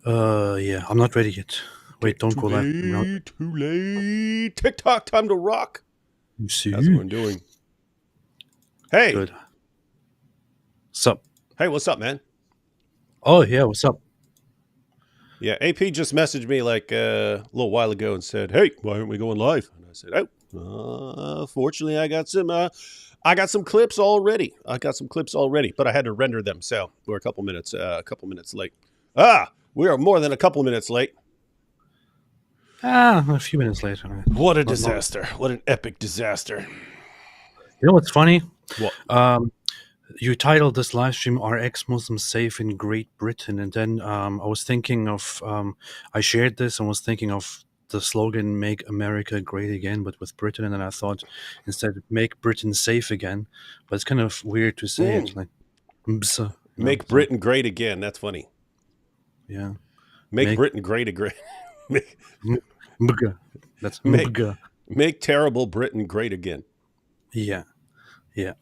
Yeah, I'm not ready yet. Wait, don't Too go live. late, too late. TikTok, time to rock. You How's see? everyone doing? Hey, Good. Sup? hey, what's up, man? Oh, yeah, what's up? Yeah, AP just messaged me like a little while ago and said, "Hey, why aren't we going live?" And I said, "Oh, fortunately, I got some clips already. But I had to render them, so we're a couple minutes late. We are more than a couple minutes late. A few minutes later. What a Not. disaster! What an epic disaster! You know what's funny? What? Um, you titled this live stream "Are Ex-Muslims Safe in Great Britain?" And then I was thinking of, I shared this and was thinking of the slogan "Make America Great Again," but with Britain. And then I thought instead, "Make Britain Safe Again." But it's kind of weird to say it like, "Mbsa," Make so Britain great again. That's funny. yeah. Make Make, Britain great again. make, mbga. That's make mbga. make terrible Britain great again. Yeah, yeah.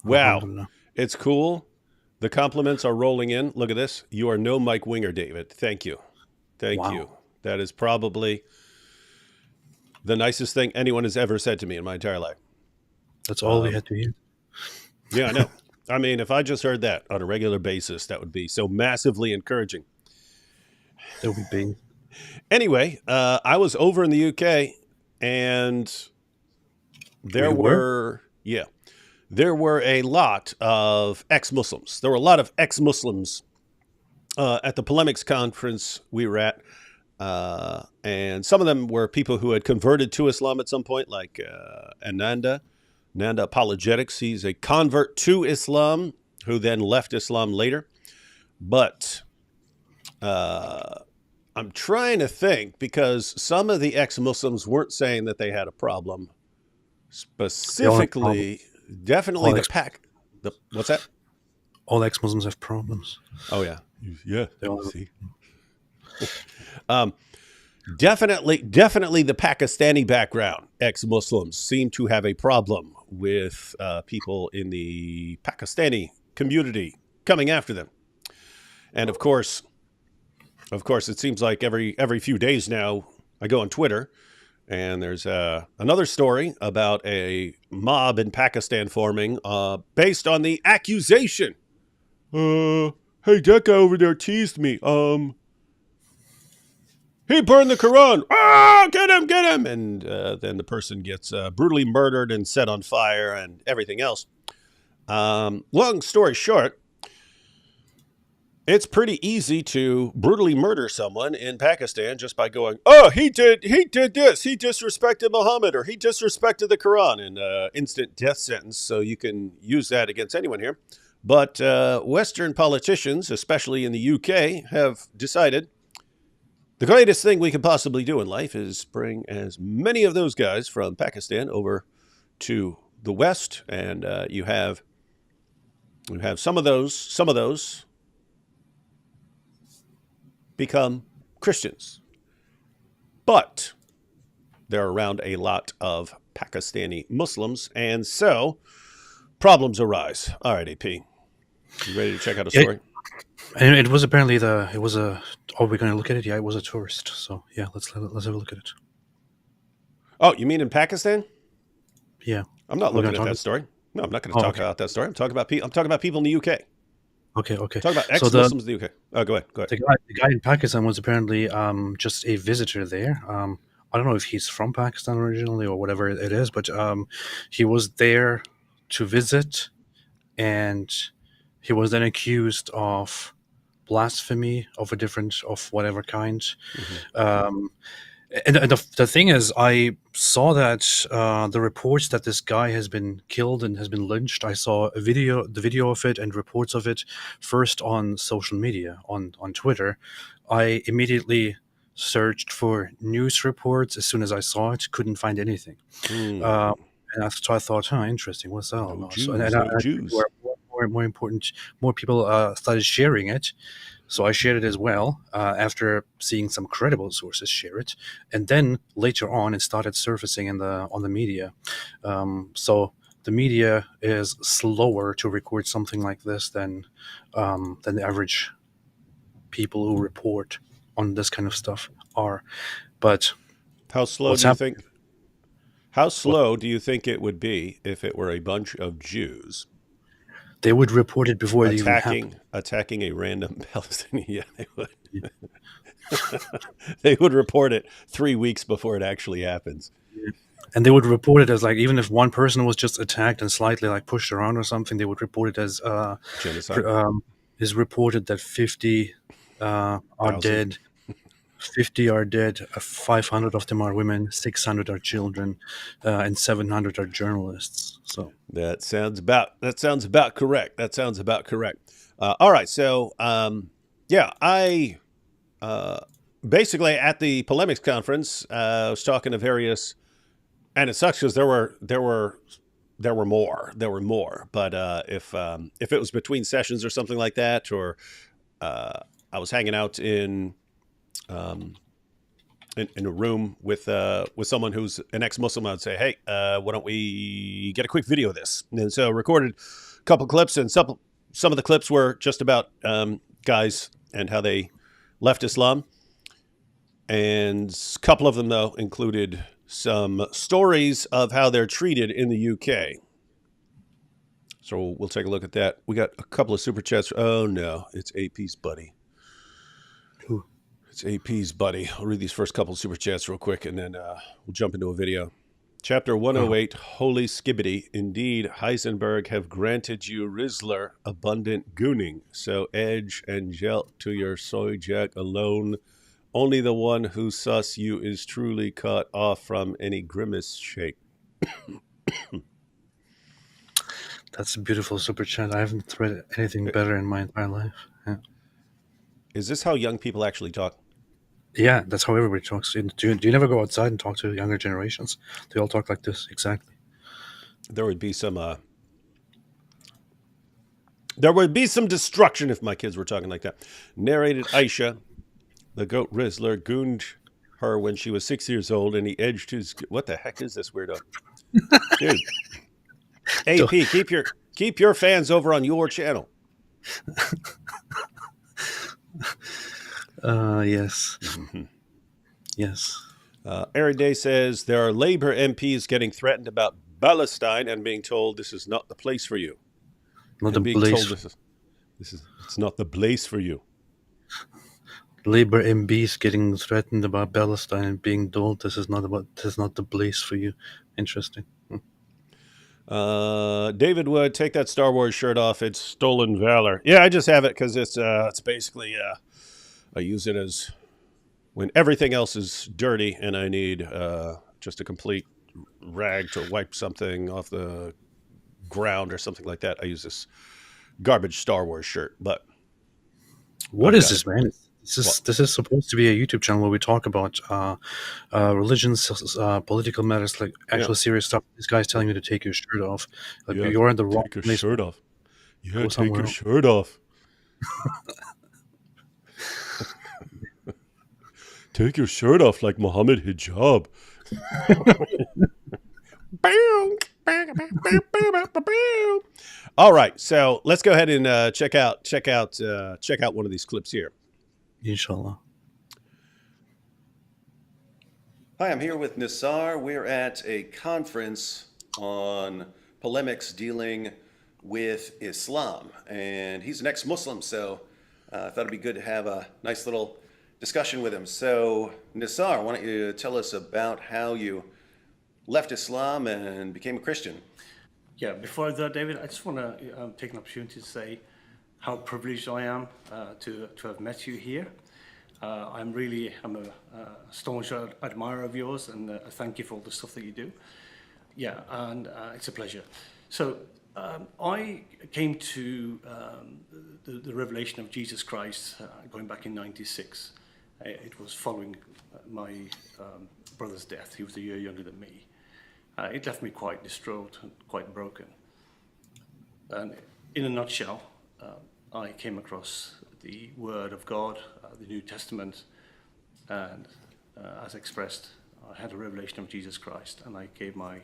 Wow, Alhamdulillah. it's cool. The compliments are rolling in. Look at this. You are no Mike Winger, David. Thank you. Thank you. Wow. That is probably the nicest thing anyone has ever said to me in my entire life. That's all we had to hear. Yeah, I know. I mean, if I just heard that on a regular basis, that would be so massively encouraging. That would be. Anyway, I was over in the UK and Oh, there you were? were, yeah, there were a lot of ex-Muslims. There were a lot of ex-Muslims at the polemics conference we were at. And some of them were people who had converted to Islam at some point, like Ananda Apologetics. He's a convert to Islam who then left Islam later. But I'm trying to think because some of the ex-Muslims weren't saying that they had a problem. They all have problems. Specifically, definitely All the ex pack. What's that? all ex-Muslims have problems. Oh yeah, yeah. They all You have, see, um, definitely the Pakistani background ex-Muslims seem to have a problem with people in the Pakistani community coming after them, and of course, it seems like every few days now I go on Twitter and there's another story about a mob in Pakistan forming based on the accusation. Hey, that guy over there teased me. He burned the Quran. Get him, get him. And then the person gets brutally murdered and set on fire and everything else. Long story short, it's pretty easy to brutally murder someone in Pakistan just by going, "Oh, he did this. He disrespected Muhammad or he disrespected the Quran," and instant death sentence. So you can use that against anyone here. But Western politicians, especially in the UK, have decided the greatest thing we could possibly do in life is bring as many of those guys from Pakistan over to the West, and you have some of those become Christians, but they're around a lot of Pakistani Muslims, and so problems arise. All right, AP, you ready to check out a yeah, story? and it was apparently it was a. Oh, we're gonna look at it. Yeah, it was a tourist. So yeah, let's have a look at it. Oh, you mean in Pakistan? Yeah, I'm not we're gonna looking at talk. that story. No, I'm not going to Oh, talk okay, about that story. I'm talking about people in the UK. okay, okay. Talk about So the ex-Muslims in the UK. Oh, go ahead. Go ahead. the guy in Pakistan was apparently just a visitor there. I don't know if he's from Pakistan originally or whatever it is, but he was there to visit, and he was then accused of blasphemy of a different of whatever kind. Mm-hmm. Um, and the thing is, I saw that the reports that this guy has been killed and has been lynched. I saw the video of it, and reports of it first on social media, on Twitter. I immediately searched for news reports as soon as I saw it. Couldn't find anything. Uh, Mm. and so I thought, huh, interesting. What's that all No about? So, and Jews. No I think Jews. more important, more people started sharing it. So I shared it as well after seeing some credible sources share it, and then later on it started surfacing in the on the media. So the media is slower to record something like this than the average people who report on this kind of stuff are. But How slow what's do you happening? think? How What slow do you think it would be if it were a bunch of Jews they would report it before it even happened. attacking a random Palestinian? Yeah, they would. They would report it 3 weeks before it actually happens. And they would report it as like, even if one person was just attacked and slightly like pushed around or something, they would report it as Genocide. is reported that 50 are 1,000. dead. 50 are dead. 500 of them are women. 600 are children, and 700 are journalists. So That sounds about correct. That sounds about correct. All right, so yeah, I basically at the polemics conference I was talking to various, and it sucks because there were more. But if it was between sessions or something like that, or I was hanging out um, in a room with someone who's an ex-Muslim, I'd say, hey, why don't we get a quick video of this? And so recorded a couple clips, and some of the clips were just about guys and how they left Islam, and a couple of them though included some stories of how they're treated in the UK. So we'll take a look at that. We got a couple of super chats. Oh no, it's AP's buddy. Ooh. It's AP's buddy. I'll read these first couple of super chats real quick, and then we'll jump into a video. Chapter 108, Holy Skibbity. Indeed, Heisenberg have granted you Rizzler abundant gooning. So edge and gelt to your soy jack alone. Only the one who sus you is truly cut off from any grimace shake. that's a beautiful super chat. I haven't read anything better in my entire life. Yeah. Is this how young people actually talk? Yeah, that's how everybody talks. Do you never go outside and talk to younger generations? They all talk like this, exactly. There would be some destruction if my kids were talking like that. Narrated Aisha, the goat Rizzler, gooned her when she was 6 years old, and he edged his. What the heck is this weirdo, dude? AP, keep your fans over on your channel. Yes. Yes. Ari Day says there are Labour MPs getting threatened about Palestine and being told this is not the place for you. Not And a being place. told it's not the place for you. Labour MPs getting threatened about Palestine and being told this is not the place for you. Interesting. David Wood, take that Star Wars shirt off. It's stolen valor. Yeah, I just have it because it's basically I use it as when everything else is dirty and I need just a complete rag to wipe something off the ground or something like that. I use this garbage Star Wars shirt. But What I've is got this, it. man? This is supposed to be a YouTube channel where we talk about religions, political matters, like Yeah, actual serious stuff. This guy's telling you to take your shirt off. Like, yeah. you're in the wrong Take your place. shirt off. Yeah, Go take somewhere your else. shirt off. Take your shirt off like Muhammad Hijab. All right, so let's go ahead and check out one of these clips here. Inshallah. Hi, I'm here with Nisar. We're at a conference on polemics dealing with Islam, and he's an ex-Muslim, so I thought it'd be good to have a nice little discussion with him. So, Nisar, why don't you tell us about how you left Islam and became a Christian? Yeah, before that, David, I just want to take an opportunity to say how privileged I am to have met you here. I'm a staunch admirer of yours, and I thank you for all the stuff that you do. Yeah, and it's a pleasure. So I came to the revelation of Jesus Christ going back in '96. It was following my brother's death. He was a year younger than me. It left me quite distraught and quite broken. And in a nutshell, I came across the Word of God, the New Testament, and as expressed, I had a revelation of Jesus Christ, and I gave my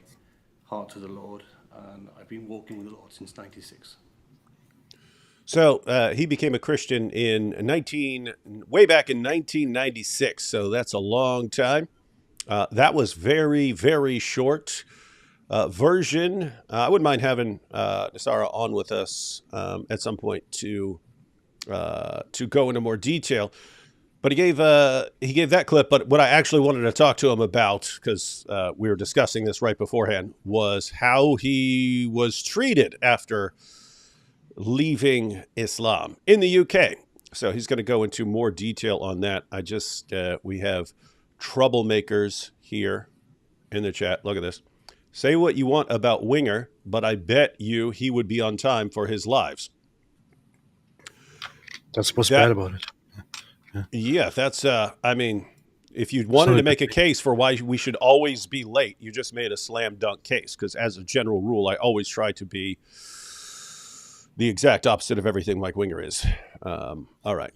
heart to the Lord, and I've been walking with the Lord since '96. So he became a Christian way back in 1996. So that's a long time. That was very, very short version. I wouldn't mind having Nasara on with us at some point to go into more detail. But he gave that clip. But what I actually wanted to talk to him about, because we were discussing this right beforehand, was how he was treated after leaving Islam in the UK. So he's going to go into more detail on that. We have troublemakers here in the chat. Look at this. Say what you want about Winger, but I bet you he would be on time for his lives. That's what's bad about it. Yeah, that's, I mean, if you wanted to make a case for why we should always be late, you just made a slam dunk case. Because as a general rule, I always try to be the exact opposite of everything Mike Winger is. All right.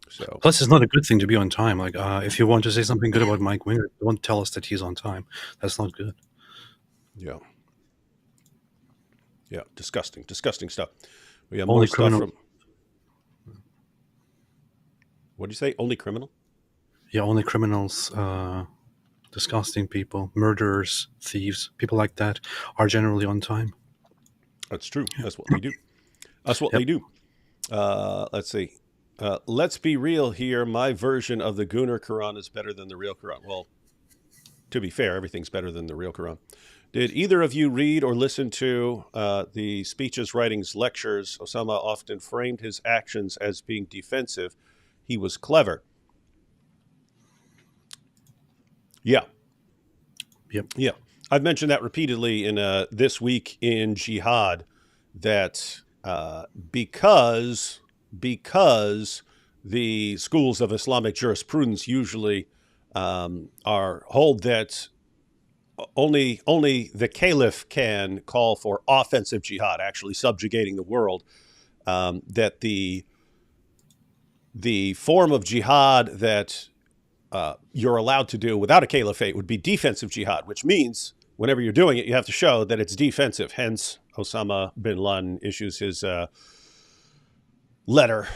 So plus, it's not a good thing to be on time. Like, if you want to say something good about Mike Winger, don't tell us that he's on time. That's not good. Yeah. Yeah. Disgusting stuff. We have Only more criminal. stuff from. What do you say? Only criminal? Yeah, only criminals, disgusting people, murderers, thieves, people like that are generally on time. That's true. Yeah. That's what they do. They do. Let's see. Let's be real here. My version of the Gunnar Quran is better than the real Quran. Well, to be fair, everything's better than the real Quran. Did either of you read or listen to the speeches, writings, lectures? Osama often framed his actions as being defensive. He was clever. Yeah. Yep. Yeah. I've mentioned that repeatedly in This Week in Jihad, that because the schools of Islamic jurisprudence usually hold that only the caliph can call for offensive jihad, actually subjugating the world, that the form of jihad that you're allowed to do without a caliphate would be defensive jihad, which means whenever you're doing it, you have to show that it's defensive. Hence, Osama bin Laden issues his letter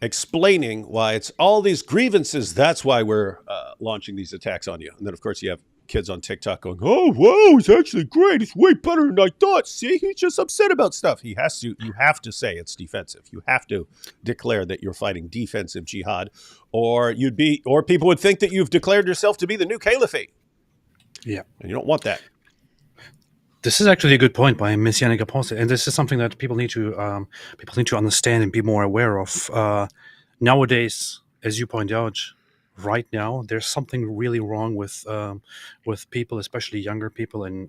explaining why it's all these grievances. That's why we're launching these attacks on you. And then, of course, you have kids on TikTok going, "Oh, whoa, it's actually great. It's way better than I thought. See, he's just upset about stuff." You have to say it's defensive. You have to declare that you're fighting defensive jihad, or people would think that you've declared yourself to be the new caliphate. Yeah. And you don't want that. This is actually a good point by Messianic Apostle, and this is something that people need to understand and be more aware of. Nowadays, as you point out, right now, there's something really wrong with people, especially younger people, in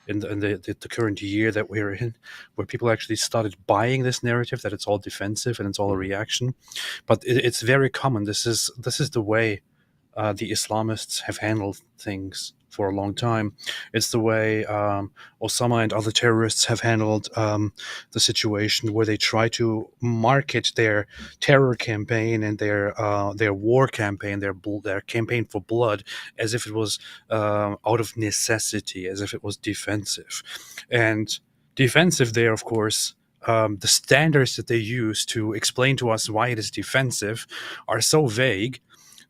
the current year that we're in, where people actually started buying this narrative that it's all defensive and it's all a reaction. But it's very common. This is the way the Islamists have handled things for a long time. It's the way Osama and other terrorists have handled the situation, where they try to market their terror campaign and their war campaign, their campaign for blood, as if it was out of necessity, as if it was defensive. And defensive there, of course, the standards that they use to explain to us why it is defensive are so vague.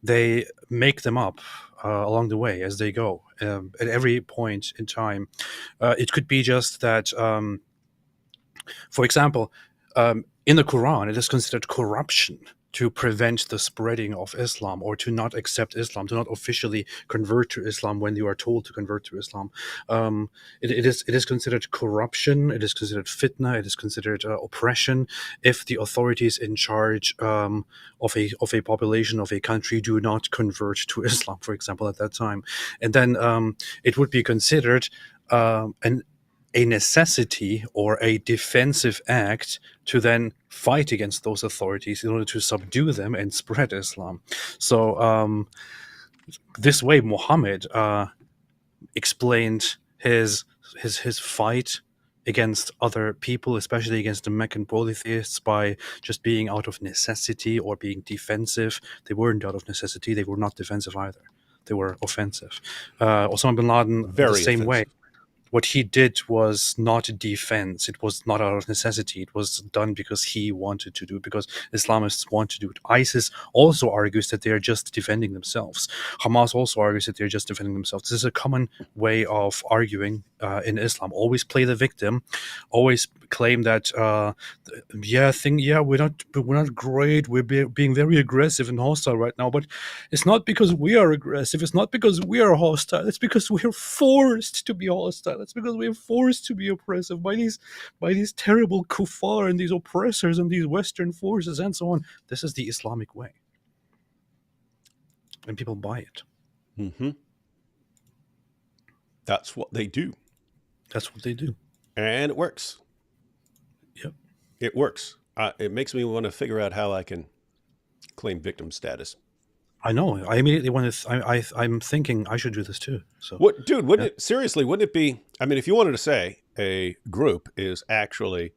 They make them up along the way as they go, at every point in time. It could be just that, for example, in the Quran, it is considered corruption to prevent the spreading of Islam, or to not accept Islam, to not officially convert to Islam when you are told to convert to Islam. It is considered corruption. It is considered fitna. It is considered oppression if the authorities in charge of a population, of a country, do not convert to Islam, for example, at that time. And then it would be considered a necessity or a defensive act to then fight against those authorities in order to subdue them and spread Islam. So this way, Muhammad explained his fight against other people, especially against the Meccan polytheists, by just being out of necessity or being defensive. They weren't out of necessity. They were not defensive either. They were offensive. Osama bin Laden, the same way. what he did was not defense. It was not out of necessity. It was done because he wanted to do it, because Islamists want to do it. ISIS also argues that they are just defending themselves. Hamas also argues that they're just defending themselves. This is a common way of arguing in Islam. Always play the victim. Always claim that we're not great. We're being very aggressive and hostile right now, but it's not because we are aggressive. It's not because we are hostile. It's because we are forced to be hostile. It's because we are forced to be oppressive by these terrible kuffar and these oppressors and these Western forces and so on. This is the Islamic way, and people buy it. Mm-hmm. That's what they do. That's what they do, and it works. Yep, it works. It makes me want to figure out how I can claim victim status. I know. I immediately want to. I'm thinking I should do this too. So, what, dude? Wouldn't it seriously? Wouldn't it be? I mean, if you wanted to say a group is actually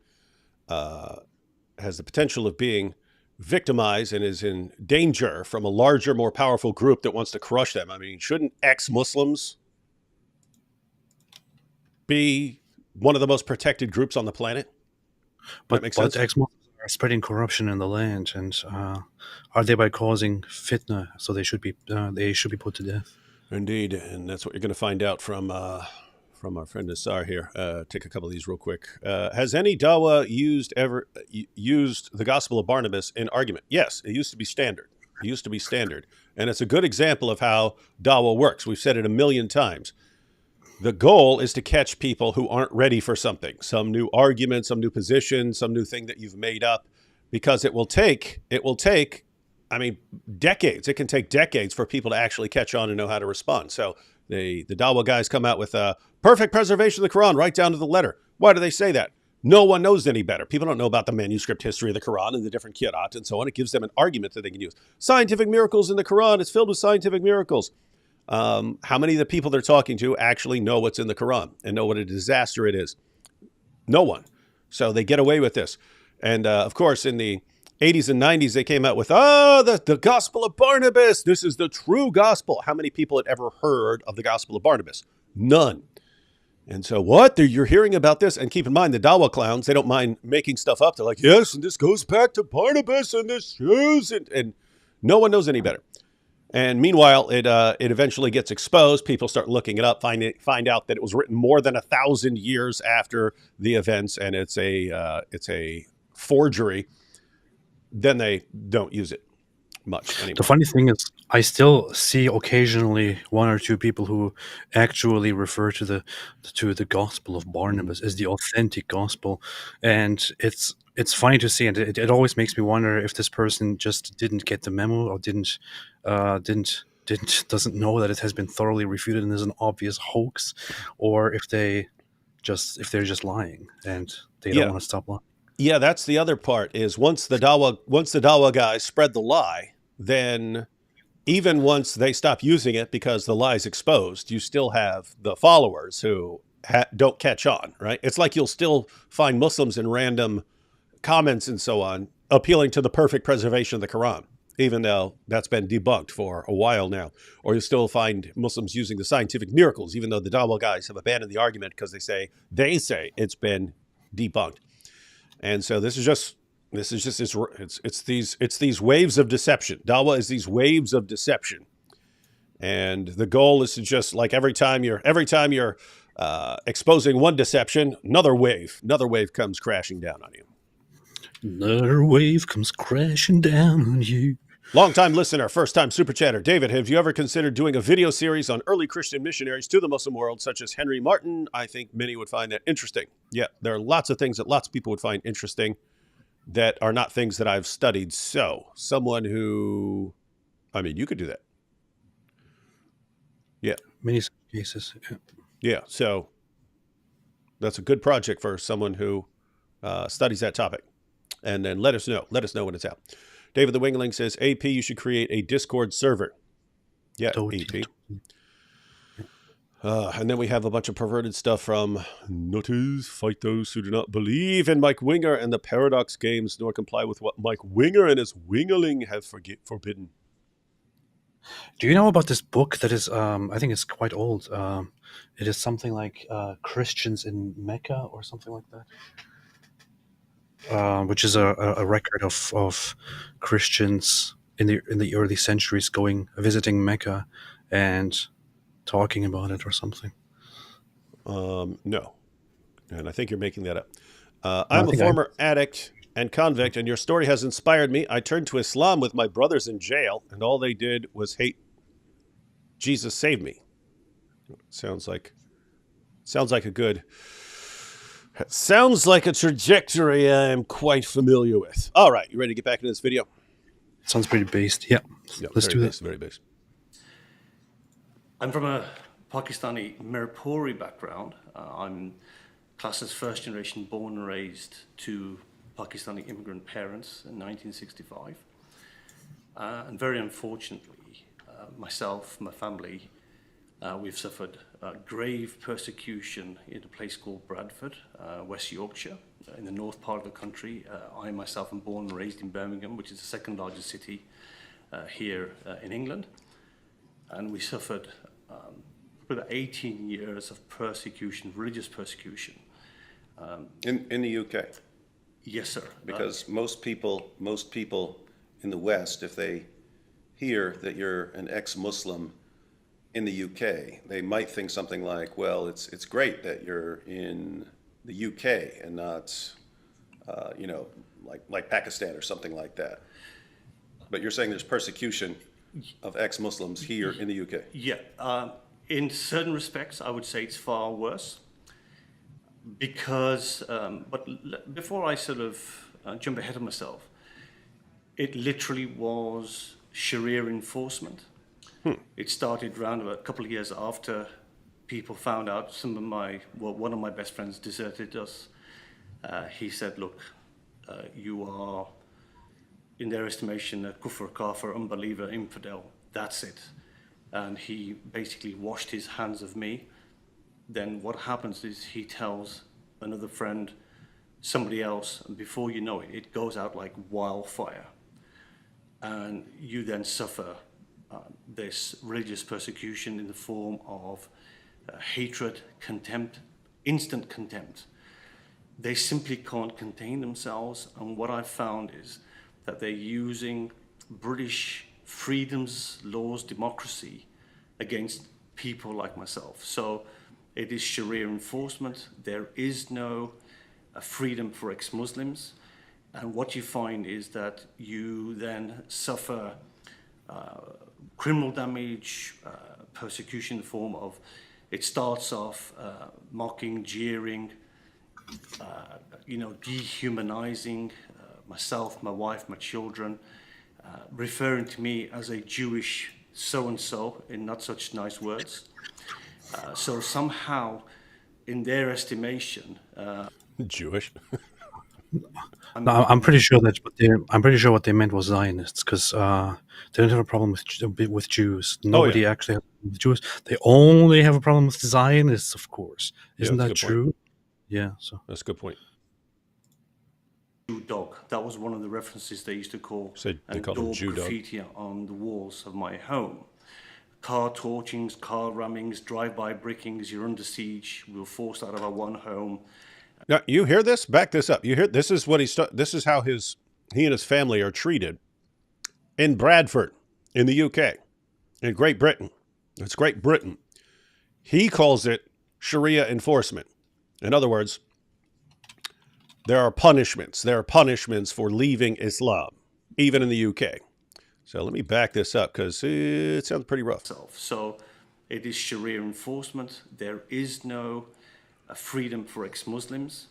has the potential of being victimized and is in danger from a larger, more powerful group that wants to crush them. I mean, shouldn't ex-Muslims be one of the most protected groups on the planet? But ex-Muslims are spreading corruption in the land, and are thereby causing fitna. So they should be put to death. Indeed, and that's what you're going to find out from our friend Nassar here. Take a couple of these real quick. Has any Dawa used the Gospel of Barnabas in argument? Yes, it used to be standard. And it's a good example of how Dawa works. We've said it a million times. The goal is to catch people who aren't ready for something, some new argument, some new position, some new thing that you've made up, because it will take, I mean, decades. It can take decades for people to actually catch on and know how to respond. So the Dawa guys come out with a perfect preservation of the Quran, right down to the letter. Why do they say that? No one knows any better. People don't know about the manuscript history of the Quran and the different qira'at and so on. It gives them an argument that they can use. Scientific miracles in the Quran. It's filled with scientific miracles. How many of the people they're talking to actually know what's in the Quran and know what a disaster it is? No one. So they get away with this. And of course, in the 80s and 90s, they came out with, the Gospel of Barnabas. This is the true gospel. How many people had ever heard of the Gospel of Barnabas? None. And so what? You're hearing about this? And keep in mind, the Dawa clowns, they don't mind making stuff up. They're like, yes, and this goes back to Barnabas and this shows. And no one knows any better. And meanwhile, it eventually gets exposed. People start looking it up, find out that it was written more than 1,000 years after the events, and it's a forgery. Then they don't use it much anymore. The funny thing is, I still see occasionally one or two people who actually refer to the Gospel of Barnabas as the authentic gospel, and it's funny to see, and it always makes me wonder if this person just didn't get the memo or doesn't know that it has been thoroughly refuted and is an obvious hoax, or if they're just lying and they don't want to stop lying. Yeah, that's the other part. Is once the Dawa guys spread the lie, then even once they stop using it because the lie's exposed, you still have the followers who don't catch on, right? It's like you'll still find Muslims in random comments and so on appealing to the perfect preservation of the Quran, even though that's been debunked for a while now. Or you'll still find Muslims using the scientific miracles, even though the Dawa guys have abandoned the argument because they say it's been debunked. And so it's these waves of deception. Dawa is these waves of deception, and the goal is to just, like, every time you're exposing one deception, another wave comes crashing down on you. Another wave comes crashing down on you. Long-time listener, first-time super chatter. David, have you ever considered doing a video series on early Christian missionaries to the Muslim world, such as Henry Martin? I think many would find that interesting. Yeah, there are lots of things that lots of people would find interesting that are not things that I've studied. So, someone who, I mean, you could do that. Yeah. Many cases. Yeah, so that's a good project for someone who studies that topic. And then let us know when it's out. David the Wingling says, AP, you should create a Discord server. Yeah, AP. And then we have a bunch of perverted stuff from Nutters, fight those who do not believe in Mike Winger and the Paradox games, nor comply with what Mike Winger and his Wingerling have forbidden. Do you know about this book that is? I think it's quite old. It is something like Christians in Mecca or something like that, which is a record of Christians in the early centuries going visiting Mecca and talking about it or something. No, and I think you're making that up. No, I I'm a think I. former addict and convict, and your story has inspired me. I turned to Islam with my brothers in jail, and all they did was hate Jesus saved me. Sounds like a good. Sounds like a trajectory I am quite familiar with. All right, you ready to get back into this video? Sounds pretty based. Yeah, Yeah, let's very do that. base, very base. I'm from a Pakistani Mirpuri background. I'm classed as first generation born and raised to Pakistani immigrant parents in 1965. And very unfortunately, myself, my family, we've suffered grave persecution in a place called Bradford, West Yorkshire, in the north part of the country. I myself am born and raised in Birmingham, which is the second largest city here in England. And we suffered about 18 years of persecution, religious persecution. In the UK, Yes, sir. because most people in the West, if they hear that you're an ex-Muslim in the UK, they might think something like, well, it's great that you're in the UK and not, like Pakistan or something like that. But you're saying there's persecution of ex-Muslims here in the UK. Yeah, in certain respects, I would say it's far worse because, before I sort of jump ahead of myself, it literally was Sharia enforcement. It started around about a couple of years after people found out one of my best friends deserted us. He said, look, you are, in their estimation, a kufr, kafir, unbeliever, infidel. That's it. And he basically washed his hands of me. Then what happens is he tells another friend, somebody else, and before you know it, it goes out like wildfire. And you then suffer this religious persecution in the form of hatred, contempt, instant contempt. They simply can't contain themselves, and what I've found is that they're using British freedoms, laws, democracy against people like myself. So it is Sharia enforcement. There is no freedom for ex-Muslims. And what you find is that you then suffer criminal damage, persecution in the form of, it starts off mocking, jeering, dehumanizing myself, my wife, my children, referring to me as a Jewish so-and-so in not such nice words. So somehow, in their estimation, Jewish. No, I'm pretty sure I'm pretty sure what they meant was Zionists because they don't have a problem with Jews. Nobody actually has a problem with Jews. They only have a problem with Zionists, of course. Isn't that's a that good point. true? Yeah. So That's a good point. Jew dog. That was one of the references they used to call So they and called him daub Jew dog. graffiti on the walls of my home. Car torchings, car rammings, drive-by brickings, you're under siege, we were forced out of our one home. Now you hear this? Back this up. You hear this is what this is how he and his family are treated in Bradford, in the UK, in Great Britain. It's Great Britain. He calls it Sharia enforcement. In other words, there are punishments. There are punishments for leaving Islam, even in the UK. So let me back this up because it sounds pretty rough. So it is Sharia enforcement. There is no freedom for ex-Muslims.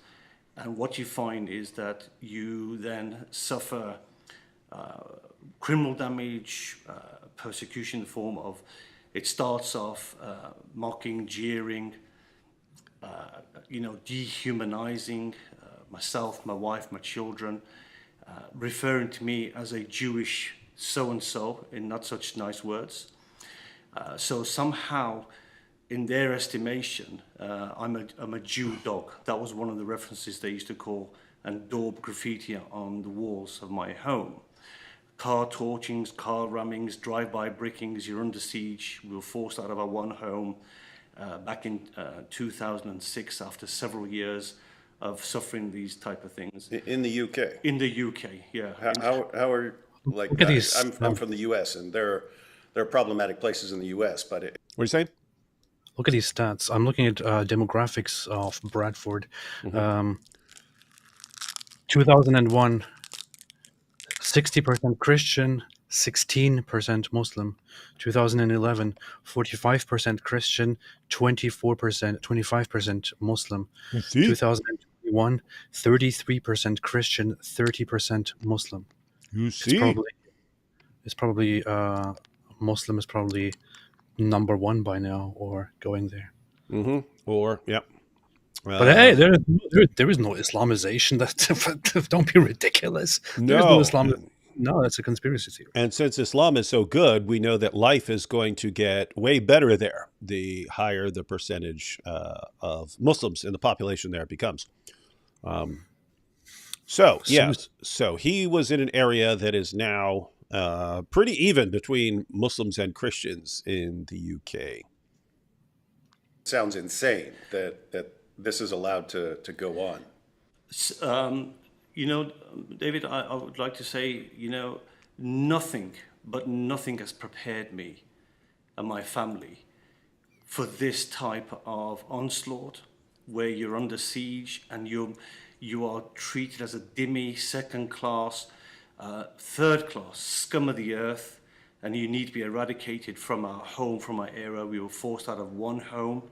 And what you find is that you then suffer criminal damage, persecution in the form of, it starts off mocking, jeering, dehumanizing myself, my wife, my children, referring to me as a Jewish so-and-so in not such nice words. So somehow, in their estimation, I'm a Jew dog. That was one of the references they used to call and daub graffiti on the walls of my home. car torchings, car rammings, drive-by brickings. You're under siege. We were forced out of our one home back in 2006 after several years of suffering these type of things. In the UK. In the UK, yeah. How are, like, Look at these. I'm from the US, and there are problematic places in the US, but What are you saying? Look at these stats. I'm looking at demographics of Bradford. 2001, 60% Christian, 16% Muslim. 2011, 45% Christian, 25% Muslim. You see? 2021, 33% Christian, 30% Muslim. You It's see? probably Muslim is probably number one by now, or going there. Or, yeah. But hey, there is no Islamization. That don't be ridiculous. There is no No. Islam. No, that's a conspiracy theory. And since Islam is so good, we know that life is going to get way better there, the higher the percentage of Muslims in the population there becomes. So he was in an area that is now pretty even between Muslims and Christians in the UK. sounds insane that this is allowed to go on. You know, David, I would like to say, you know, nothing has prepared me and my family for this type of onslaught, where you're under siege and you are treated as a dhimmi, second class, third class, scum of the earth, and you need to be eradicated from our home, from our area. We were forced out of one home.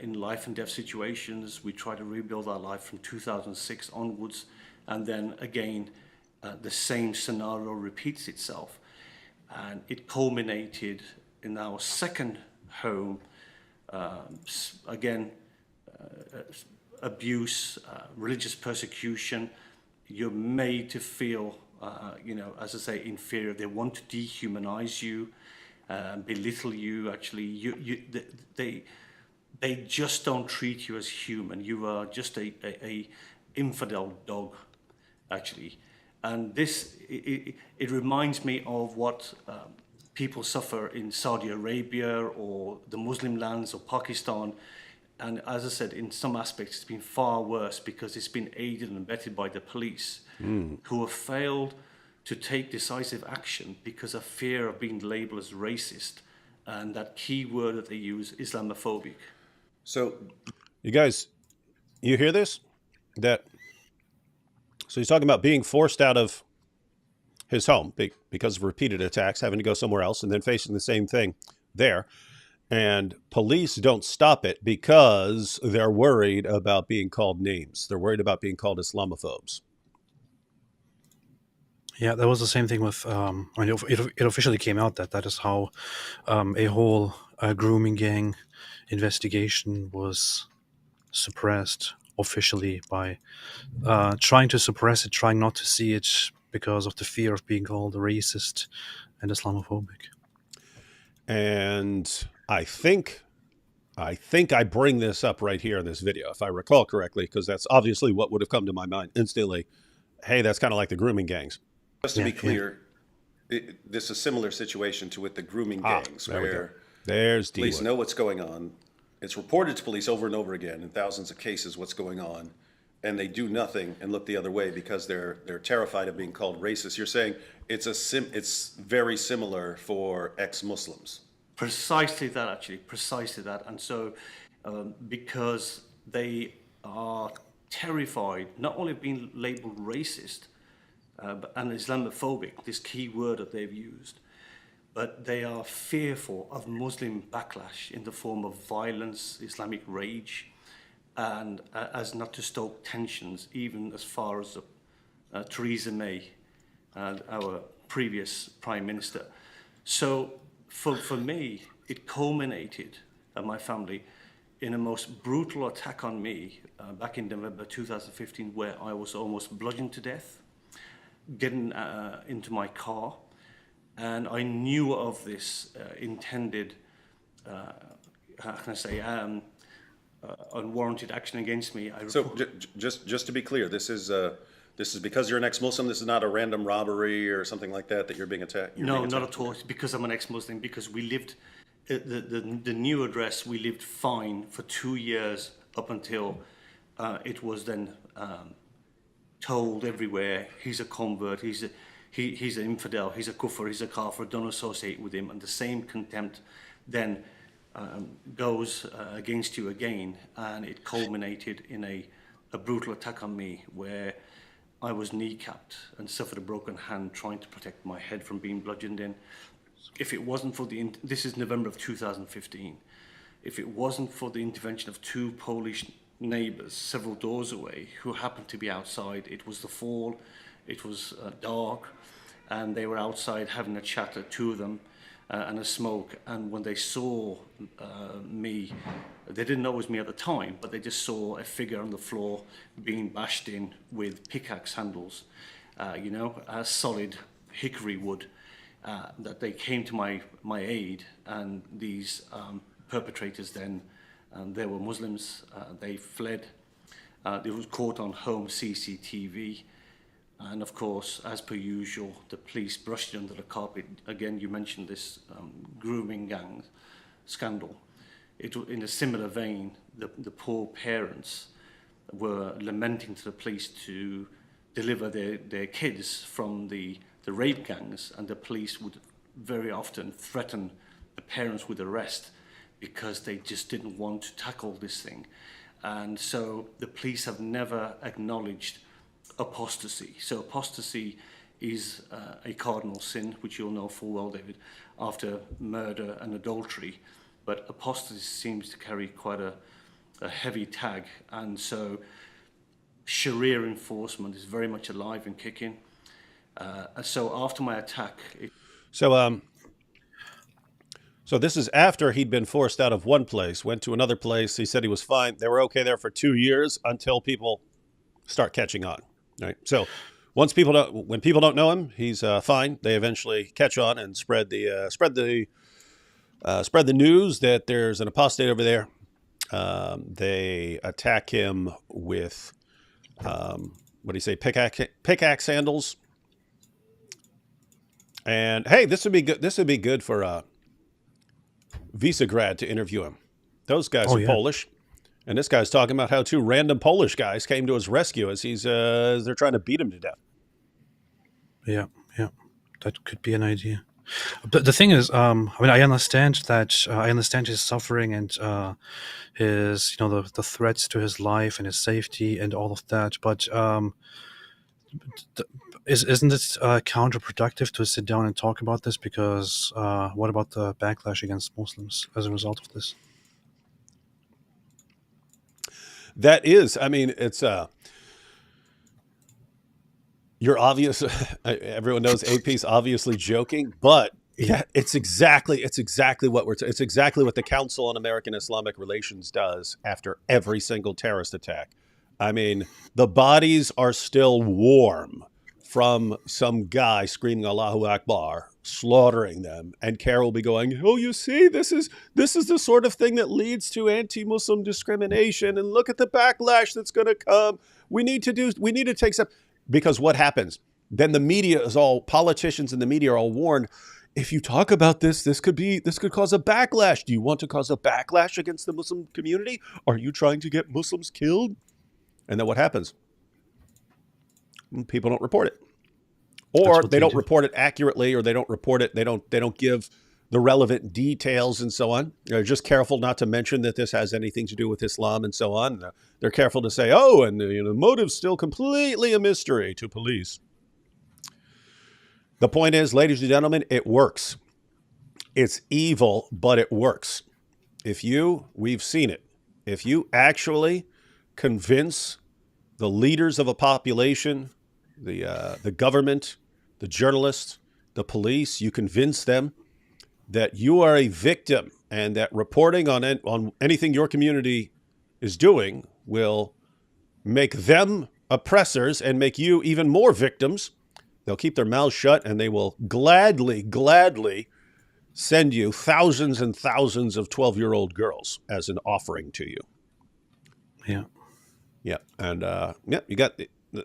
In life and death situations, we try to rebuild our life from 2006 onwards, and then again, the same scenario repeats itself. And it culminated in our second home, abuse, religious persecution. You're made to feel, as I say, inferior. They want to dehumanize you. Belittle you. Actually, they just don't treat you as human. You are just a infidel dog, actually. And this it reminds me of what people suffer in Saudi Arabia or the Muslim lands or Pakistan. And as I said, in some aspects, it's been far worse because it's been aided and abetted by the police, who have failed to take decisive action because of fear of being labeled as racist, and that key word that they use, Islamophobic. So, You guys, you hear this? So he's talking about being forced out of his home because of repeated attacks, having to go somewhere else, and then facing the same thing there. And police don't stop it because they're worried about being called names. They're worried about being called Islamophobes. Yeah, that was the same thing with. It officially came out that is how a whole grooming gang investigation was suppressed officially by trying to suppress it, trying not to see it because of the fear of being called racist and Islamophobic. And I think I bring this up right here in this video, if I recall correctly, because that's obviously what would have come to my mind instantly. Hey, that's kind of like the grooming gangs. just to be clear, this is a similar situation to with the grooming gangs, where there's police know what's going on. It's reported to police over and over again in thousands of cases what's going on, and they do nothing and look the other way because they're terrified of being called racist. You're saying it's very similar for ex-Muslims. Precisely that, actually, precisely that. And so, because they are terrified not only of being labeled racist and Islamophobic, this key word that they've used, but they are fearful of Muslim backlash in the form of violence, Islamic rage, and as not to stoke tensions, even as far as Theresa May, our previous Prime Minister. So for me, it culminated, and my family, in a most brutal attack on me back in November 2015, where I was almost bludgeoned to death, getting into my car. And I knew of this intended, how can I say, unwarranted action against me. So just to be clear, this This is because you're an ex-Muslim. This is not a random robbery or something like that you're being attacked. No, not at all. It's because I'm an ex-Muslim, because we lived, the new address, we lived fine for 2 years up until it was then told everywhere, he's a convert, he's an infidel, he's a kufr, he's a kafir, don't associate with him. And the same contempt then goes against you again. And it culminated in a brutal attack on me where I was kneecapped and suffered a broken hand trying to protect my head from being bludgeoned in. If it wasn't for this is November of 2015, if it wasn't for the intervention of 2 Polish neighbors several doors away who happened to be outside, it was the fall, it was dark, and they were outside having a chat, 2 of them, and a smoke. And when they saw me, they didn't know it was me at the time, but they just saw a figure on the floor being bashed in with pickaxe handles, solid hickory wood, that they came to my aid. And these perpetrators then, they were Muslims, they fled. It was caught on home CCTV. And of course, as per usual, the police brushed it under the carpet. Again, you mentioned this grooming gang scandal. In a similar vein, the poor parents were lamenting to the police to deliver their kids from the rape gangs, and the police would very often threaten the parents with arrest because they just didn't want to tackle this thing. And so the police have never acknowledged apostasy. So apostasy is a cardinal sin, which you'll know full well, David, after murder and adultery. But apostasy seems to carry quite a heavy tag. And so Sharia enforcement is very much alive and kicking. And so after my attack... So this is after he'd been forced out of one place, went to another place. He said he was fine. They were okay there for 2 years until people start catching on. Right. So when people don't know him, he's fine. They eventually catch on and spread the news that there's an apostate over there. They attack him with pickaxe handles. And hey, this would be good. This would be good for Visegrad to interview him. Those guys are Polish. And this guy's talking about how 2 random Polish guys came to his rescue as they're trying to beat him to death. Yeah, that could be an idea. But the thing is, I understand his suffering and his, the threats to his life and his safety and all of that. But isn't it counterproductive to sit down and talk about this? Because what about the backlash against Muslims as a result of this? That is, it's you're obvious. Everyone knows AP's obviously joking, but yeah, it's exactly what it's exactly what the Council on American Islamic Relations does after every single terrorist attack. The bodies are still warm from some guy screaming Allahu Akbar, slaughtering them, and Carol will be going, "Oh, you see, this is the sort of thing that leads to anti-Muslim discrimination, and look at the backlash that's going to come. We need to take steps." Because what happens? Then the media politicians and the media are all warned, if you talk about this could cause a backlash. Do you want to cause a backlash against the Muslim community? Are you trying to get Muslims killed? And then what happens? People don't report it, or they don't report it accurately, or they don't report it. They don't give the relevant details and so on. They're just careful not to mention that this has anything to do with Islam and so on. They're careful to say, "Oh, and the motive's still completely a mystery to police." The point is, ladies and gentlemen, it works. It's evil, but it works. We've seen it. If you actually convince the leaders of a population, the government, the journalists, the police, you convince them that you are a victim and that reporting on anything your community is doing will make them oppressors and make you even more victims. They'll keep their mouths shut, and they will gladly send you thousands and thousands of 12-year-old girls as an offering to you. Yeah. Yeah. And you got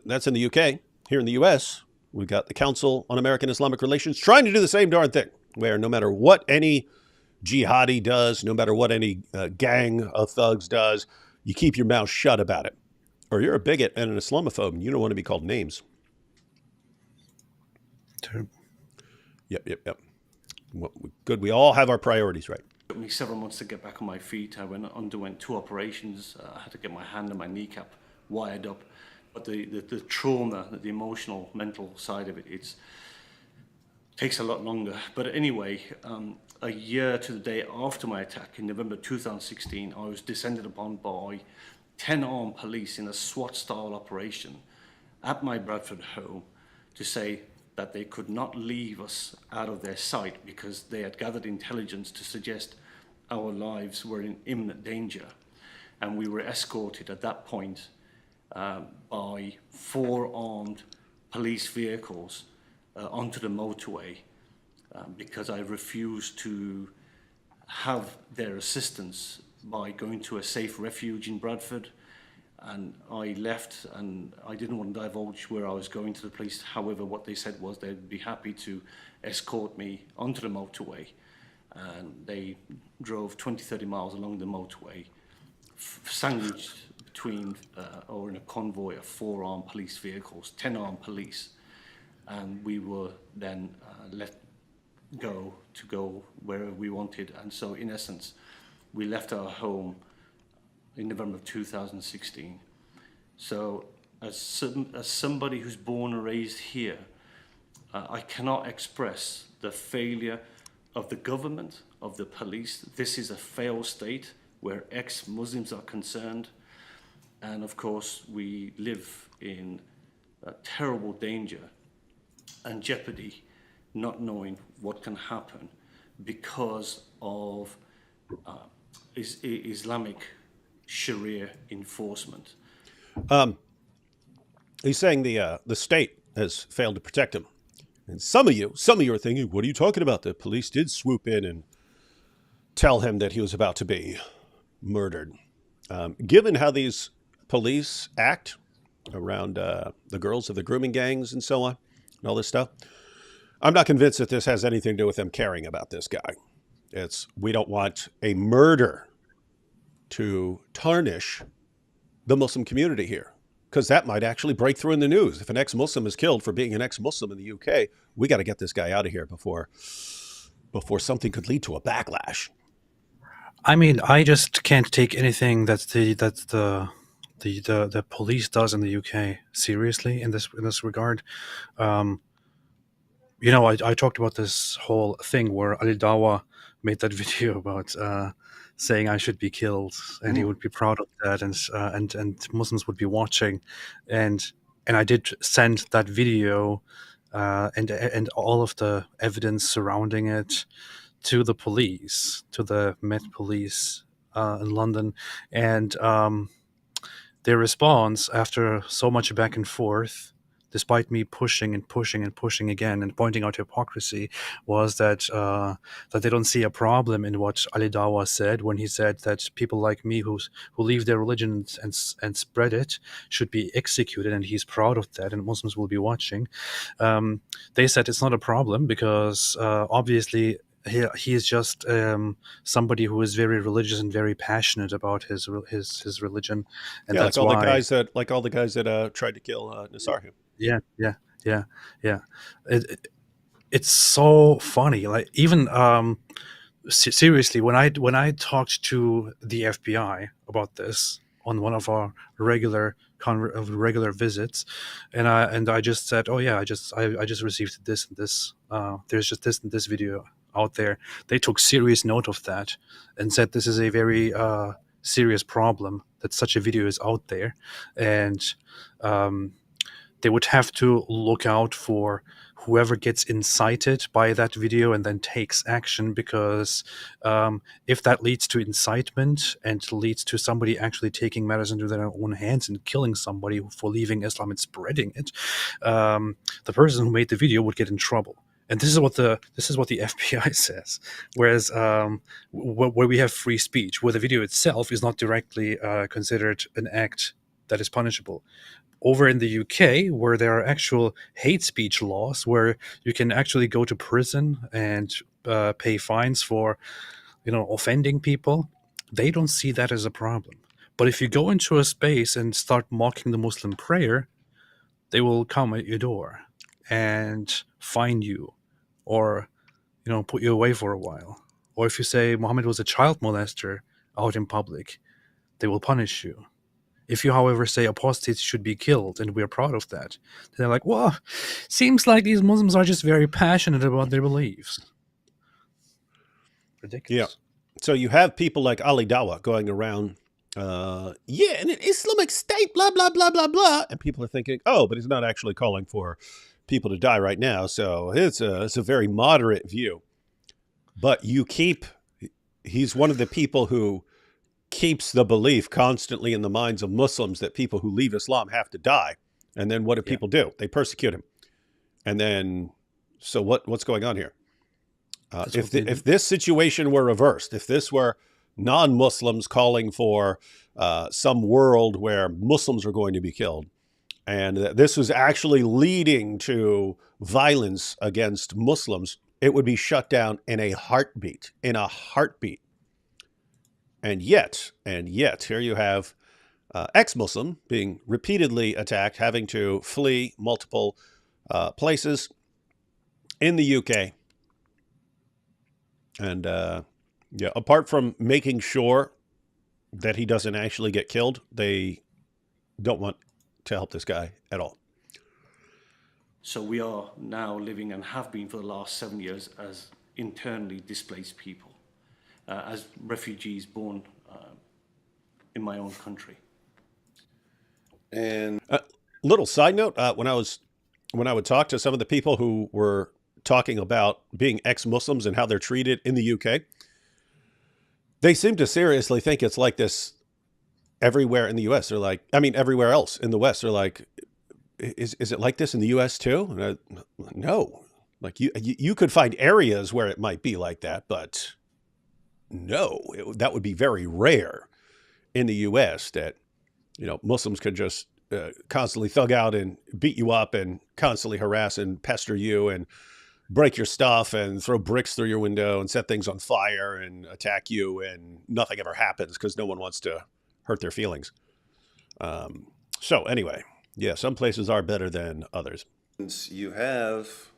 That's in the UK. Here in the US, we've got the Council on American Islamic Relations trying to do the same darn thing, where no matter what any jihadi does, no matter what any gang of thugs does, you keep your mouth shut about it. Or you're a bigot and an Islamophobe, and you don't want to be called names. Yep. Well, good. We all have our priorities right. It took me several months to get back on my feet. I underwent 2 operations. I had to get my hand and my kneecap wired up. But the trauma, the emotional, mental side of it, takes a lot longer. But anyway, a year to the day after my attack in November 2016, I was descended upon by 10 armed police in a SWAT-style operation at my Bradford home to say that they could not leave us out of their sight because they had gathered intelligence to suggest our lives were in imminent danger. And we were escorted at that point by 4 armed police vehicles onto the motorway because I refused to have their assistance by going to a safe refuge in Bradford. And I left, and I didn't want to divulge where I was going to the police. However, what they said was they'd be happy to escort me onto the motorway. And they drove 20, 30 miles along the motorway, sandwiched between, or in a convoy of 4 armed police vehicles, 10 armed police. And we were then let go to go wherever we wanted. And so, in essence, we left our home in November of 2016. So as somebody who's born and raised here, I cannot express the failure of the government, of the police. This is a failed state where ex-Muslims are concerned. And of course, we live in a terrible danger and jeopardy, not knowing what can happen because of Islamic Sharia enforcement. He's saying the state has failed to protect him. And some of you are thinking, what are you talking about? The police did swoop in and tell him that he was about to be murdered. Given how these police act around the girls of the grooming gangs and so on, and all this stuff, I'm not convinced that this has anything to do with them caring about this guy. We don't want a murder to tarnish the Muslim community here, because that might actually break through in the news. If an ex-Muslim is killed for being an ex-Muslim in the UK, we got to get this guy out of here before something could lead to a backlash. I mean, I just can't take anything that the police does in the UK seriously in this regard. I talked about this whole thing where Ali Dawa made that video about saying I should be killed, and he would be proud of that, and Muslims would be watching, and I did send that video and all of the evidence surrounding it to the police, to the Met Police in London, and their response after so much back and forth, despite me pushing and pushing and pushing again and pointing out hypocrisy, was that they don't see a problem in what Ali Dawa said when he said that people like me who leave their religion and spread it should be executed, and he's proud of that, and Muslims will be watching. They said it's not a problem because obviously he is just somebody who is very religious and very passionate about his religion, and that's like all why. the guys that tried to kill Nasar. Yeah. It's so funny. Like even seriously, when I talked to the FBI about this on one of our regular visits, and I just said, oh yeah, I just received this and this. There's just this and this video out there. They took serious note of that and said this is a very serious problem that such a video is out there, and they would have to look out for whoever gets incited by that video and then takes action, because if that leads to incitement and leads to somebody actually taking matters into their own hands and killing somebody for leaving Islam and spreading it, the person who made the video would get in trouble. And this is what the FBI says. Whereas where we have free speech, where the video itself is not directly considered an act that is punishable. Over in the UK, where there are actual hate speech laws, where you can actually go to prison and pay fines for, offending people, they don't see that as a problem. But if you go into a space and start mocking the Muslim prayer, they will come at your door and fine you, or put you away for a while. Or if you say Muhammad was a child molester out in public, they will punish you. If you, however, say apostates should be killed, and we're proud of that, they're like, well, seems like these Muslims are just very passionate about their beliefs. Ridiculous. Yeah. So you have people like Ali Dawa going around, yeah, and an Islamic State, blah, blah, blah, blah, blah. And people are thinking, oh, but he's not actually calling for people to die right now. So it's a very moderate view. But he's one of the people who keeps the belief constantly in the minds of Muslims that people who leave Islam have to die. And then what do people do? They persecute him. And then, so what's going on here? If this situation were reversed, if this were non-Muslims calling for some world where Muslims are going to be killed, and that this was actually leading to violence against Muslims, it would be shut down in a heartbeat, And yet, here you have ex-Muslim being repeatedly attacked, having to flee multiple places in the UK. And apart from making sure that he doesn't actually get killed, they don't want to help this guy at all. So we are now living, and have been for the last 7 years, as internally displaced people, as refugees born in my own country. And little side note, when I would talk to some of the people who were talking about being ex-Muslims and how they're treated in the UK, they seem to seriously think it's like this everywhere in the US. They're like, I mean, everywhere else in the West. They're like, is it like this in the US too? No. Like you could find areas where it might be like that, but no, that would be very rare in the US that, Muslims could just constantly thug out and beat you up and constantly harass and pester you and break your stuff and throw bricks through your window and set things on fire and attack you, and nothing ever happens because no one wants to hurt their feelings. So anyway, yeah, some places are better than others. You have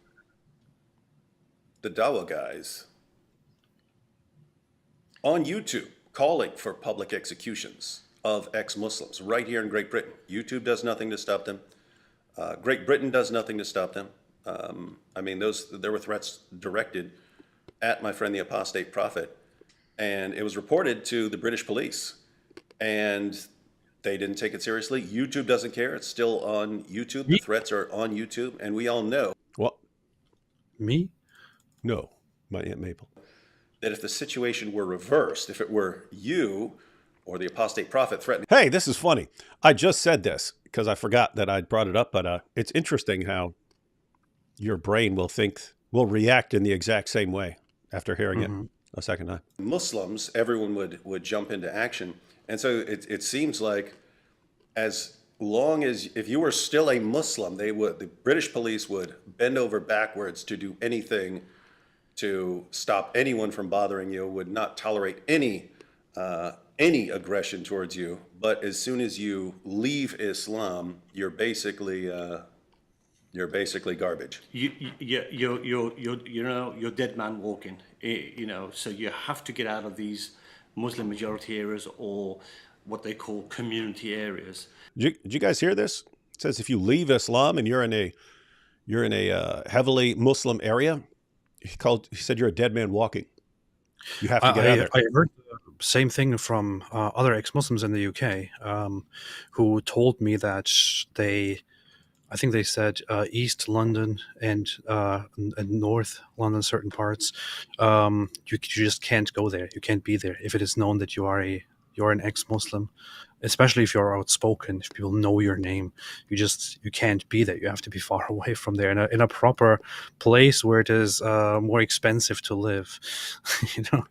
the Dawa guys on YouTube calling for public executions of ex-Muslims right here in Great Britain. YouTube does nothing to stop them. Great Britain does nothing to stop them. I mean, there were threats directed at my friend the apostate prophet, and it was reported to the British police, and they didn't take it seriously. YouTube doesn't care. It's still on YouTube. The threats are on YouTube, and we all know. What? Me? No, my Aunt Maple. That if the situation were reversed, if it were you or the apostate prophet threatening. Hey, this is funny. I just said this because I forgot that I'd brought it up, but it's interesting how your brain will react in the exact same way after hearing it a second time. Muslims, everyone would jump into action. And so it seems like as long as, if you were still a Muslim, the British police would bend over backwards to do anything to stop anyone from bothering you, would not tolerate any aggression towards you. But as soon as you leave Islam, you're basically garbage. You're dead man walking. So you have to get out of these Muslim majority areas, or what they call community areas. Did you guys hear this? It says if you leave Islam and you're in a heavily Muslim area, he said you're a dead man walking. You have to get out of there. I heard the same thing from other ex-Muslims in the UK, who told me that I think they said East London and North London, certain parts, you just can't go there. You can't be there if it is known that you're an ex-Muslim, especially if you're outspoken. If people know your name, you can't be there. You have to be far away from there, in a proper place where it is more expensive to live.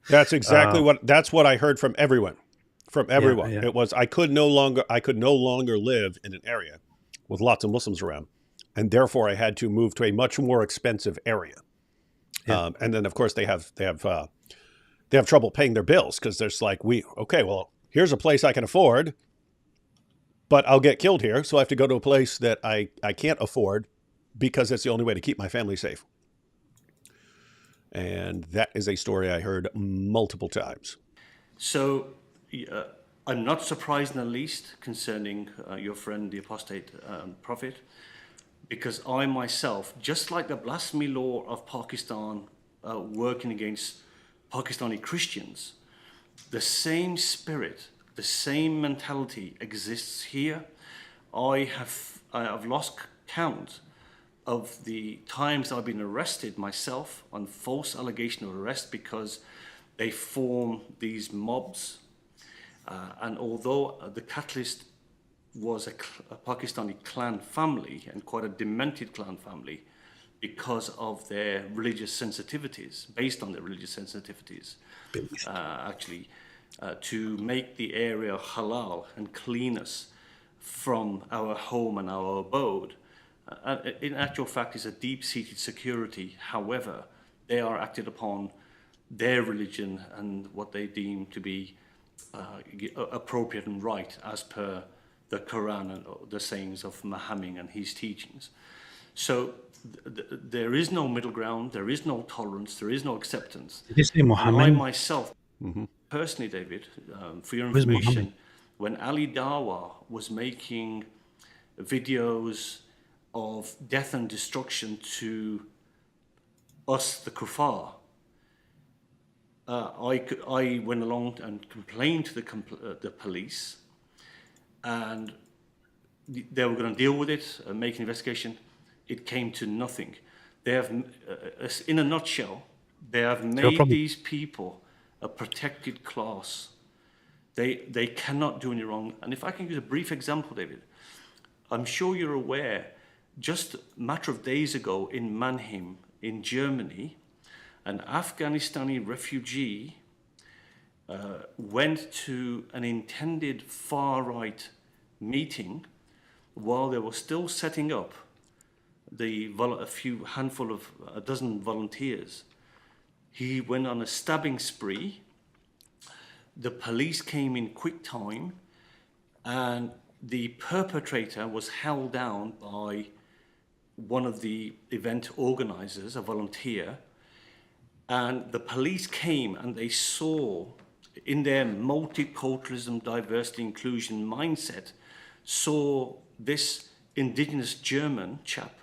That's exactly what I heard from everyone from everyone. yeah. It was I could no longer live in an area with lots of Muslims around, and therefore I had to move to a much more expensive area. Yeah. And then of course they have trouble paying their bills because there's like well, here's a place I can afford, but I'll get killed here, so I have to go to a place that I can't afford because it's the only way to keep my family safe. And that is a story I heard multiple times. So I'm not surprised in the least concerning your friend, the apostate prophet, because I myself, just like the blasphemy law of Pakistan working against Pakistani Christians, the same spirit, the same mentality exists here. I have lost count of the times I've been arrested myself on false allegation of arrest because they form these mobs. And although the catalyst was a Pakistani clan family and quite a demented clan family because of their religious sensitivities, based on their religious sensitivities, to make the area halal and clean us from our home and our abode. In actual fact, it's a deep-seated security. However, they are acted upon their religion and what they deem to be appropriate and right as per the Quran and the sayings of Muhammad and his teachings. So there is no middle ground, there is no tolerance, there is no acceptance. Did you say And Muhammad? I myself, personally, David, for your Who's information, Muhammad? when Ali Dawa was making videos of death and destruction to us, the kuffar, I went along and complained to the police, and they were going to deal with it and make an investigation. It came to nothing. They have, in a nutshell, they have made these people a protected class. They cannot do any wrong. And if I can use a brief example, David, I'm sure you're aware, just a matter of days ago in Mannheim, in Germany, an Afghanistani refugee went to an intended far-right meeting while they were still setting up a dozen volunteers. He went on a stabbing spree. The police came in quick time, and the perpetrator was held down by one of the event organizers, a volunteer, and the police came and they saw, in their multiculturalism, diversity, inclusion mindset, saw this indigenous German chap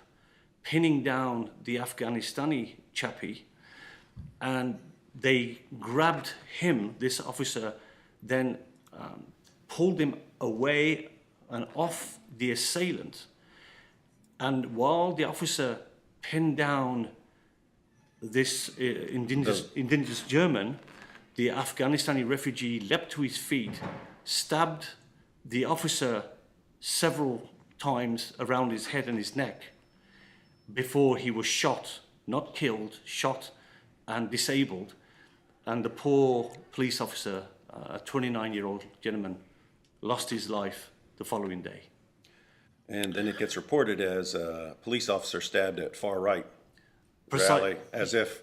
pinning down the Afghanistani chappie, and they grabbed him, this officer, then pulled him away and off the assailant. And while the officer pinned down this indigenous German, the Afghanistani refugee leapt to his feet, stabbed the officer several times around his head and his neck before he was shot, not killed, shot and disabled. And the poor police officer, a 29-year-old gentleman, lost his life the following day. And then it gets reported as a police officer stabbed at far right rally, as if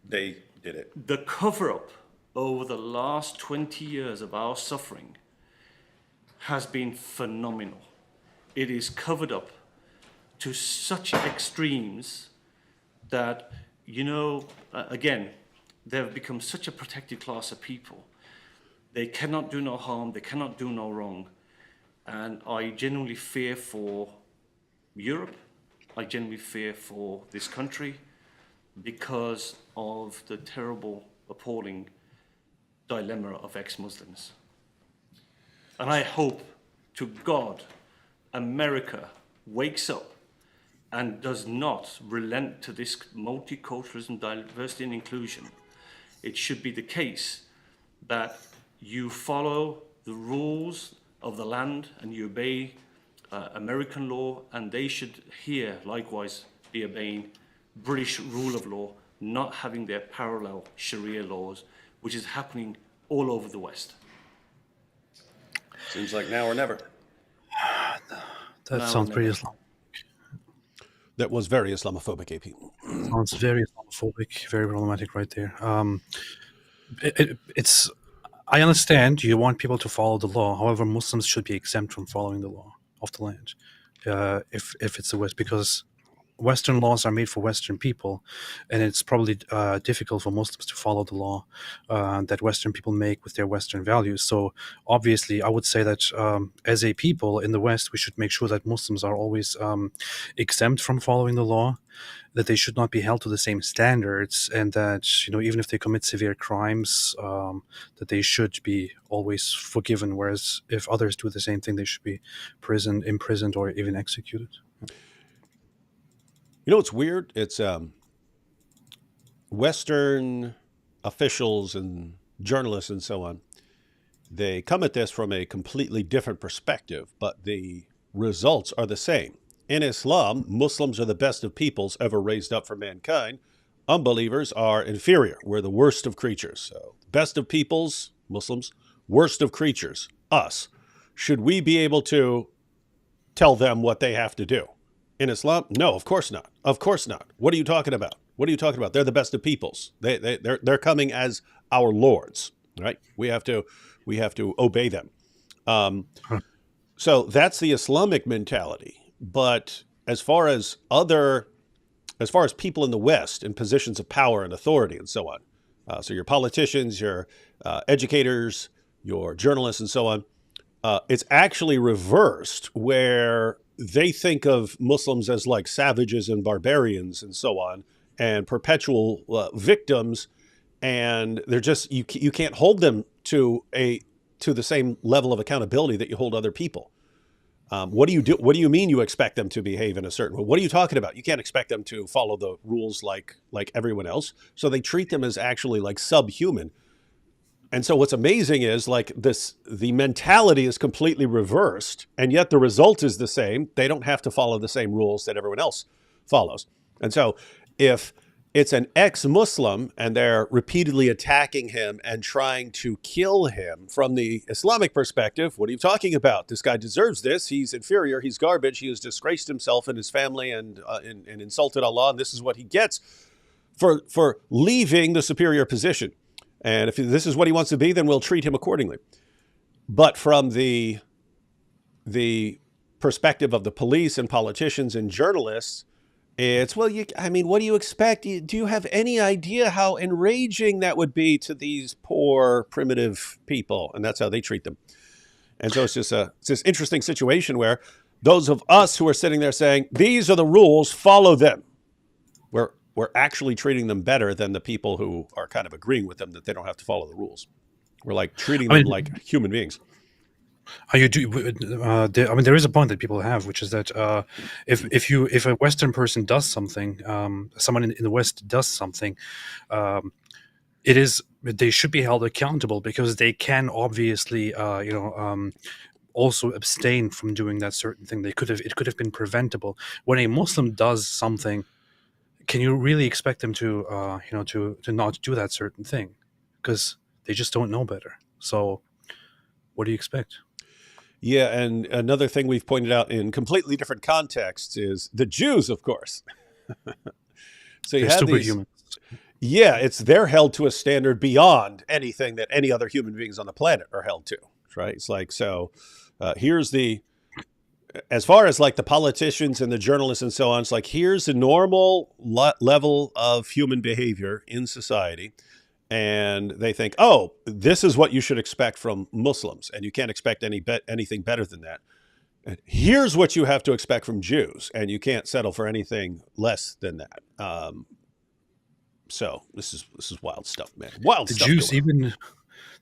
they did it. The cover-up over the last 20 years of our suffering has been phenomenal. It is covered up to such extremes that, again, they've become such a protected class of people. They cannot do no harm, they cannot do no wrong. And I genuinely fear for Europe, I genuinely fear for this country because of the terrible, appalling dilemma of ex-Muslims. And I hope to God America wakes up and does not relent to this multiculturalism, diversity and inclusion. It should be the case that you follow the rules of the land and you obey American law, and they should here likewise be obeying British rule of law, not having their parallel Sharia laws, which is happening all over the West. Seems like now or never. That Now or sounds pretty never. Islam. That was very Islamophobic, AP. Sounds very Islamophobic, very problematic right there. It's I understand you want people to follow the law. However, Muslims should be exempt from following the law of the land, if it's the West, because Western laws are made for Western people, and it's probably difficult for Muslims to follow the law that Western people make with their Western values. So obviously, I would say that as a people in the West, we should make sure that Muslims are always exempt from following the law, that they should not be held to the same standards, and that even if they commit severe crimes, that they should be always forgiven. Whereas if others do the same thing, they should be imprisoned, or even executed. You know what's weird? It's Western officials and journalists and so on. They come at this from a completely different perspective, but the results are the same. In Islam, Muslims are the best of peoples ever raised up for mankind. Unbelievers are inferior. We're the worst of creatures. So, best of peoples, Muslims, worst of creatures, us. Should we be able to tell them what they have to do? In Islam, no, of course not. Of course not. What are you talking about? What are you talking about? They're the best of peoples. They're coming as our lords, right? We have to obey them. So that's the Islamic mentality. But as far as people in the West in positions of power and authority and so on, so your politicians, your educators, your journalists, and so on, it's actually reversed, where they think of Muslims as like savages and barbarians and so on, and perpetual victims, and they're just you can't hold them to the same level of accountability that you hold other people. What do you do? What do you mean you expect them to behave in a certain way? What are you talking about? You can't expect them to follow the rules like everyone else. So they treat them as actually like subhuman. And so what's amazing is like the mentality is completely reversed, and yet the result is the same. They don't have to follow the same rules that everyone else follows. And so if it's an ex-Muslim and they're repeatedly attacking him and trying to kill him, from the Islamic perspective, what are you talking about? This guy deserves this. He's inferior. He's garbage. He has disgraced himself and his family and insulted Allah. And this is what he gets for leaving the superior position. And if this is what he wants to be, then we'll treat him accordingly. But from the perspective of the police and politicians and journalists, it's, well, what do you expect? Do you have any idea how enraging that would be to these poor, primitive people? And that's how they treat them. And so it's this interesting situation where those of us who are sitting there saying, these are the rules, follow them, we're actually treating them better than the people who are kind of agreeing with them that they don't have to follow the rules. We're like treating them like human beings. There is a point that people have, which is that if a Western person does something, someone in the West does something, they should be held accountable, because they can obviously also abstain from doing that certain thing. It could have been preventable. When a Muslim does something, can you really expect them to not do that certain thing? Because they just don't know better. So what do you expect? Yeah, and another thing we've pointed out in completely different contexts is the Jews, of course. So They're superhumans. Yeah, they're held to a standard beyond anything that any other human beings on the planet are held to, right? It's like, so here's as far as like the politicians and the journalists and so on, it's like, here's a normal level of human behavior in society. And they think, oh, this is what you should expect from Muslims, and you can't expect anything better than that. And here's what you have to expect from Jews, and you can't settle for anything less than that. So this is wild stuff, man. Wild stuff.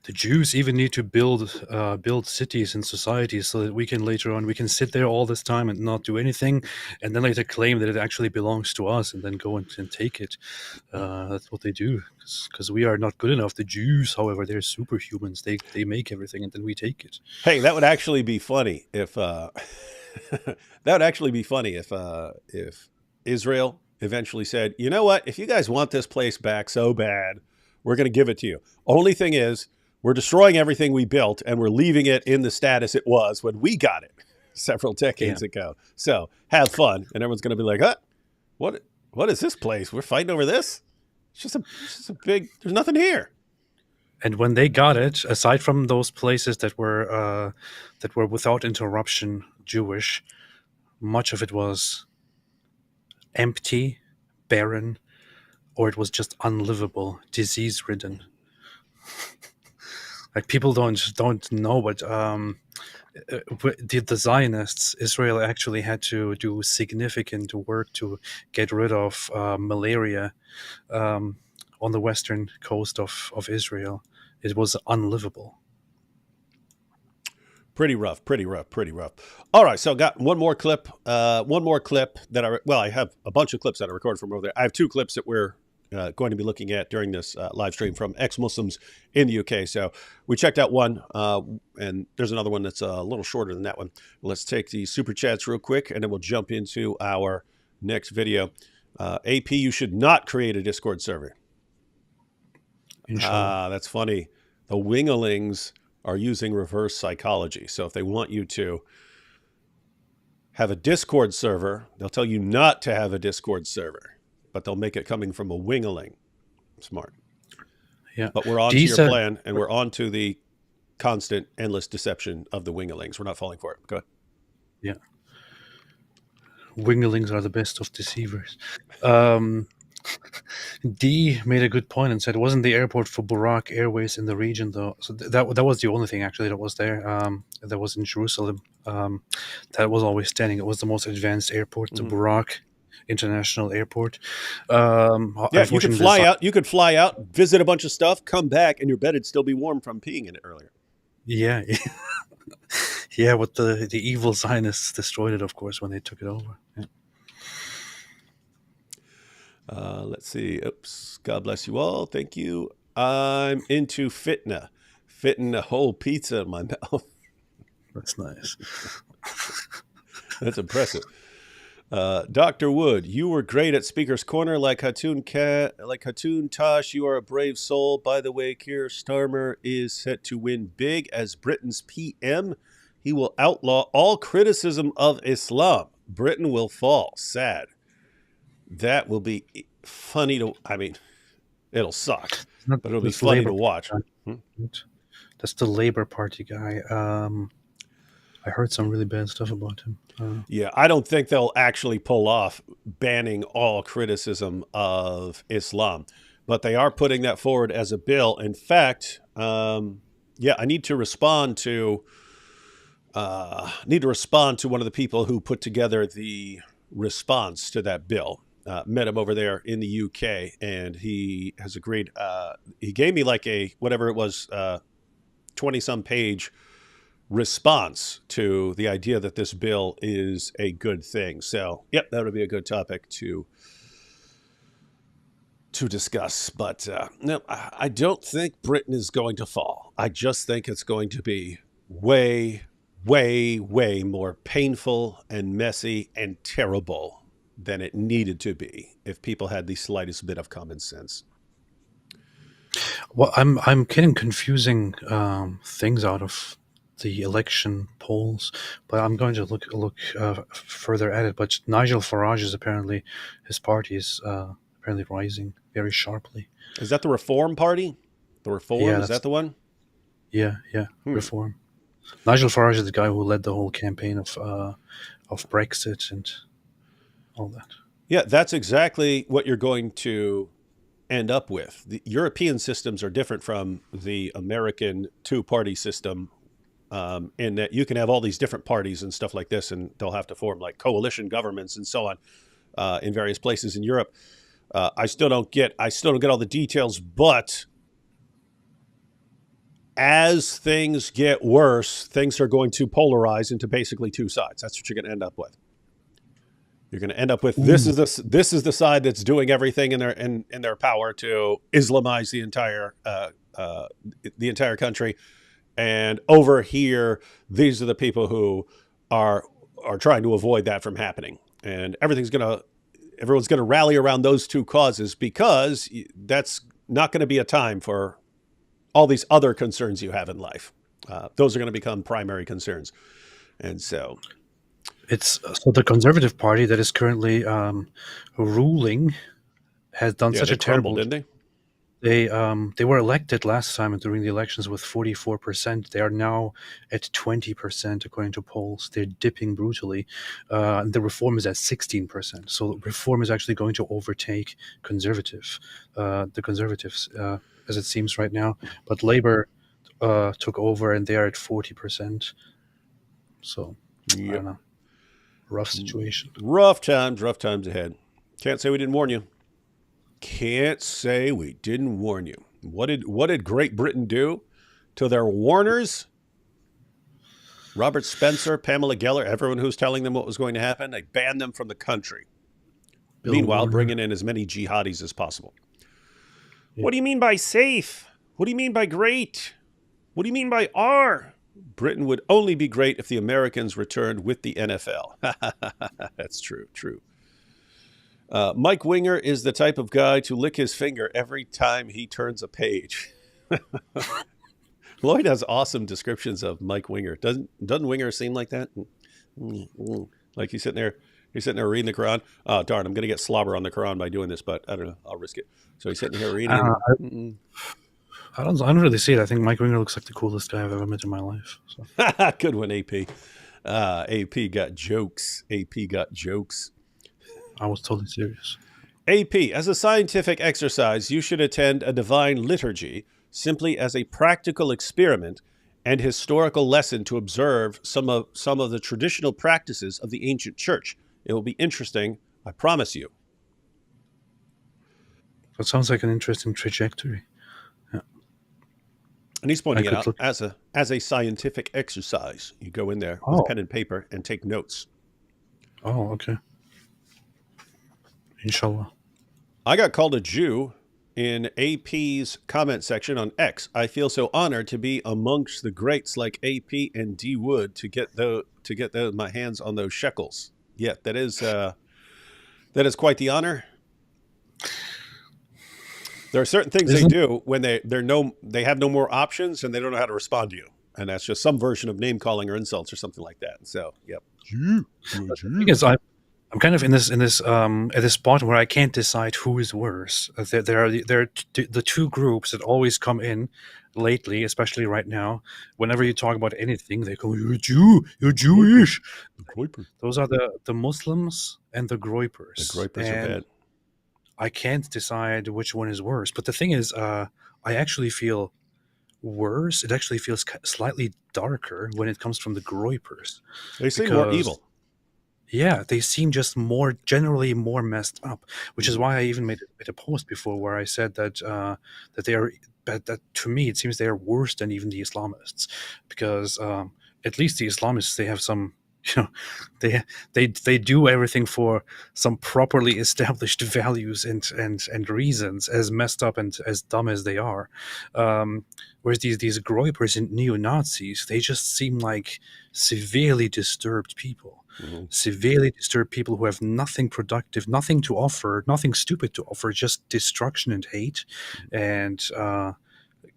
The Jews even need to build cities and societies so that we can sit there all this time and not do anything, and then later claim that it actually belongs to us, and then go and take it. That's what they do, because we are not good enough. The Jews, however, they're superhumans. They make everything, and then we take it. Hey, that would actually be funny if if Israel eventually said, you know what, if you guys want this place back so bad, we're going to give it to you. Only thing is, we're destroying everything we built, and we're leaving it in the status it was when we got it several decades ago. So have fun. And everyone's going to be like, huh? What is this place? We're fighting over this? It's just a big, there's nothing here. And when they got it, aside from those places that were without interruption Jewish, much of it was empty, barren, or it was just unlivable, disease-ridden. Like, people don't know, but the Zionists, Israel actually had to do significant work to get rid of malaria on the western coast of Israel. It was unlivable. Pretty rough. All right, so I got one more clip that I have a bunch of clips that I recorded from over there. I have 2 clips that we're going to be looking at during this live stream from ex-Muslims in the UK. So we checked out one, and there's another one that's a little shorter than that one. Let's take the super chats real quick, and then we'll jump into our next video. AP, you should not create a Discord server. That's funny. The wingalings are using reverse psychology. So if they want you to have a Discord server, they'll tell you not to have a Discord server, but they'll make it coming from a wingaling. Smart. Yeah. But we're on to your plan, and we're on to the constant, endless deception of the wingalings. We're not falling for it. Go ahead. Yeah. Wingalings are the best of deceivers. D made a good point and said, wasn't the airport for Burak Airways in the region, though? So that was the only thing, actually, that was there. That was in Jerusalem. That was always standing. It was the most advanced airport, the Burak International Airport. Yeah, you could fly out. You could fly out, visit a bunch of stuff, come back, and your bed would still be warm from peeing in it earlier. Yeah. Yeah, but the evil Zionists destroyed it, of course, when they took it over. Yeah. Let's see. Oops. God bless you all. Thank you. I'm into fitna. Fitting a whole pizza in my mouth. That's nice. That's impressive. Dr. Wood, you were great at Speaker's Corner, like Hatun Tosh. You are a brave soul. By the way, Keir Starmer is set to win big as Britain's PM. He will outlaw all criticism of Islam. Britain will fall. Sad. That will be funny to, it'll suck, but it'll be funny to watch. That's the Labour Party guy. I heard some really bad stuff about him. Yeah, I don't think they'll actually pull off banning all criticism of Islam, but they are putting that forward as a bill. In fact, I need to respond to one of the people who put together the response to that bill. Met him over there in the UK, and he has agreed. He gave me like a, whatever it was, 20-some page response to the idea that this bill is a good thing. So, yep, that would be a good topic to discuss. But no, I don't think Britain is going to fall. I just think it's going to be way, way, way more painful and messy and terrible than it needed to be if people had the slightest bit of common sense. Well, I'm getting confusing things out of the election polls, but I'm going to look further at it. But Nigel Farage is apparently, his party is apparently rising very sharply. Is that the Reform Party? The Reform, yeah, is that the one? Yeah, Reform. Nigel Farage is the guy who led the whole campaign of Brexit and all that. Yeah, that's exactly what you're going to end up with. The European systems are different from the American two-party system, in that you can have all these different parties and stuff like this, and they'll have to form like coalition governments and so on in various places in Europe. I still don't get all the details, but as things get worse, things are going to polarize into basically two sides. That's what you're going to end up with. You're going to end up with this is the side that's doing everything in their power to Islamize the entire country, and over here, these are the people who are trying to avoid that from happening. And everyone's going to rally around those two causes, because that's not going to be a time for all these other concerns you have in life. Those are going to become primary concerns. And so, It's so the Conservative Party that is currently ruling has done yeah, such they a crumbled, terrible. didn't they? They were elected last time during the elections with 44%. They are now at 20% according to polls. They're dipping brutally. And the Reform is at 16%. So Reform is actually going to overtake the Conservatives, as it seems right now. But Labour took over, and they are at 40%. So I Yep. don't know. Rough situation. Rough times ahead. Can't say we didn't warn you. Can't say we didn't warn you. What did Great Britain do to their warners? Robert Spencer, Pamela Geller, everyone who's telling them what was going to happen, they banned them from the country. Bill Meanwhile, Warner. bringing in as many jihadis as possible. Yeah. What do you mean by safe? What do you mean by great? What do you mean by R? Britain would only be great if the Americans returned with the NFL. That's true. Mike Winger is the type of guy to lick his finger every time he turns a page. Lloyd has awesome descriptions of Mike Winger. Doesn't Winger seem like that? Like he's sitting there reading the Quran. Oh, darn, I'm going to get slobber on the Quran by doing this, but I don't know. I'll risk it. So he's sitting here reading. I don't really see it. I think Mike Winger looks like the coolest guy I've ever met in my life. So. Good one, AP. AP got jokes. I was totally serious. AP, as a scientific exercise, you should attend a divine liturgy simply as a practical experiment and historical lesson to observe some of the traditional practices of the ancient church. It will be interesting, I promise you. That sounds like an interesting trajectory. Yeah. And he's pointing it out as a scientific exercise. You go in there with pen and paper and take notes. Oh, okay. Inshallah. I got called a Jew in AP's comment section on X. I feel so honored to be amongst the greats like AP and D Wood to get my hands on those shekels. Yeah, that is quite the honor. There are certain things they do when they have no more options and they don't know how to respond to you, and that's just some version of name calling or insults or something like that. So, yep. Because I'm kind of in this at this spot where I can't decide who is worse. There are the two groups that always come in lately, especially right now. Whenever you talk about anything, they go, "You're a Jew, you're Jewish." Those are the Muslims and the Groypers. The Groypers are bad. I can't decide which one is worse. But the thing is, I actually feel worse. It actually feels slightly darker when it comes from the Groypers. They seem more evil. Yeah, they seem just generally more messed up, which is why I even made a post before where I said that that to me it seems they are worse than even the Islamists, because at least the Islamists, they have some, they do everything for some properly established values and reasons, as messed up and as dumb as they are. Whereas these Groypers and neo-Nazis, they just seem like severely disturbed people. Mm-hmm. Severely disturbed people who have nothing productive, nothing to offer, nothing stupid to offer, just destruction and hate, and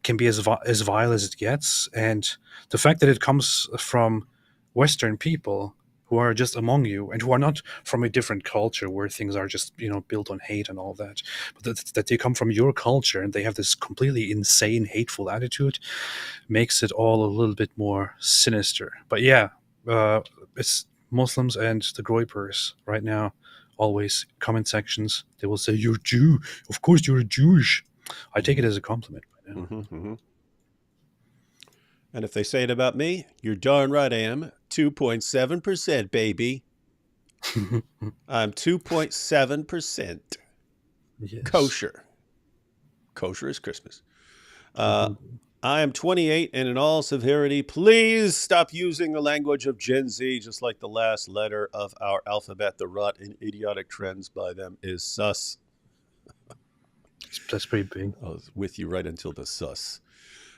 can be as vile as it gets. And the fact that it comes from Western people who are just among you and who are not from a different culture where things are just built on hate and all that, but that they come from your culture and they have this completely insane, hateful attitude, makes it all a little bit more sinister. But yeah, it's Muslims and the Groypers right now. Always comment sections, they will say, "You're Jew. Of course you're Jewish." I take it as a compliment right now. Mm-hmm, mm-hmm. And if they say it about me, you're darn right I am. 2.7%, baby. I'm 2.7%. Yes. Kosher. Kosher is Christmas. I am 28, and in all severity, please stop using the language of Gen Z, just like the last letter of our alphabet. The rot and idiotic trends by them is sus. That's pretty big. I was with you right until the sus.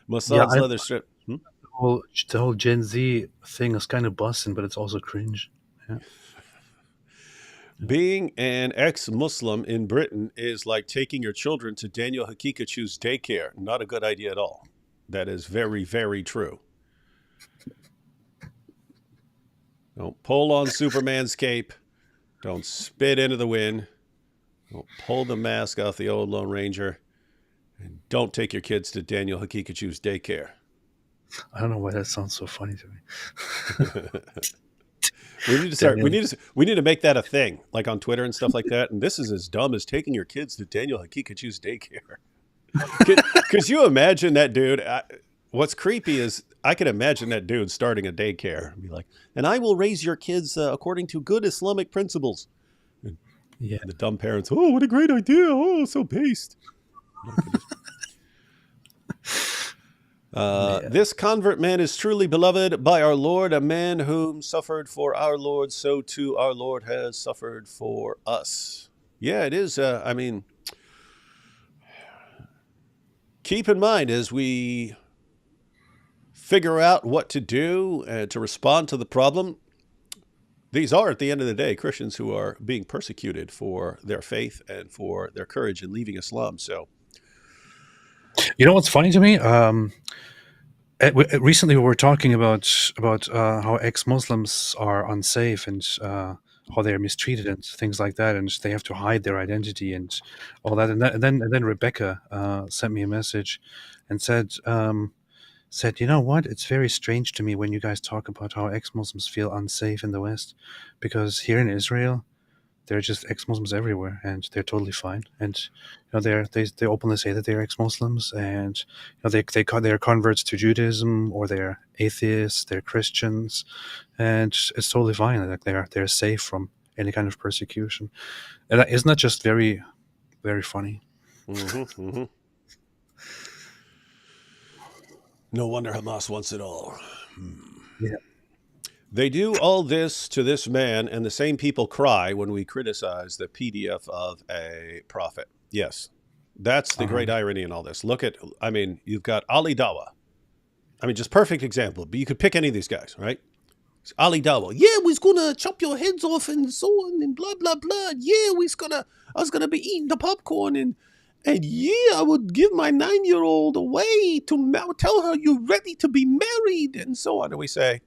Mossad's leather strip. The whole Gen Z thing is kind of busting, but it's also cringe. Yeah. Being an ex-Muslim in Britain is like taking your children to Daniel Hakikachu's daycare. Not a good idea at all. That is very, very true. Don't pull on Superman's cape. Don't spit into the wind. Don't pull the mask off the old Lone Ranger. And don't take your kids to Daniel Hakikachu's daycare. I don't know why that sounds so funny to me. We need to start. We need to make that a thing, like on Twitter and stuff like that. And this is as dumb as taking your kids to Daniel Hakikachu's daycare. Could you imagine that dude? What's creepy is I can imagine that dude starting a daycare and be like, "And I will raise your kids according to good Islamic principles." And the dumb parents, "Oh, what a great idea! Oh, so based." This convert man is truly beloved by our Lord, a man whom suffered for our Lord, so too our Lord has suffered for us. Yeah, it is. I mean, keep in mind as we figure out what to do to respond to the problem, these are, at the end of the day, Christians who are being persecuted for their faith and for their courage in leaving Islam. So, you know what's funny to me? Recently, we were talking about how ex-Muslims are unsafe and how they are mistreated and things like that, and they have to hide their identity and all that. And then Rebecca sent me a message and said, you know what? It's very strange to me when you guys talk about how ex-Muslims feel unsafe in the West, because here in Israel, there are just ex-Muslims everywhere, and they're totally fine. And they openly say that they're ex-Muslims, and they're converts to Judaism, or they're atheists, they're Christians, and it's totally fine. Like they're safe from any kind of persecution. And isn't that just very, very funny? Mm-hmm, mm-hmm. No wonder Hamas wants it all. Yeah. They do all this to this man, and the same people cry when we criticize the PDF of a prophet. Yes, that's the great irony in all this. Look at, I mean, you've got Ali Dawa. I mean, just perfect example, but you could pick any of these guys, right? Ali Dawa. Yeah, we's gonna chop your heads off and so on and blah, blah, blah. Yeah, I was gonna be eating the popcorn and yeah, I would give my 9-year-old away to tell her you're ready to be married and so on. And we say,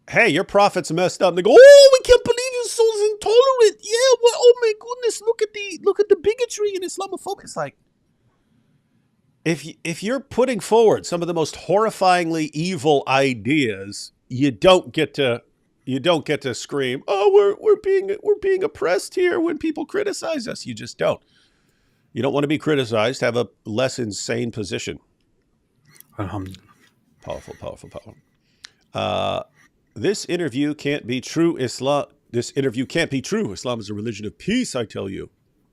hey, your prophet's messed up. And they go, oh, we can't believe you're so intolerant. Yeah, well, oh my goodness, look at the bigotry and Islamophobia. It's like, if you're putting forward some of the most horrifyingly evil ideas, you don't get to scream, oh, we're being oppressed here when people criticize us. You just don't. You don't want to be criticized. Have a less insane position. Powerful, powerful, powerful. This interview can't be true. Islam is a religion of peace, I tell you.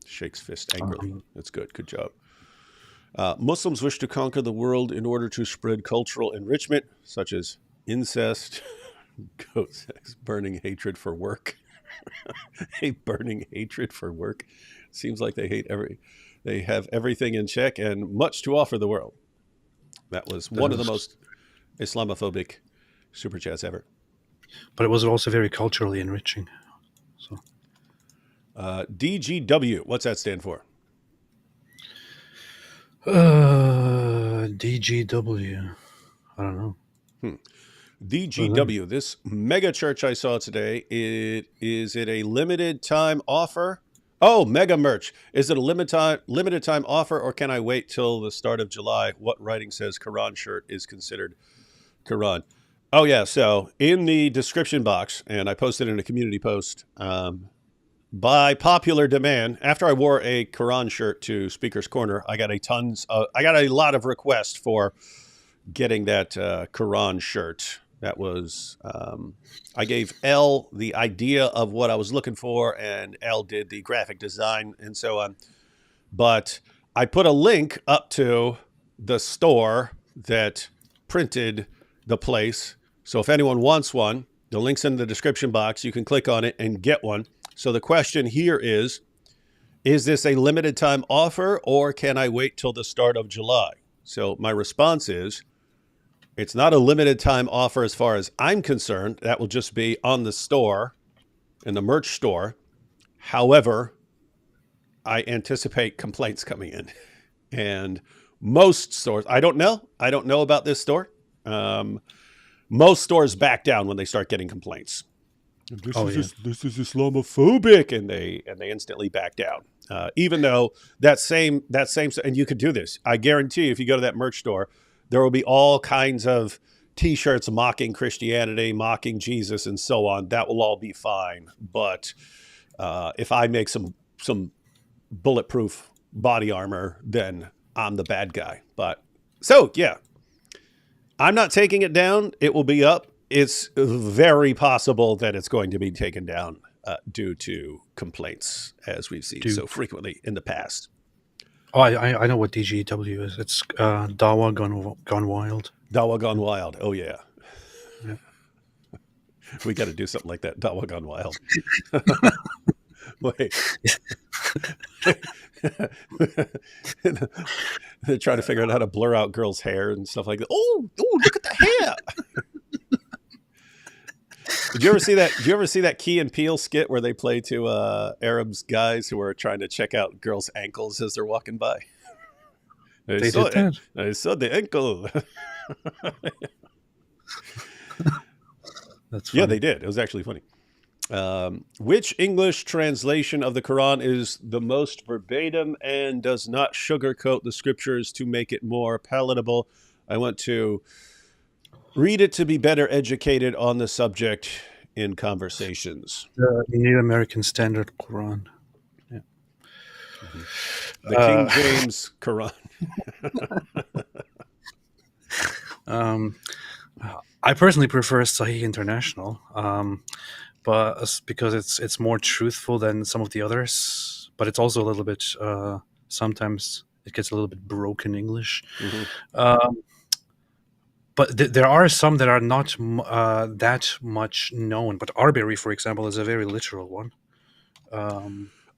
Shakes fist angrily. That's good. Good job. Muslims wish to conquer the world in order to spread cultural enrichment, such as incest, goat sex, burning hatred for work. A burning hatred for work. Seems like they have everything in check and much to offer the world. That was one of the most Islamophobic super chats ever. But it was also very culturally enriching. So, DGW, what's that stand for? DGW. I don't know. DGW, this mega church I saw today, is it a limited time offer? Oh, mega merch. Is it a limited time offer, or can I wait till the start of July? What writing says Quran shirt is considered Quran? Oh, yeah. So in the description box, and I posted in a community post, by popular demand, after I wore a Quran shirt to Speaker's Corner, I got a lot of requests for getting that Quran shirt. That was, I gave Elle the idea of what I was looking for, and Elle did the graphic design and so on. But I put a link up to the store that printed the place. So if anyone wants one, the link's in the description box. You can click on it and get one. So the question here is this a limited time offer, or can I wait till the start of July? So my response is, it's not a limited time offer as far as I'm concerned. That will just be on the store, in the merch store. However, I anticipate complaints coming in. And Most stores, I don't know about this store. Most stores back down when they start getting complaints. This Oh is yeah. this is Islamophobic, and they instantly back down. Even though that same, and you could do this. I guarantee you, if you go to that merch store, there will be all kinds of T-shirts mocking Christianity, mocking Jesus, and so on. That will all be fine. But if I make some bulletproof body armor, then I'm the bad guy. But so yeah, I'm not taking it down. It will be up. It's very possible that it's going to be taken down due to complaints, as we've seen so frequently in the past. Oh, I know what DGW is. It's Dawa gone wild. Dawa gone wild. Oh yeah. Yeah. We got to do something like that. Dawa gone wild. Wait. They're trying to figure out how to blur out girls' hair and stuff like that. Oh, look at the hair. Did you ever see that? Did you ever see that Key and Peele skit where they play to Arabs guys who are trying to check out girls' ankles as they're walking by? They did that. I saw the ankle. That's funny. Yeah, they did. It was actually funny. Which English translation of the Quran is the most verbatim and does not sugarcoat the scriptures to make it more palatable? I want to read it to be better educated on the subject in conversations. The New American Standard Quran. Yeah. The King James Quran. I personally prefer Sahih International, but because it's more truthful than some of the others, but it's also a little bit sometimes it gets a little bit broken English. Mm-hmm. But there are some that are not that much known. But Arbery, for example, is a very literal one.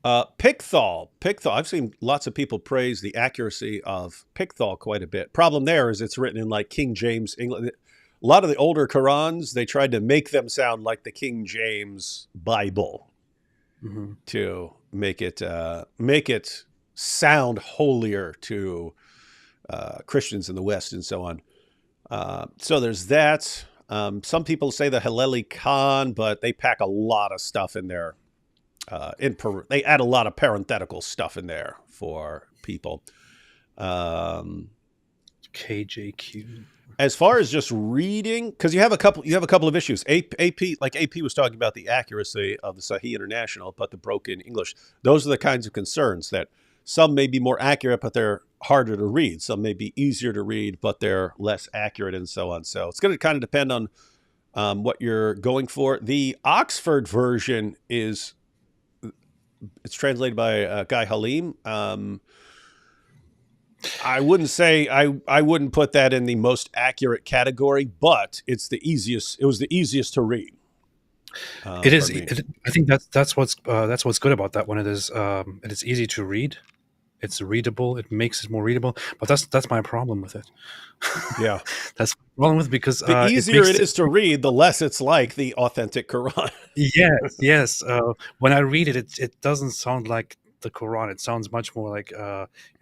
Pickthall. I've seen lots of people praise the accuracy of Pickthall quite a bit. Problem there is it's written in like King James English. A lot of the older Qurans, they tried to make them sound like the King James Bible to make it sound holier to Christians in the West and so on. So there's that. Some people say the Haleli Khan, but they pack a lot of stuff in there. They add a lot of parenthetical stuff in there for people. KJQ. As far as just reading, because you have a couple of issues. AP was talking about the accuracy of the Sahih International, but the broken English. Those are the kinds of concerns that some may be more accurate, but they're harder to read. Some may be easier to read, but they're less accurate, and so on. So it's going to kind of depend on what you're going for. The Oxford version it's translated by Guy Halim. I wouldn't say I wouldn't put that in the most accurate category, but it's the easiest. It was the easiest to read. It is. I think that's what's good about that one. It is easy to read. It's readable. It makes it more readable. But that's my problem with it. Yeah, that's my problem with it because the easier it is to read, the less it's like the authentic Quran. Yes. When I read it, it doesn't sound like the Quran. It sounds much more like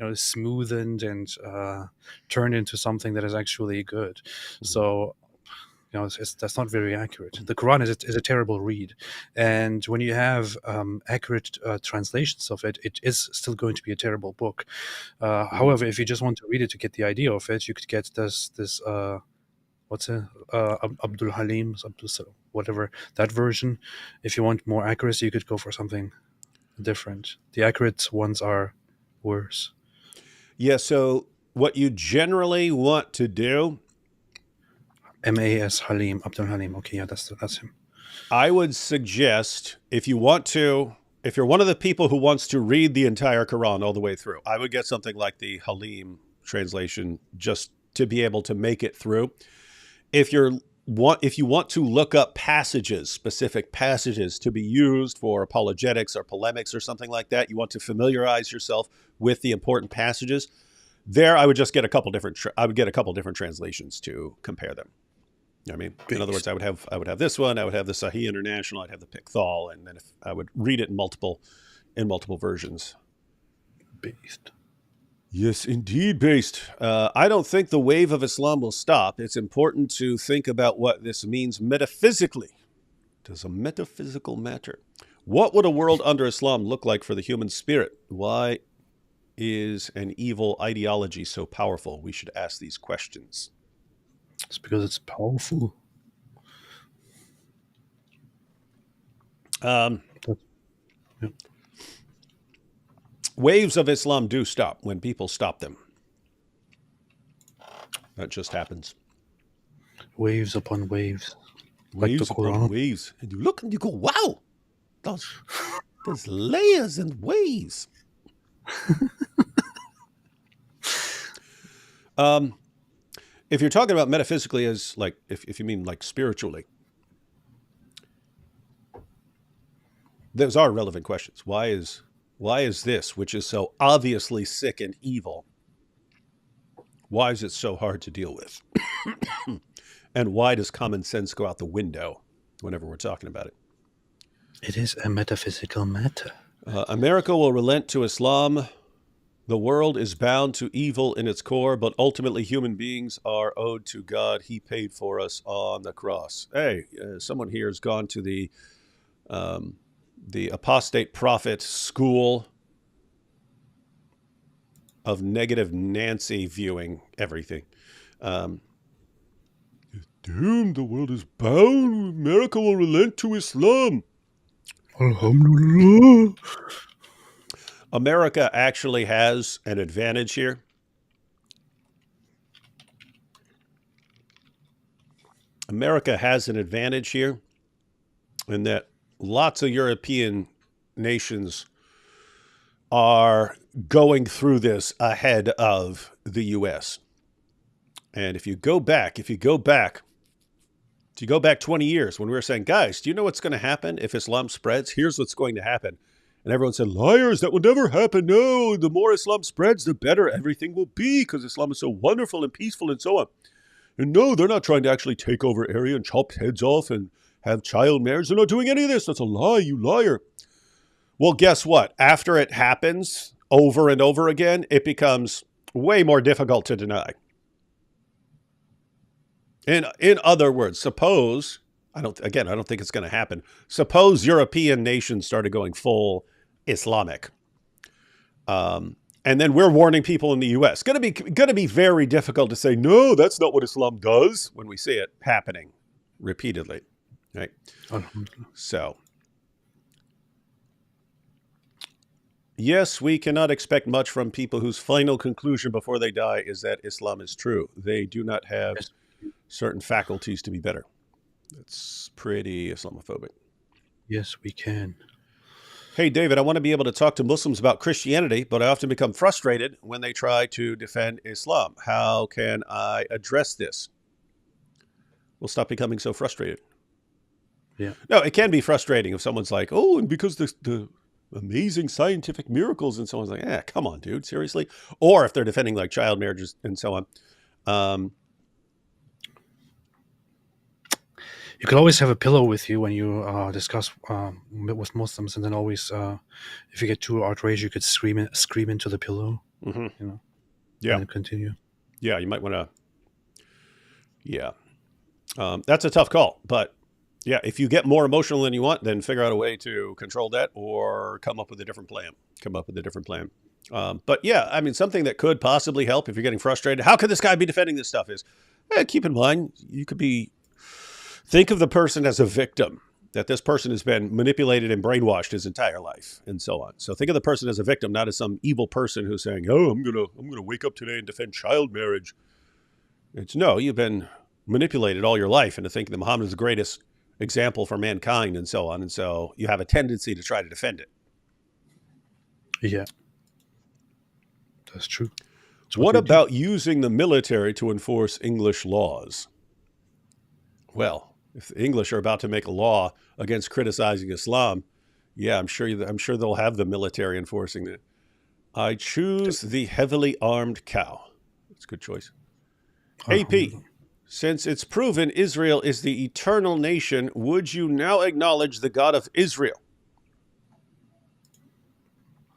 smoothened and turned into something that is actually good. So that's not very accurate. The Quran is a terrible read, and when you have accurate translations of it, it is still going to be a terrible book. However, if you just want to read it to get the idea of it, you could get this Abdul Halim, whatever that version. If you want more accuracy, you could go for something different. The accurate ones are worse. Yeah. So what you generally want to do. MAS Halim, Abdul Halim. Okay, yeah, that's him. I would suggest if you're one of the people who wants to read the entire Quran all the way through, I would get something like the Halim translation just to be able to make it through. If you want to look up specific passages to be used for apologetics or polemics or something like that, you want to familiarize yourself with the important passages. There, I would just get a couple different translations to compare them. You know what I mean? In other words, I would have this one, I would have the Sahih International, I'd have the Pickthall, and then if I would read it in multiple versions. Beast. Yes, indeed, based. I don't think the wave of Islam will stop. It's important to think about what this means metaphysically. Does a metaphysical matter? What would a world under Islam look like for the human spirit? Why is an evil ideology so powerful? We should ask these questions. It's because it's powerful. Yeah. Waves of Islam do stop when people stop them. That just happens. Waves upon waves. Waves like the upon Quran. waves. And you look and you go, wow, there's layers and waves. If you're talking about metaphysically as like, if you mean like spiritually, those are relevant questions. Why is this, which is so obviously sick and evil, why is it so hard to deal with? And why does common sense go out the window whenever we're talking about it? It is a metaphysical matter. America will relent to Islam. The world is bound to evil in its core, but ultimately human beings are owed to God. He paid for us on the cross. Hey, someone here has gone to the apostate prophet school of negative Nancy viewing everything. Damn, the world is bound. America will relent to Islam. Alhamdulillah. America actually has an advantage here. America has an advantage here in that lots of European nations are going through this ahead of the U.S. And if you go back 20 years when we were saying, guys, do you know what's going to happen if Islam spreads? Here's what's going to happen. And everyone said, liars, that will never happen. No, the more Islam spreads, the better everything will be because Islam is so wonderful and peaceful and so on. And no, they're not trying to actually take over area and chop heads off and have child marriage. They're not doing any of this. That's a lie, you liar. Well, guess what? After it happens over and over again, it becomes way more difficult to deny. In other words, suppose, I don't think it's going to happen. Suppose European nations started going full Islamic. And then we're warning people in the U.S. Going to be very difficult to say, no, that's not what Islam does when we see it happening repeatedly. Right? So, yes, we cannot expect much from people whose final conclusion before they die is that Islam is true. They do not have certain faculties to be better. That's pretty Islamophobic. Yes, we can. Hey, David, I want to be able to talk to Muslims about Christianity, but I often become frustrated when they try to defend Islam. How can I address this? We'll stop becoming so frustrated. Yeah. No, it can be frustrating if someone's like, oh, and because the amazing scientific miracles, and someone's like, come on, dude, seriously? Or if they're defending like child marriages and so on. You could always have a pillow with you when you discuss with Muslims, and then always, if you get too outraged, you could scream into the pillow. Mm-hmm. You know, yeah, and continue. Yeah, you might want to. Yeah, that's a tough call, but yeah, if you get more emotional than you want, then figure out a way to control that, or come up with a different plan. But yeah, I mean, something that could possibly help if you're getting frustrated. How could this guy be defending this stuff? Is keep in mind you could be. Think of the person as a victim, that this person has been manipulated and brainwashed his entire life and so on. So think of the person as a victim, not as some evil person who's saying, oh, I'm going to wake up today and defend child marriage. It's no, you've been manipulated all your life into thinking that Muhammad is the greatest example for mankind and so on. And so you have a tendency to try to defend it. Yeah, that's true. What about using the military to enforce English laws? Well, if the English are about to make a law against criticizing Islam, yeah, I'm sure they'll have the military enforcing it. I choose the heavily armed cow. That's a good choice. AP, since it's proven Israel is the eternal nation, would you now acknowledge the God of Israel?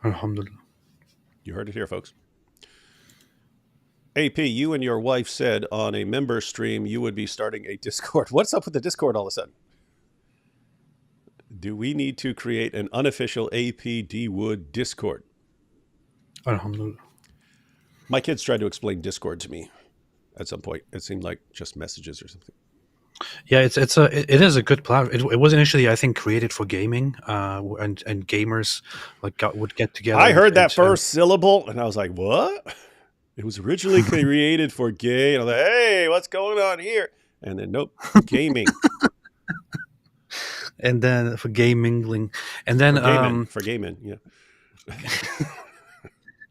Alhamdulillah. You heard it here, folks. AP, you and your wife said on a member stream you would be starting a Discord. What's up with the Discord all of a sudden? Do we need to create an unofficial AP D Wood Discord? Alhamdulillah. My kids tried to explain Discord to me at some point. It seemed like just messages or something. Yeah, it is a good platform. It was initially, I think, created for gaming, and gamers would get together. I heard that first syllable and I was like, what? It was originally created for gay. And I was like, hey, what's going on here? And then, nope, gaming. And then for gay mingling. And then for gay men, yeah.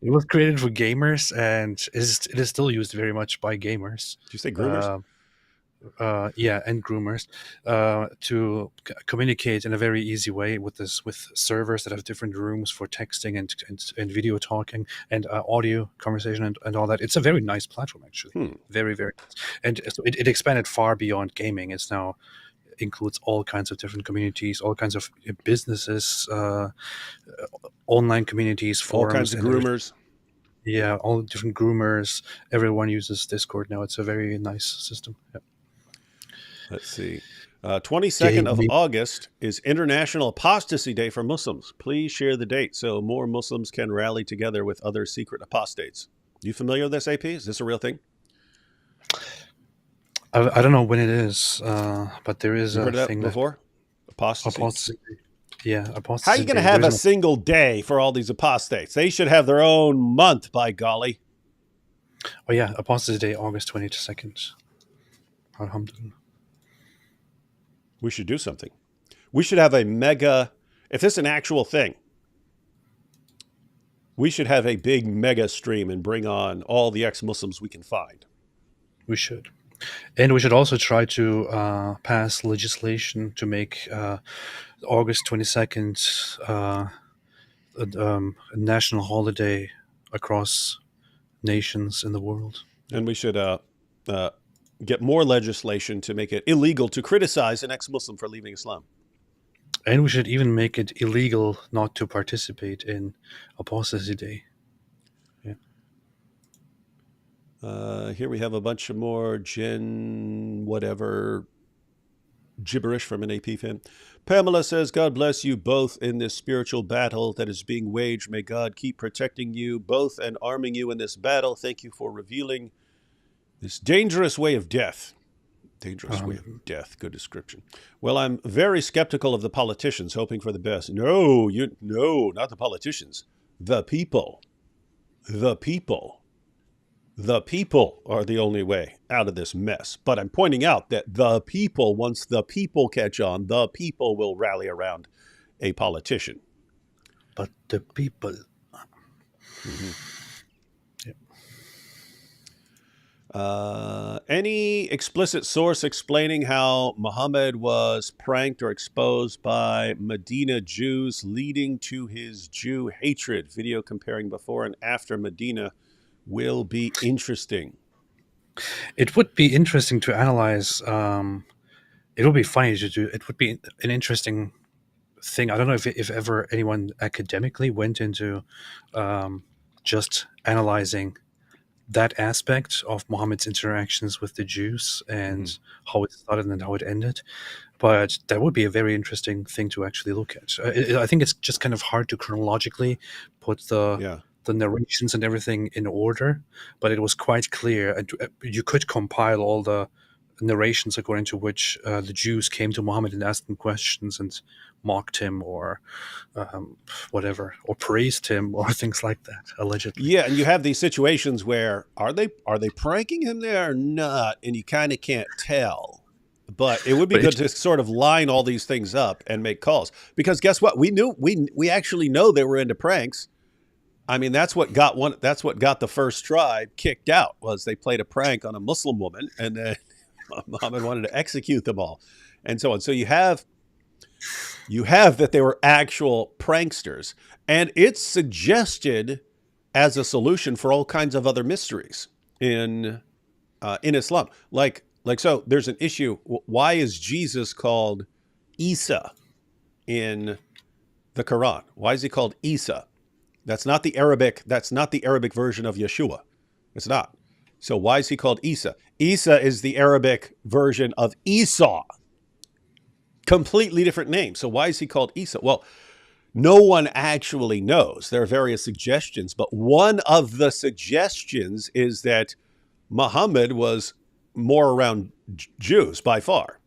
It was created for gamers, and it is still used very much by gamers. Did you say groomers? Yeah, and groomers to communicate in a very easy way with servers that have different rooms for texting and video talking and audio conversation and all that. It's a very nice platform, actually. Very, very nice. And so it expanded far beyond gaming. It's now includes all kinds of different communities, all kinds of businesses, online communities, forums, all kinds of groomers. Yeah, all different groomers. Everyone uses Discord now. It's a very nice system. Yeah. Let's see. 22nd of August is International Apostasy Day for Muslims. Please share the date so more Muslims can rally together with other secret apostates. You familiar with this, AP? Is this a real thing? I don't know when it is, but there is you a heard of thing that before. Apostasy. Yeah, apostasy. How are you going to have a single day for all these apostates? They should have their own month, by golly. Oh yeah, Apostasy Day, August 22nd. Alhamdulillah. We should do something. We should have a mega, if this is an actual thing, we should have a big mega stream and bring on all the ex-Muslims we can find. We should. And we should also try to pass legislation to make August 22nd a national holiday across nations in the world. And we should get more legislation to make it illegal to criticize an ex-Muslim for leaving Islam. And we should even make it illegal not to participate in Apostasy Day. Here we have a bunch of more whatever gibberish from an AP fan. Pamela says, God bless you both in this spiritual battle that is being waged. May God keep protecting you both and arming you in this battle. Thank you for revealing this dangerous way of death. Dangerous way of death. Good description. Well, I'm very skeptical of the politicians, hoping for the best. No, not the politicians. The people. The people. The people are the only way out of this mess. But I'm pointing out that the people, once the people catch on, the people will rally around a politician. But the people. Any explicit source explaining how Muhammad was pranked or exposed by Medina Jews, leading to his Jew hatred? Video comparing before and after Medina will be interesting. It would be interesting to analyze. It would be funny to do. It would be an interesting thing. I don't know if ever anyone academically went into just analyzing that aspect of Muhammad's interactions with the Jews and how it started and how it ended. But that would be a very interesting thing to actually look at. I think it's just kind of hard to chronologically put the narrations and everything in order, but it was quite clear. And you could compile all the narrations according to which the Jews came to Muhammad and asked him questions and mocked him or whatever, or praised him or things like that, allegedly. Yeah, and you have these situations where are they pranking him there or not, and you kind of can't tell. But it would be good to sort of line all these things up and make calls, because guess what? We actually know they were into pranks. I mean, that's what got the first tribe kicked out, was they played a prank on a Muslim woman, and then Muhammad wanted to execute them all, and so on. So you have that they were actual pranksters, and it's suggested as a solution for all kinds of other mysteries in Islam. Like so, there's an issue. Why is Jesus called Isa in the Quran? Why is he called Isa? That's not the Arabic version of Yeshua. It's not. So why is he called Isa? Isa is the Arabic version of Esau. Completely different name. So why is he called Isa? Well, no one actually knows. There are various suggestions, but one of the suggestions is that Muhammad was more around Jews by far.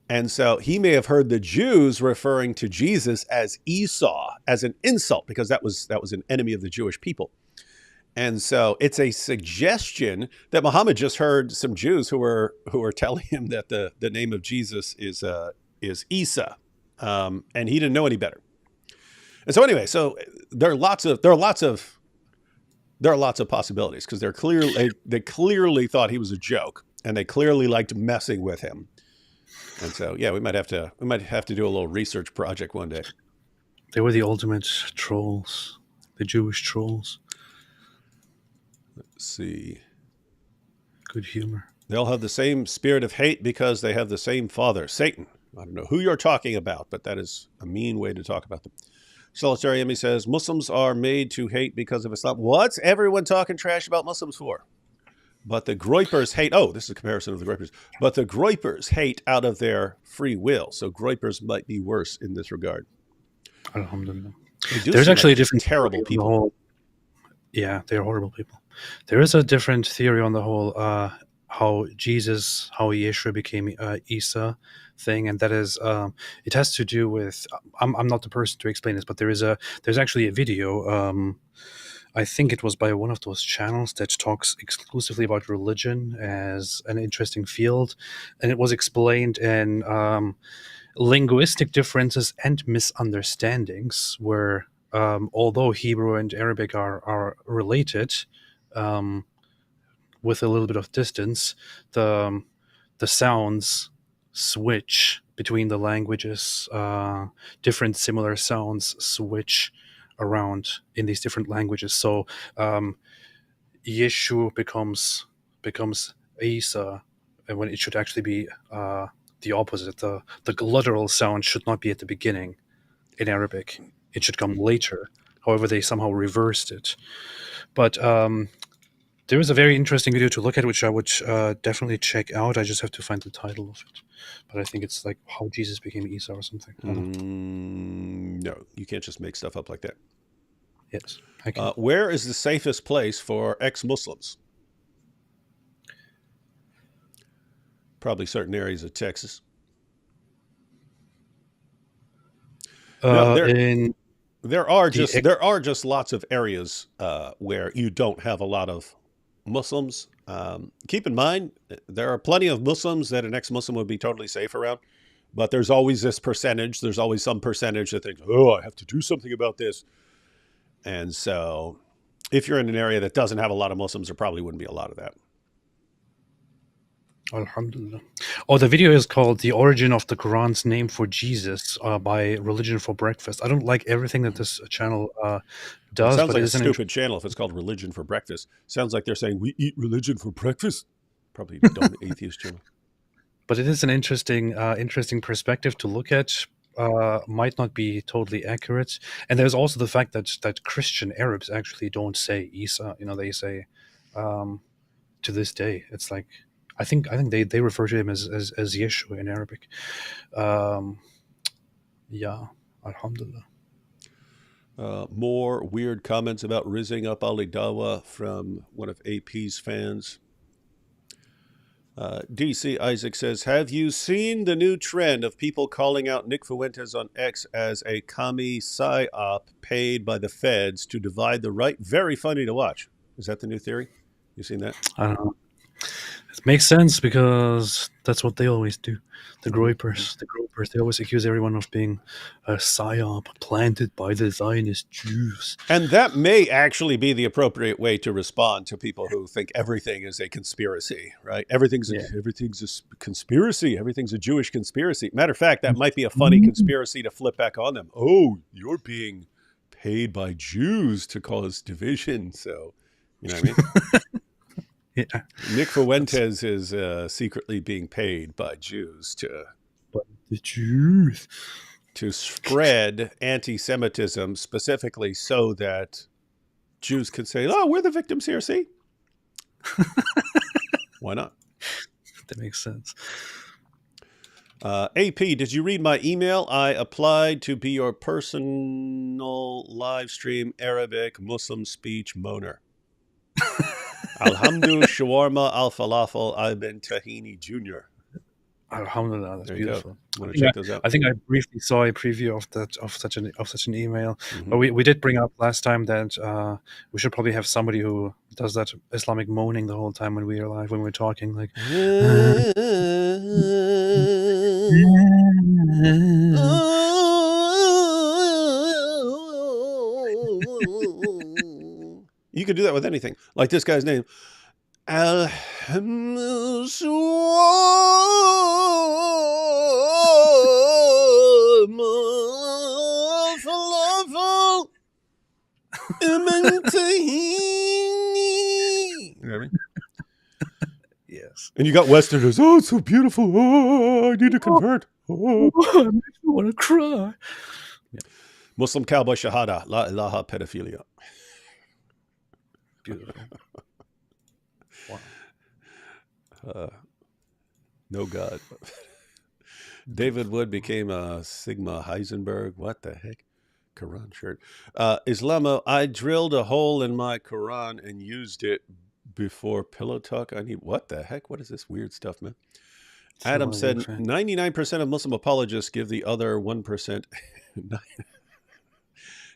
And so he may have heard the Jews referring to Jesus as Esau as an insult, because that was an enemy of the Jewish people. And so it's a suggestion that Muhammad just heard some Jews who were telling him that the name of Jesus is Isa, and he didn't know any better. And so anyway, so there are lots of possibilities, because they clearly thought he was a joke, and they clearly liked messing with him. And so, yeah, we might have to do a little research project one day. They were the ultimate trolls, the Jewish trolls. Let's see. Good humor. They all have the same spirit of hate because they have the same father, Satan. I don't know who you're talking about, but that is a mean way to talk about them. Solitary Emmy says, Muslims are made to hate because of Islam. What's everyone talking trash about Muslims for? But the Groypers hate. Oh, this is a comparison of the Groypers. But the Groypers hate out of their free will. So Groypers might be worse in this regard. Alhamdulillah. There's actually a different terrible people. Yeah, they're horrible people. There is a different theory on the whole how Yeshua became Isa thing, and that is it has to do with. I'm not the person to explain this, but there's actually a video. I think it was by one of those channels that talks exclusively about religion as an interesting field, and it was explained in linguistic differences and misunderstandings, where although Hebrew and Arabic are related, with a little bit of distance, the sounds switch between the languages. Different similar sounds switch around in these different languages. So Yeshu becomes Isa, and when it should actually be the opposite. The glottal sound should not be at the beginning in Arabic. It should come later. However, they somehow reversed it. But there is a very interesting video to look at, which I would definitely check out. I just have to find the title of it. But I think it's like how Jesus became Isa or something. No, you can't just make stuff up like that. Yes, I can. Where is the safest place for ex-Muslims? Probably certain areas of Texas. There are just lots of areas where you don't have a lot of Muslims. Keep in mind, there are plenty of Muslims that an ex-Muslim would be totally safe around, but there's always this percentage. There's always some percentage that thinks, "Oh, I have to do something about this." And so, if you're in an area that doesn't have a lot of Muslims, there probably wouldn't be a lot of that. Alhamdulillah. Oh, the video is called "The Origin of the Quran's Name for Jesus" by Religion for Breakfast. I don't like everything that this channel does. It sounds but like it is a stupid channel if it's called Religion for Breakfast. Sounds like they're saying, we eat religion for breakfast. Probably a dumb atheist channel. But it is an interesting perspective to look at. Might not be totally accurate. And there's also the fact that Christian Arabs actually don't say Isa. They say to this day. It's like I think they refer to him as Yeshua in Arabic. Yeah, Alhamdulillah. More weird comments about rizzing up Ali Dawa from one of AP's fans. DC Isaac says, have you seen the new trend of people calling out Nick Fuentes on X as a commie psyop paid by the feds to divide the right? Very funny to watch. Is that the new theory? You seen that? I don't know. It makes sense because that's what they always do. The Groypers, they always accuse everyone of being a psyop planted by the Zionist Jews. And that may actually be the appropriate way to respond to people who think everything is a conspiracy, right? Everything's a conspiracy. Everything's a Jewish conspiracy. Matter of fact, that might be a funny conspiracy to flip back on them. Oh, you're being paid by Jews to cause division. So, you know what I mean? Yeah. Nick Fuentes is secretly being paid by Jews to spread anti-Semitism, specifically so that Jews could say, "Oh, we're the victims here. See, Why not? That makes sense. AP, did you read my email? I applied to be your personal live stream Arabic Muslim speech moaner. Alhamdu shawarma al falafel ibn tahini Jr. Alhamdulillah, that's There you beautiful. go. I'm going to check those out. I think I briefly saw a preview of such an email. But we did bring up last time that we should probably have somebody who does that Islamic moaning the whole time when we are live, when we're talking, like. You could do that with anything. Like this guy's name. You know what I mean? Yes. And you got Westerners. Oh, it's so beautiful. Oh, I need to convert. Oh. I want to cry. Yeah. Muslim cowboy shahada. La ilaha pedophilia. Beautiful. Wow. No God. David Wood became a Sigma Heisenberg. What the heck? Quran shirt. Islamo, I drilled a hole in my Quran and used it before pillow talk. I need, what the heck? What is this weird stuff, man? Adam said 99% of Muslim apologists give the other 1%.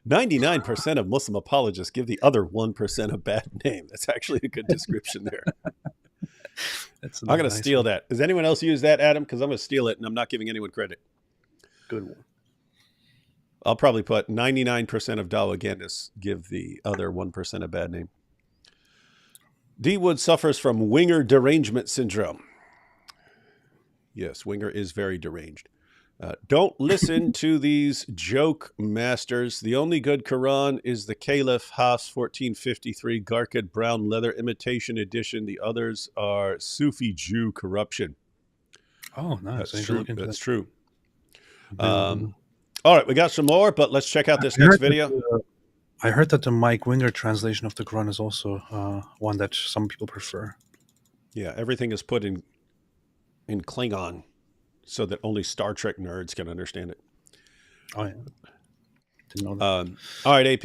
99% of Muslim apologists give the other 1% a bad name. That's actually a good description there. I'm going to steal that. Does anyone else use that, Adam? Because I'm going to steal it and I'm not giving anyone credit. Good one. I'll probably put 99% of Dawagandists give the other 1% a bad name. D. Wood suffers from winger derangement syndrome. Yes, winger is very deranged. Don't listen to these joke masters. The only good Quran is the Caliph Hafs 1453 Garkid brown leather imitation edition. The others are Sufi Jew corruption. Oh, nice. That's true. That's true. All right, we got some more, but let's check out this next video. I heard that the Mike Winger translation of the Quran is also one that some people prefer. Yeah, everything is put in Klingon so that only Star Trek nerds can understand it. Oh, yeah. Didn't know that. All right, AP,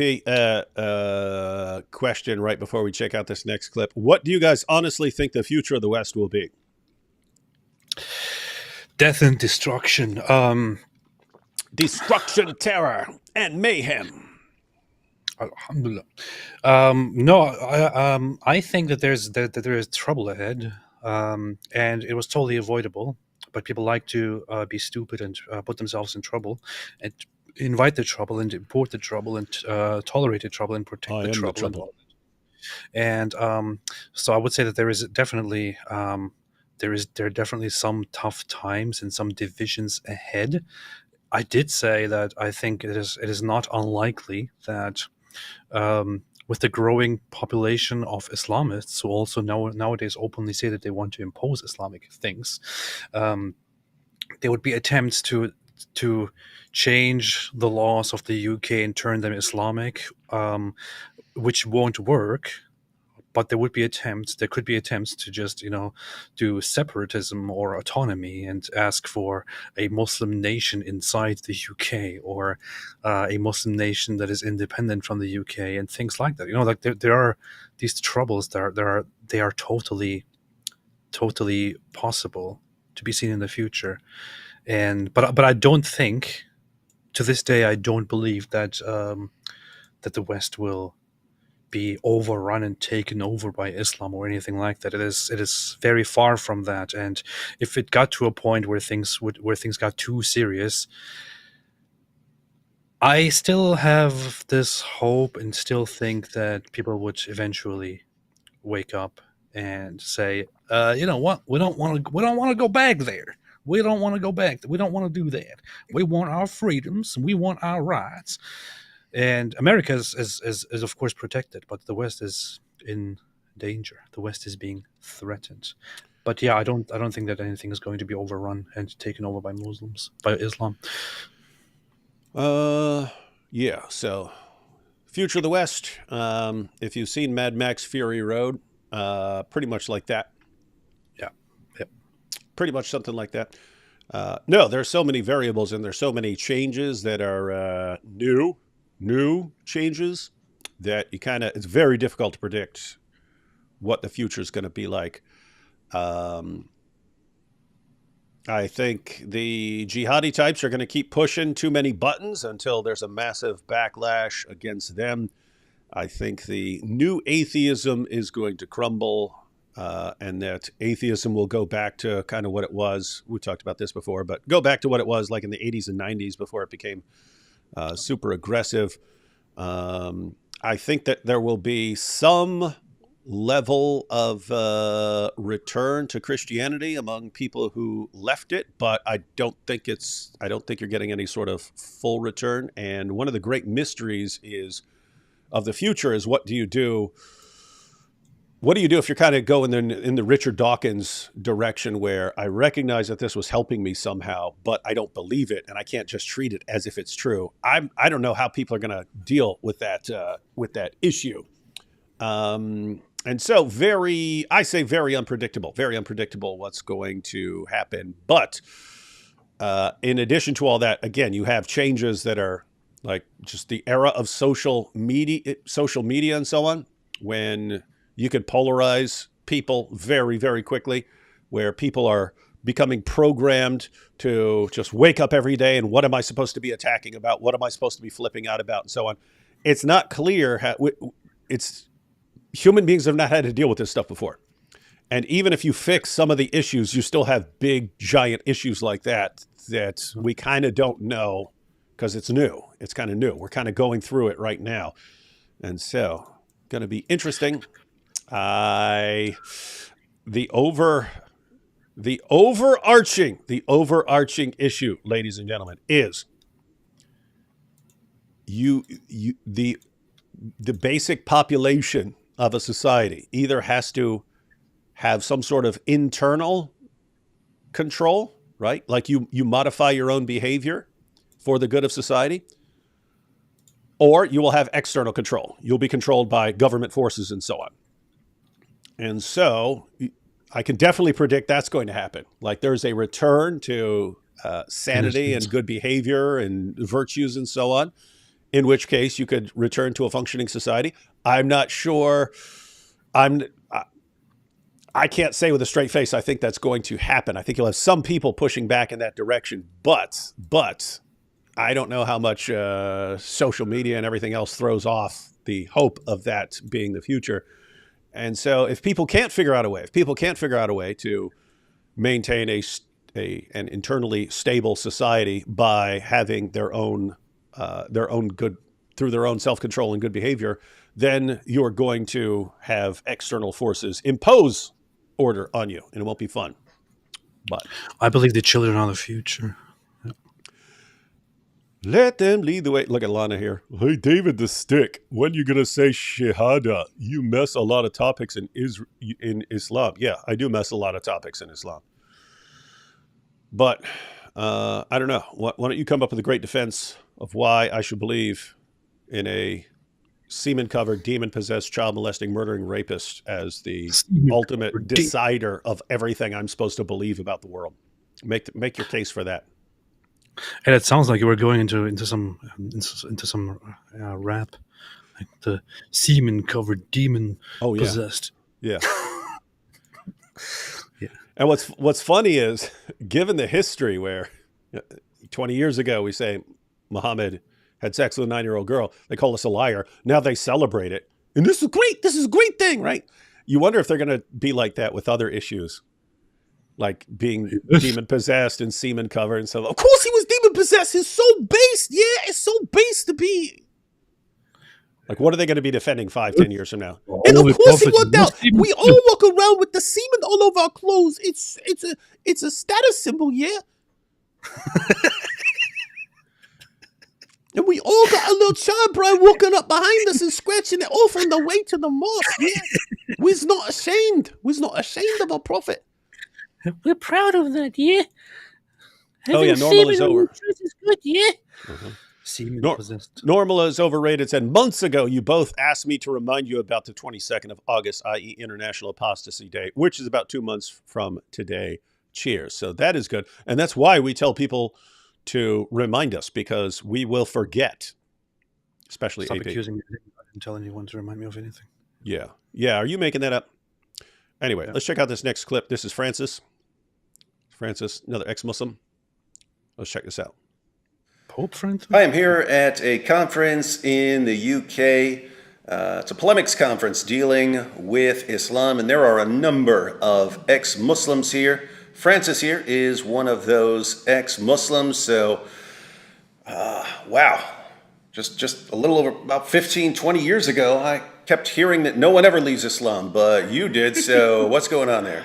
question right before we check out this next clip. What do you guys honestly think the future of the West will be? Death and destruction. Destruction, terror, and mayhem. Alhamdulillah. No, I think that there is trouble ahead, and it was totally avoidable. But people like to be stupid and put themselves in trouble, and invite the trouble, and import the trouble, and tolerate the trouble, and protect the trouble. And so I would say that there is definitely there are definitely some tough times and some divisions ahead. I did say that I think it is not unlikely that with the growing population of Islamists who also nowadays openly say that they want to impose Islamic things, there would be attempts to change the laws of the UK and turn them Islamic, which won't work. But there could be attempts to just, do separatism or autonomy and ask for a Muslim nation inside the UK, or a Muslim nation that is independent from the UK, and things like that. Like there are these troubles that they are totally possible to be seen in the future. But I don't think, to this day, I don't believe that that the West will be overrun and taken over by Islam or anything like that. It is very far from that. And if it got to a point where things got too serious, I still have this hope and still think that people would eventually wake up and say, you know what, we don't want to go back there. We don't want to go back. We don't want to do that. We want our freedoms and we want our rights. And America is of course protected, but the West is in danger. The West is being threatened. But yeah, I don't think that anything is going to be overrun and taken over by Islam. Yeah. So, future of the West. If you've seen Mad Max Fury Road, Pretty much like that. Yeah. Yep. Pretty much something like that. No, there's so many variables and there's so many changes that are new changes that it's very difficult to predict what the future is going to be like. I think the jihadi types are going to keep pushing too many buttons until there's a massive backlash against them. I think the new atheism is going to crumble, and that atheism will go back to kind of what it was. We talked about this before, but go back to what it was like in the 80s and 90s before it became super aggressive. I think that there will be some level of return to Christianity among people who left it, but I don't think you're getting any sort of full return. And one of the great mysteries of the future is what do you do? What do you do if you're kind of going in the Richard Dawkins direction, where I recognize that this was helping me somehow, but I don't believe it, and I can't just treat it as if it's true. I don't know how people are going to deal with that issue. And so very unpredictable what's going to happen. But in addition to all that, again, you have changes that are like just the era of social media and so on, when you could polarize people very, very quickly, where people are becoming programmed to just wake up every day and what am I supposed to be attacking about? What am I supposed to be flipping out about? And so on. It's not clear human beings have not had to deal with this stuff before. And even if you fix some of the issues, you still have big, giant issues like that we kind of don't know because it's new. It's kind of new. We're kind of going through it right now. And so, going to be interesting. The overarching issue, ladies and gentlemen, is the basic population of a society either has to have some sort of internal control, right? Like you modify your own behavior for the good of society, or you will have external control. You'll be controlled by government forces and so on. And so I can definitely predict that's going to happen. Like there's a return to sanity and good behavior and virtues and so on, in which case you could return to a functioning society. I'm not sure. I can't say with a straight face I think that's going to happen. I think you'll have some people pushing back in that direction, but I don't know how much social media and everything else throws off the hope of that being the future. And so if people can't figure out a way to maintain an internally stable society by having their own good, through their own self-control and good behavior, then you're going to have external forces impose order on you, and it won't be fun. But I believe the children are the future. let them lead the way. Look at Lana here. Hey, David the Stick, when you going to say Shahada? You mess a lot of topics in Islam. Yeah, I do mess a lot of topics in Islam. But I don't know. Why don't you come up with a great defense of why I should believe in a semen-covered, demon-possessed, child-molesting, murdering rapist as the ultimate decider of everything I'm supposed to believe about the world. Make your case for that. And it sounds like you were going into some rap, like the semen-covered, demon-possessed. Yeah. Yeah. And what's funny is, given the history where 20 years ago we say Muhammad had sex with a 9-year-old girl, they call us a liar. Now they celebrate it. And this is great. This is a great thing, right? You wonder if they're going to be like that with other issues, like being demon-possessed and semen-covered and so on. Of course he was demon-possessed. It's so base. Yeah, it's so base to be. Like, what are they going to be defending 5-10 years from now? And of course he worked out. We all walk around with the semen all over our clothes. It's a status symbol, yeah? And we all got a little child bride walking up behind us and scratching it off on the way to the mosque, yeah? We's not ashamed. We's not ashamed of our prophet. We're proud of that, yeah? Oh, yeah, normal is over. Is good, yeah? Uh-huh. Semen possessed. Normal is overrated. Said months ago, you both asked me to remind you about the 22nd of August, i.e., International Apostasy Day, which is about 2 months from today. Cheers. So that is good. And that's why we tell people to remind us, because we will forget, especially Stop AP. accusing me. I didn't tell anyone to remind me of anything. Yeah. Yeah. Are you making that up? Anyway, Yeah. let's check out this next clip. This is Francis. Francis, another ex-Muslim. Let's check this out. Pope Francis? I am here at a conference in the UK. It's a polemics conference dealing with Islam, and there are a number of ex-Muslims here. Francis here is one of those ex-Muslims, so wow. Just a little over about 15, 20 years ago, I kept hearing that no one ever leaves Islam, but you did, so what's going on there?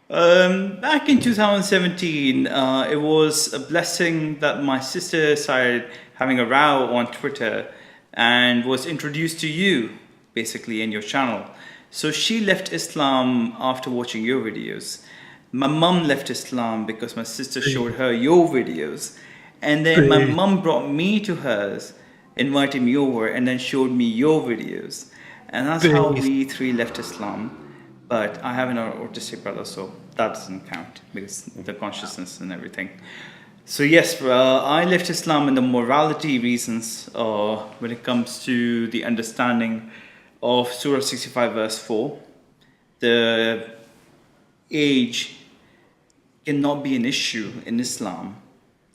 Back in 2017, it was a blessing that my sister started having a row on Twitter and was introduced to you, basically, in your channel. So she left Islam after watching your videos. My mum left Islam because my sister showed her your videos. And then my mum brought me to hers, invited me over, and then showed me your videos. And that's how we three left Islam. But I have an autistic brother, so that doesn't count because the consciousness and everything. So yes, I left Islam in the morality reasons when it comes to the understanding of Surah 65 verse 4. The age cannot be an issue in Islam.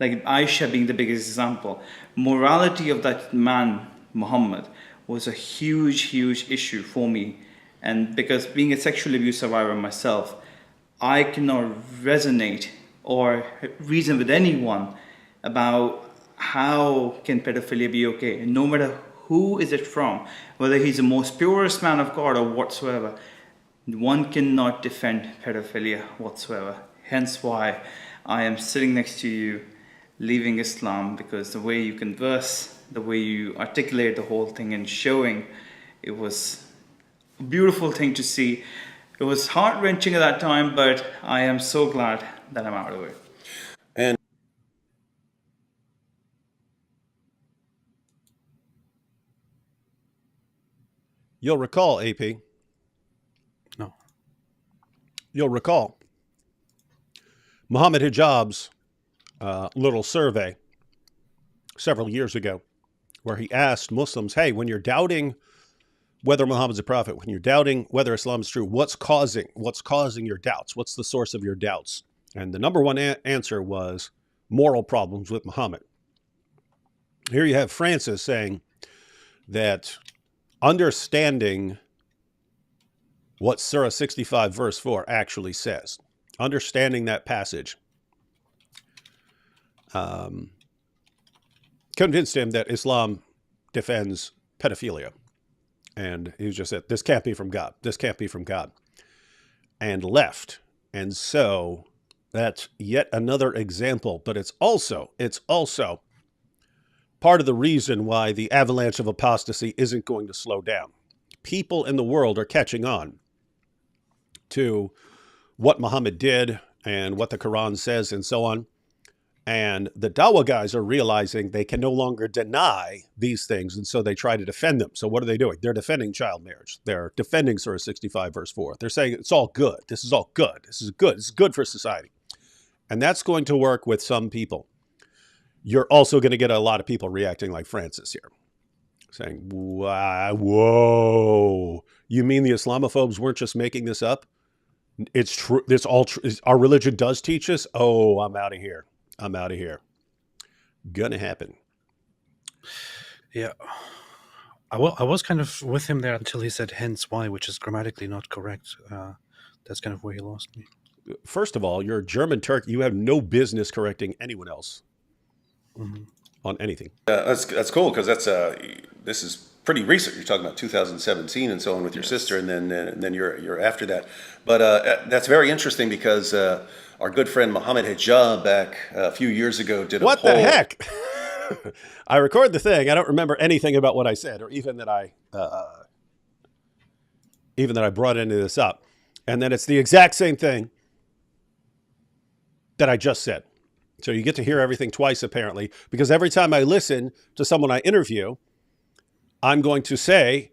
Like Aisha being the biggest example. Morality of that man, Muhammad, was a huge issue for me. And because being a sexual abuse survivor myself, I cannot resonate or reason with anyone about how can pedophilia be okay, no matter who is it from, whether he's the most purest man of God or whatsoever. One cannot defend pedophilia whatsoever. Hence why I am sitting next to you, leaving Islam, because the way you converse, the way you articulate the whole thing and showing, it was a beautiful thing to see. It was heart-wrenching at that time, but I am so glad that I'm out of it. And You'll recall, AP. No. You'll recall Muhammad Hijab's little survey several years ago, where he asked Muslims, hey, when you're doubting whether Muhammad's a prophet, when you're doubting whether Islam is true, what's causing your doubts? What's the source of your doubts? And the number one answer was moral problems with Muhammad. Here you have Francis saying that understanding what Surah 65 verse 4 actually says, understanding that passage, convinced him that Islam defends pedophilia. And he just said, this can't be from God. This can't be from God. And left. And so that's yet another example, but it's also part of the reason why the avalanche of apostasy isn't going to slow down. People in the world are catching on to what Muhammad did and what the Quran says and so on. And the Dawah guys are realizing they can no longer deny these things, and so they try to defend them. So what are they doing? They're defending child marriage. They're defending Surah 65 verse 4. They're saying it's all good. This is all good. This is good. This is good for society. And that's going to work with some people. You're also going to get a lot of people reacting like Francis here, saying, whoa, you mean the Islamophobes weren't just making this up? It's true. It's all true. Our religion does teach us. Oh, I'm out of here. I'm out of here. Gonna happen. Yeah. I was kind of with him there until he said hence why, which is grammatically not correct. That's kind of where he lost me. First of all, you're a German Turk. You have no business correcting anyone else on anything. that's cool, because this is pretty recent. You're talking about 2017 and so on with your sister, and then you're after that. But that's very interesting because our good friend Mohammed Hijab back a few years ago did a What poll. the heck? I record the thing. I don't remember anything about what I said, or even that I brought any of this up. And then it's the exact same thing that I just said. So you get to hear everything twice, apparently, because every time I listen to someone I interview, I'm going to say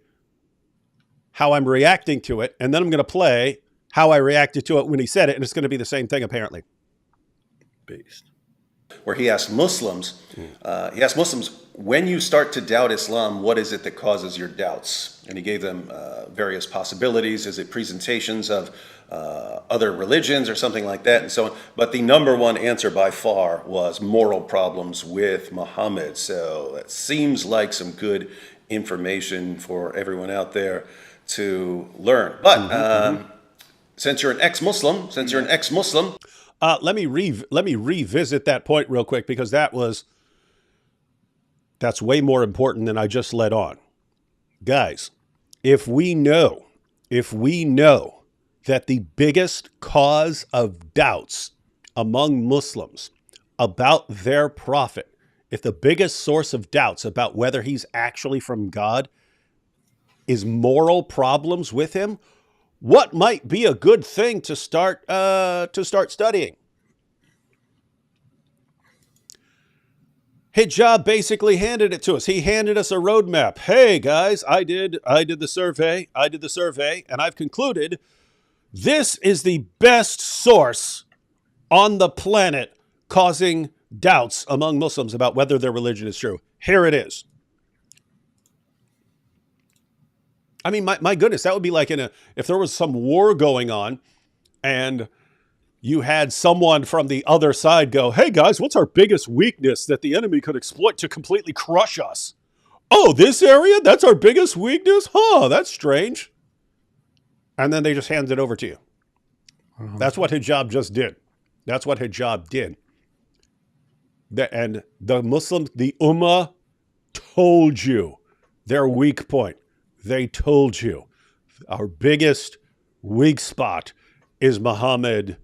how I'm reacting to it, and then I'm going to play how I reacted to it when he said it, and it's going to be the same thing, apparently. Based. Where he asked Muslims, when you start to doubt Islam, what is it that causes your doubts? And he gave them various possibilities. Is it presentations of other religions or something like that, and so on? But the number one answer by far was moral problems with Muhammad. So that seems like some good information for everyone out there to learn. But since you're an ex-Muslim, let me revisit that point real quick, because that's way more important than I just led on. Guys, if we know that the biggest cause of doubts among Muslims about their prophet, if the biggest source of doubts about whether he's actually from God is moral problems with him, what might be a good thing to start studying? Hijab basically handed it to us. He handed us a roadmap. Hey guys, I did the survey, and I've concluded this is the best source on the planet causing doubts among Muslims about whether their religion is true. Here it is. I mean, my goodness, that would be like if there was some war going on and you had someone from the other side go, hey guys, what's our biggest weakness that the enemy could exploit to completely crush us? Oh, this area? That's our biggest weakness? Huh, that's strange. And then they just hand it over to you. That's what hijab just did. That's what hijab did. And the Muslims, the Ummah, told you their weak point. They told you our biggest weak spot is Muhammad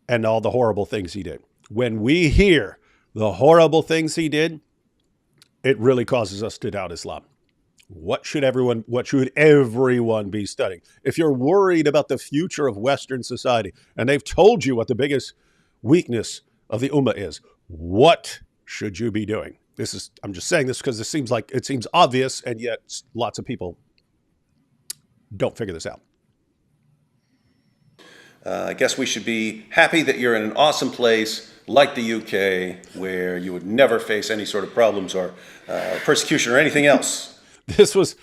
and all the horrible things he did. When we hear the horrible things he did, it really causes us to doubt Islam. What should everyone be studying? If you're worried about the future of Western society and they've told you what the biggest weakness of the Ummah is, what should you be doing? I'm just saying this because it seems obvious, and yet lots of people don't figure this out. I guess we should be happy that you're in an awesome place like the UK, where you would never face any sort of problems or persecution or anything else. This was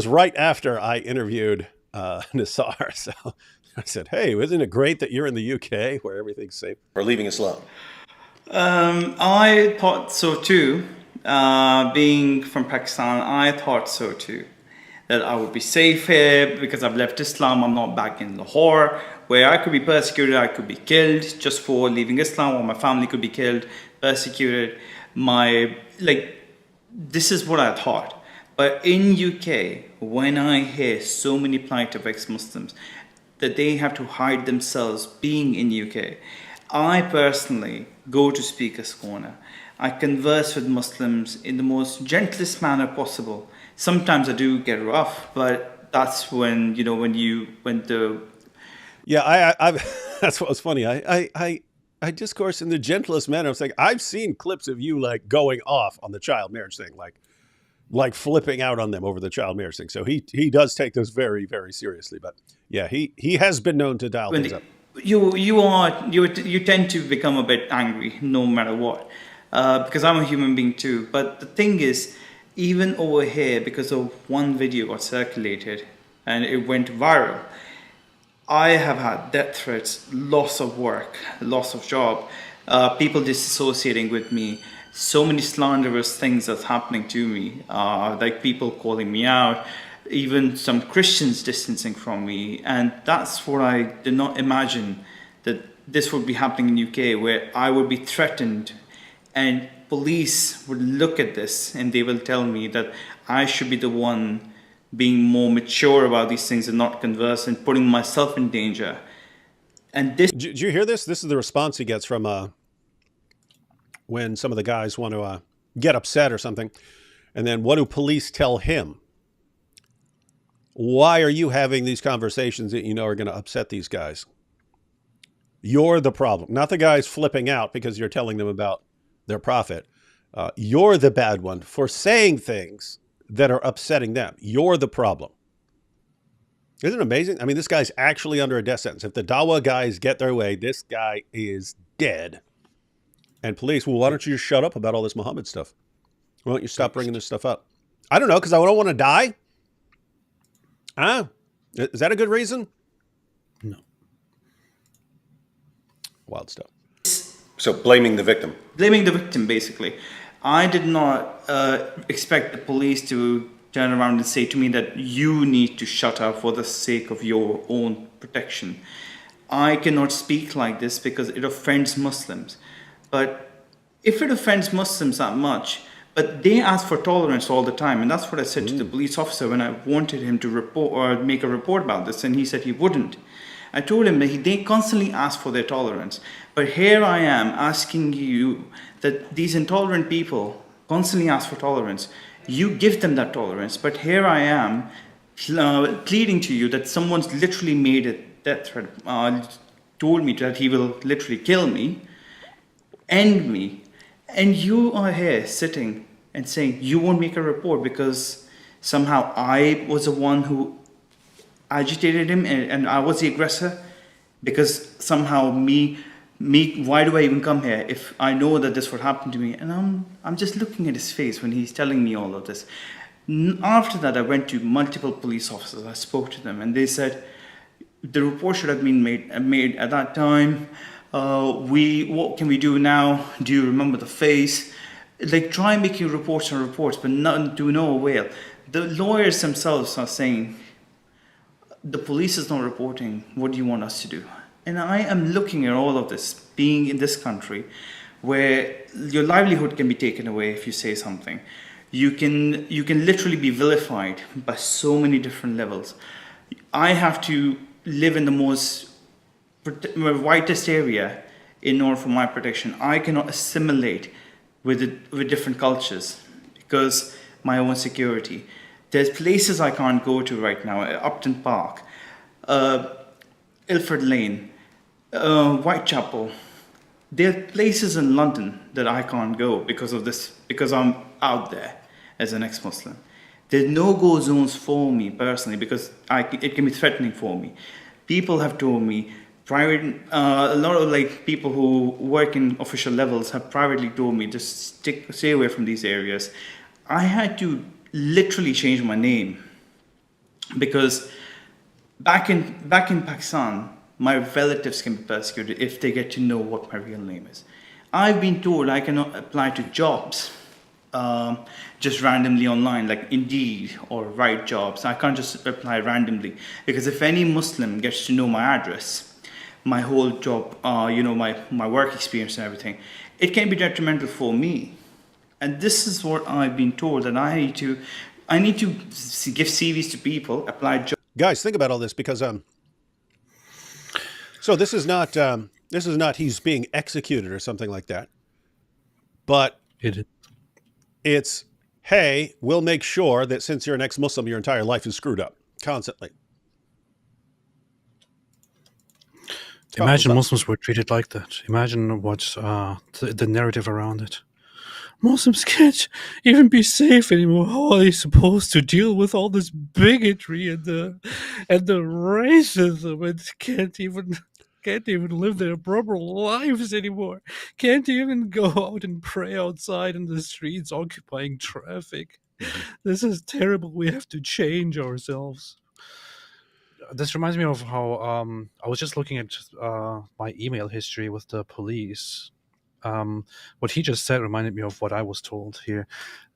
right after I interviewed Nisar. So I said, hey, isn't it great that you're in the UK where everything's safe? For leaving Islam. I thought so too. Being from Pakistan, I thought so too. That I would be safe here because I've left Islam. I'm not back in Lahore, where I could be persecuted, I could be killed just for leaving Islam, or my family could be killed, persecuted. This is what I thought. But in UK, when I hear so many plight of ex-Muslims that they have to hide themselves being in UK, I personally go to Speaker's Corner. I converse with Muslims in the most gentlest manner possible. Sometimes I do get rough, but that's when that's what was funny. I discourse in the gentlest manner. I was like, I've seen clips of you like going off on the child marriage thing, like flipping out on them over the child marriage thing. So he does take this very, very seriously. But yeah, he has been known to dial things up. You tend to become a bit angry no matter what, because I'm a human being too. But the thing is, even over here, because of one video got circulated and it went viral, I have had death threats, loss of work, loss of job, people disassociating with me, so many slanderous things that's happening to me, like people calling me out, even some Christians distancing from me. And that's what I did not imagine, that this would be happening in UK, where I would be threatened and police would look at this and they will tell me that I should be the one being more mature about these things and not conversant, putting myself in danger. And this... Did you hear this? This is the response he gets from when some of the guys want to get upset or something. And then what do police tell him? Why are you having these conversations that you know are going to upset these guys? You're the problem, not the guys flipping out because you're telling them about their profit. You're the bad one for saying things that are upsetting them. You're the problem. Isn't it amazing? I mean, this guy's actually under a death sentence. If the Dawa guys get their way, this guy is dead. And police, well, why don't you just shut up about all this Muhammad stuff? Why don't you stop bringing this stuff up? I don't know, because I don't want to die. Huh? Is that a good reason? No. Wild stuff. So blaming the victim. Blaming the victim, basically. I did not expect the police to turn around and say to me that you need to shut up for the sake of your own protection. I cannot speak like this because it offends Muslims. But if it offends Muslims that much, but they ask for tolerance all the time, and that's what I said to the police officer when I wanted him to report or make a report about this, and he said he wouldn't. I told him that they constantly ask for their tolerance. But here I am asking you that these intolerant people constantly ask for tolerance. You give them that tolerance, but here I am pleading to you that someone's literally made a death threat, told me that he will literally kill me, end me, and you are here sitting and saying you won't make a report because somehow I was the one who agitated him and I was the aggressor, because somehow me why do I even come here if I know that this would happen to me? And I'm just looking at his face when he's telling me all of this. After that, I went to multiple police officers. I spoke to them and they said the report should have been made at that time. What can we do now? Do you remember the face? Like, try making reports and reports, but none to no avail. The lawyers themselves are saying, the police is not reporting. What do you want us to do? And I am looking at all of this, being in this country, where your livelihood can be taken away if you say something. You can literally be vilified by so many different levels. I have to live in the most whitest area in order for my protection. I cannot assimilate with different cultures because my own security. There's places I can't go to right now. Upton Park, Ilford Lane, Whitechapel. There are places in London that I can't go because of this, because I'm out there as an ex-Muslim. There's no-go zones for me personally because it can be threatening for me. People have told me, a lot of people who work in official levels have privately told me to stay away from these areas. I had to literally change my name because back in Pakistan, my relatives can be persecuted if they get to know what my real name is. I've been told I cannot apply to jobs just randomly online, like Indeed or Right Jobs. I can't just apply randomly because if any Muslim gets to know my address, my whole job, my work experience and everything, it can be detrimental for me. And this is what I've been told, that I need to give CVs to people, apply jobs. Guys, think about all this because so this is not he's being executed or something like that, but it's, hey, we'll make sure that since you're an ex-Muslim, your entire life is screwed up constantly. Imagine Muslims were treated like that. Imagine what the narrative around it. Muslims can't even be safe anymore. How are they supposed to deal with all this bigotry and the racism, and can't even live their proper lives anymore? Can't even go out and pray outside in the streets, occupying traffic. This is terrible. We have to change ourselves. This reminds me of how I was just looking at my email history with the police. What he just said reminded me of what I was told here.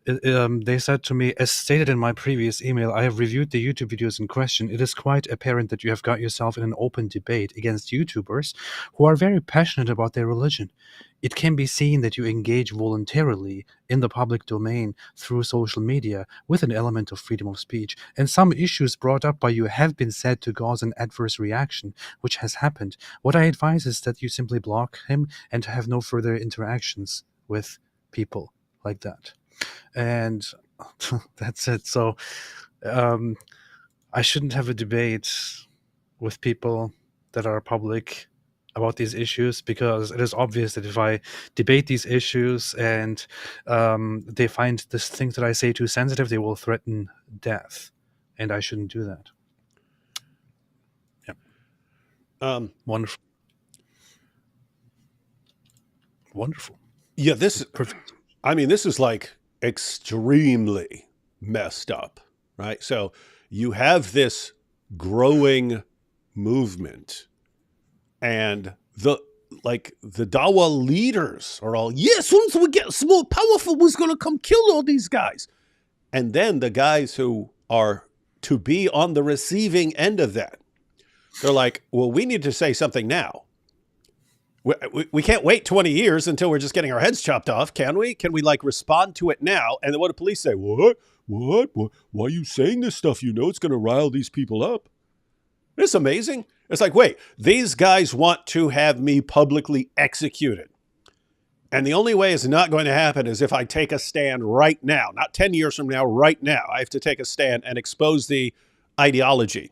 They said to me, as stated in my previous email, I have reviewed the YouTube videos in question. It is quite apparent that you have got yourself in an open debate against YouTubers who are very passionate about their religion. It can be seen that you engage voluntarily in the public domain through social media with an element of freedom of speech. And some issues brought up by you have been said to cause an adverse reaction, which has happened. What I advise is that you simply block him and have no further interactions with people like that. And that's it. So I shouldn't have a debate with people that are public about these issues, because it is obvious that if I debate these issues and they find this things that I say too sensitive, they will threaten death, and I shouldn't do that. Yeah. Wonderful. Wonderful. Yeah, this is like extremely messed up, right? So you have this growing movement, and the Dawa leaders are all, yes, once we get more powerful, we're going to come kill all these guys. And then the guys who are to be on the receiving end of that, they're like, well, we need to say something now. We can't wait 20 years until we're just getting our heads chopped off, can we? Can we like respond to it now? And then what do police say? What? Why are you saying this stuff? You know it's going to rile these people up. It's amazing. It's like, wait, these guys want to have me publicly executed. And the only way it's not going to happen is if I take a stand right now, not 10 years from now, right now. I have to take a stand and expose the ideology.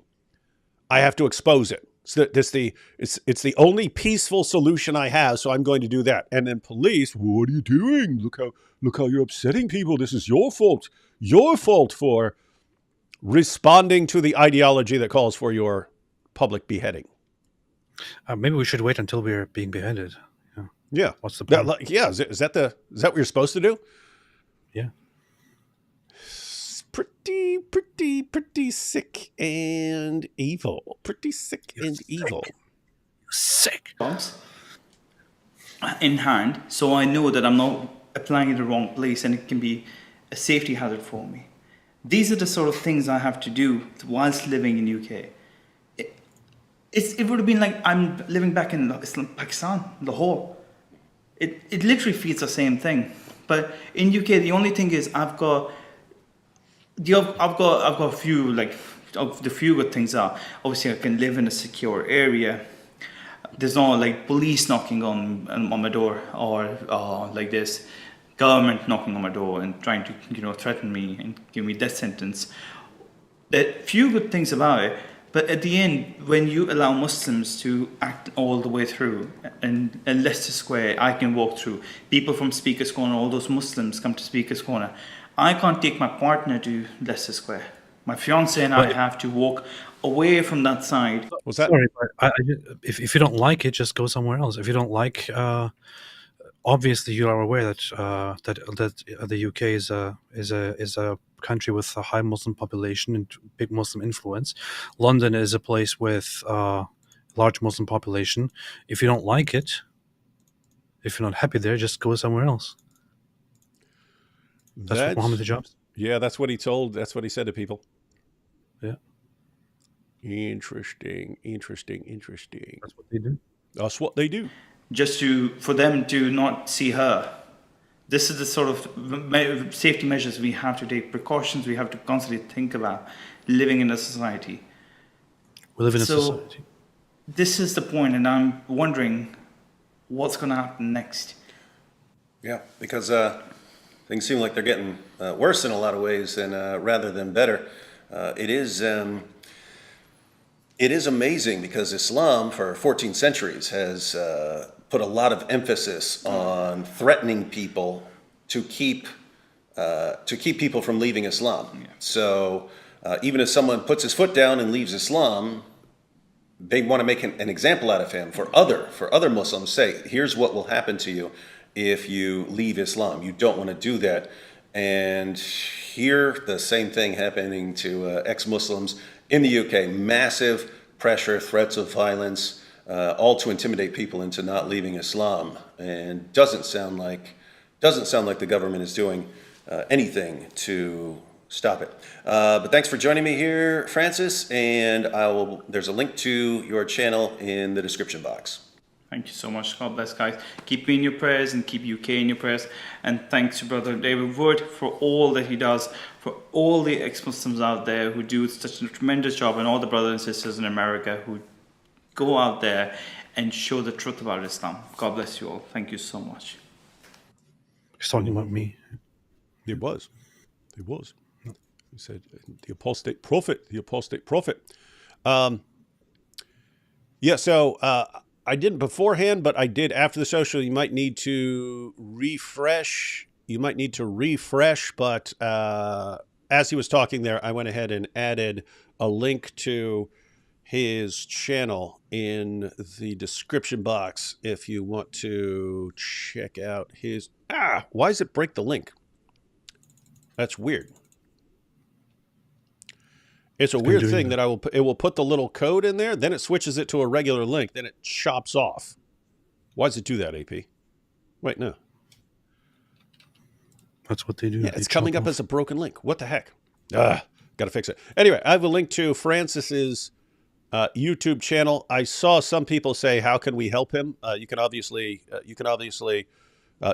I have to expose it. So it's the only peaceful solution I have, so I'm going to do that. And then police, what are you doing? Look how you're upsetting people. This is your fault. Your fault for responding to the ideology that calls for your public beheading. Maybe we should wait until we're being beheaded. Yeah. What's the point? Is that what you're supposed to do? Yeah. It's pretty sick and evil. Pretty sick and evil. Sick. In hand, so I know that I'm not applying it in the wrong place, and it can be a safety hazard for me. These are the sort of things I have to do whilst living in UK. It would have been like I'm living back in Pakistan, Lahore. It literally feels the same thing. But in UK, the only thing is I've got a few, like, of the few good things are, obviously I can live in a secure area. There's no like police knocking on my door, or like this government knocking on my door and trying to threaten me and give me death sentence. There are few good things about it. But at the end, when you allow Muslims to act all the way through, and Leicester Square, I can walk through. People from Speaker's Corner, all those Muslims come to Speaker's Corner. I can't take my partner to Leicester Square. My fiance and I have to walk away from that side. Was that? Sorry, but if you don't like it, just go somewhere else. If you don't like, obviously you are aware that the UK is a country with a high Muslim population and big Muslim influence. London is a place with large Muslim population. If you don't like it, if you're not happy there, just go somewhere else. That's what Mohammed Hijab. Yeah, that's what he told. That's what he said to people. Yeah. Interesting. That's what they do. That's what they do. Just for them to not see her. This is the sort of safety measures we have to take, precautions we have to constantly think about living in a society. We live in a society. This is the point, and I'm wondering what's going to happen next. Yeah, because things seem like they're getting worse in a lot of ways, and rather than better. It is amazing because Islam for 14 centuries has put a lot of emphasis on threatening people to keep people from leaving Islam. Yeah. So even if someone puts his foot down and leaves Islam, they want to make an example out of him for other Muslims. Say, here's what will happen to you if you leave Islam. You don't want to do that. And here, the same thing happening to ex-Muslims in the UK. Massive pressure, threats of violence, all to intimidate people into not leaving Islam. And doesn't sound like the government is doing anything to stop it. But thanks for joining me here, Francis. And there's a link to your channel in the description box. Thank you so much. God bless, guys. Keep me in your prayers and keep UK in your prayers. And thanks to Brother David Wood for all that he does, for all the ex-Muslims out there who do such a tremendous job, and all the brothers and sisters in America who go out there and show the truth about Islam. God bless you all. Thank you so much. He's talking about me. It was. He said, the apostate prophet. Yeah, so I didn't beforehand, but I did after the show. So you might need to refresh. But as he was talking there, I went ahead and added a link to his channel in the description box if you want to check out his... why does it break the link? That's weird. It's a weird thing that it will put the little code in there, then it switches it to a regular link, then it chops off. Why does it do that, AP? Wait, no. That's what they do. Yeah, it's coming up as a broken link. What the heck? Got to fix it. Anyway, I have a link to Francis's YouTube channel. I saw some people say, "How can we help him?" You can obviously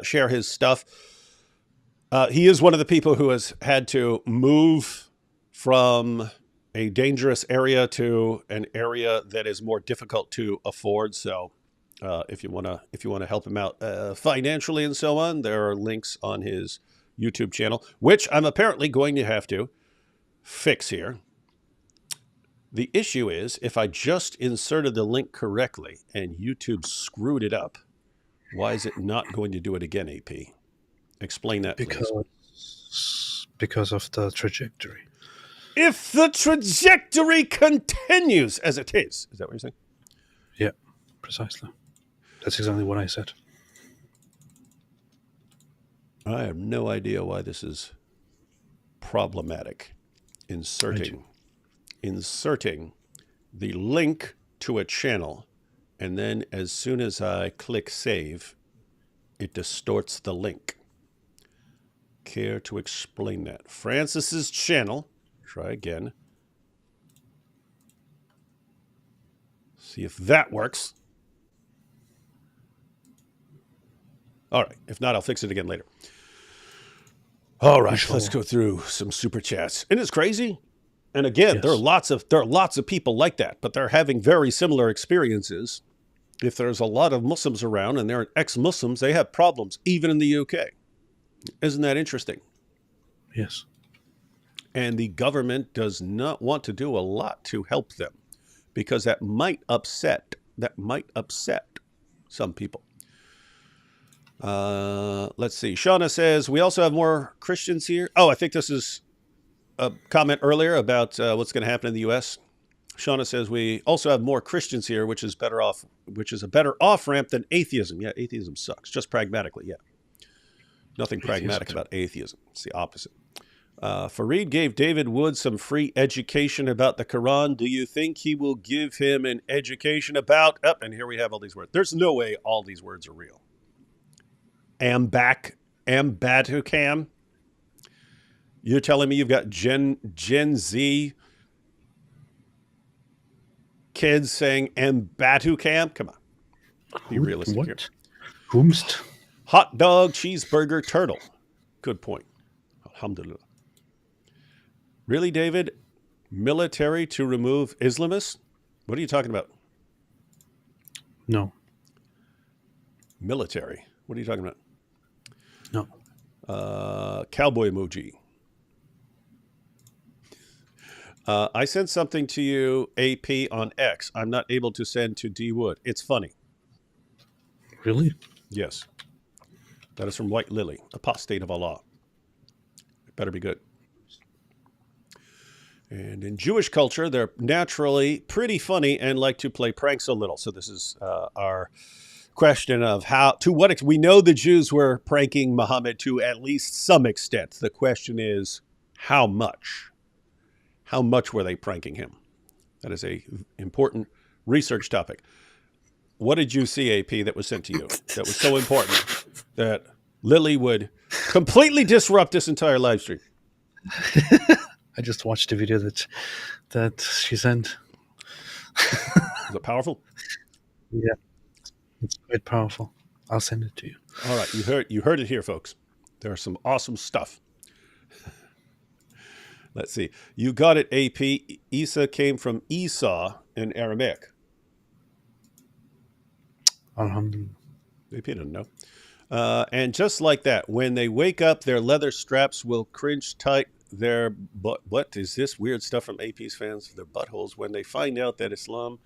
share his stuff. He is one of the people who has had to move from a dangerous area to an area that is more difficult to afford. So, if you want to help him out financially and so on, there are links on his YouTube channel, which I'm apparently going to have to fix here. The issue is, if I just inserted the link correctly and YouTube screwed it up, why is it not going to do it again, AP? Explain that, please. Because of the trajectory. If the trajectory continues as it is that what you're saying? Yeah, precisely. That's exactly what I said. I have no idea why this is problematic. Inserting the link to a channel, and then as soon as I click save, it distorts the link. Care to explain that? Francis's channel. Try again. See if that works. All right. If not, I'll fix it again later. All right. Let's go through some super chats. And it's crazy. And again, yes, there are lots of people like that, but they're having very similar experiences. If there's a lot of Muslims around and they're ex-Muslims, they have problems, even in the UK. Isn't that interesting? Yes. And the government does not want to do a lot to help them because that might upset some people. Let's see. Shauna says, we also have more Christians here. Oh, I think this is a comment earlier about what's going to happen in the U.S. Shauna says, we also have more Christians here, which is a better off-ramp than atheism. Yeah, atheism sucks. Just pragmatically, yeah. Nothing pragmatic about atheism. It's the opposite. Fareed gave David Wood some free education about the Quran. Do you think he will give him an education about... and here we have all these words. There's no way all these words are real. Ambatukam. You're telling me you've got Gen Z kids saying Ambatukam? Come on. Be realistic here. Whomst? Hot dog, cheeseburger, turtle. Good point. Alhamdulillah. Really, David? Military to remove Islamists? What are you talking about? No. Military. What are you talking about? No. Cowboy emoji. I sent something to you, AP, on X. I'm not able to send to D Wood. It's funny. Really? Yes. That is from White Lily, apostate of Allah. It better be good. And in Jewish culture, they're naturally pretty funny and like to play pranks a little. So this is our question of we know the Jews were pranking Muhammad to at least some extent. The question is, how much? How much were they pranking him? That is a important research topic. What did you see, AP, that was sent to you that was so important that Lily would completely disrupt this entire live stream? I just watched the video that she sent. Is it powerful? Yeah, it's quite powerful. I'll send it to you. All right, you heard it here, folks. There's some awesome stuff. Let's see. You got it, AP. Isa came from Esau in Aramaic. Alhamdulillah. AP didn't know. And just like that, when they wake up, their leather straps will cringe tight. What is this weird stuff from AP's fans? Their buttholes when they find out that Islam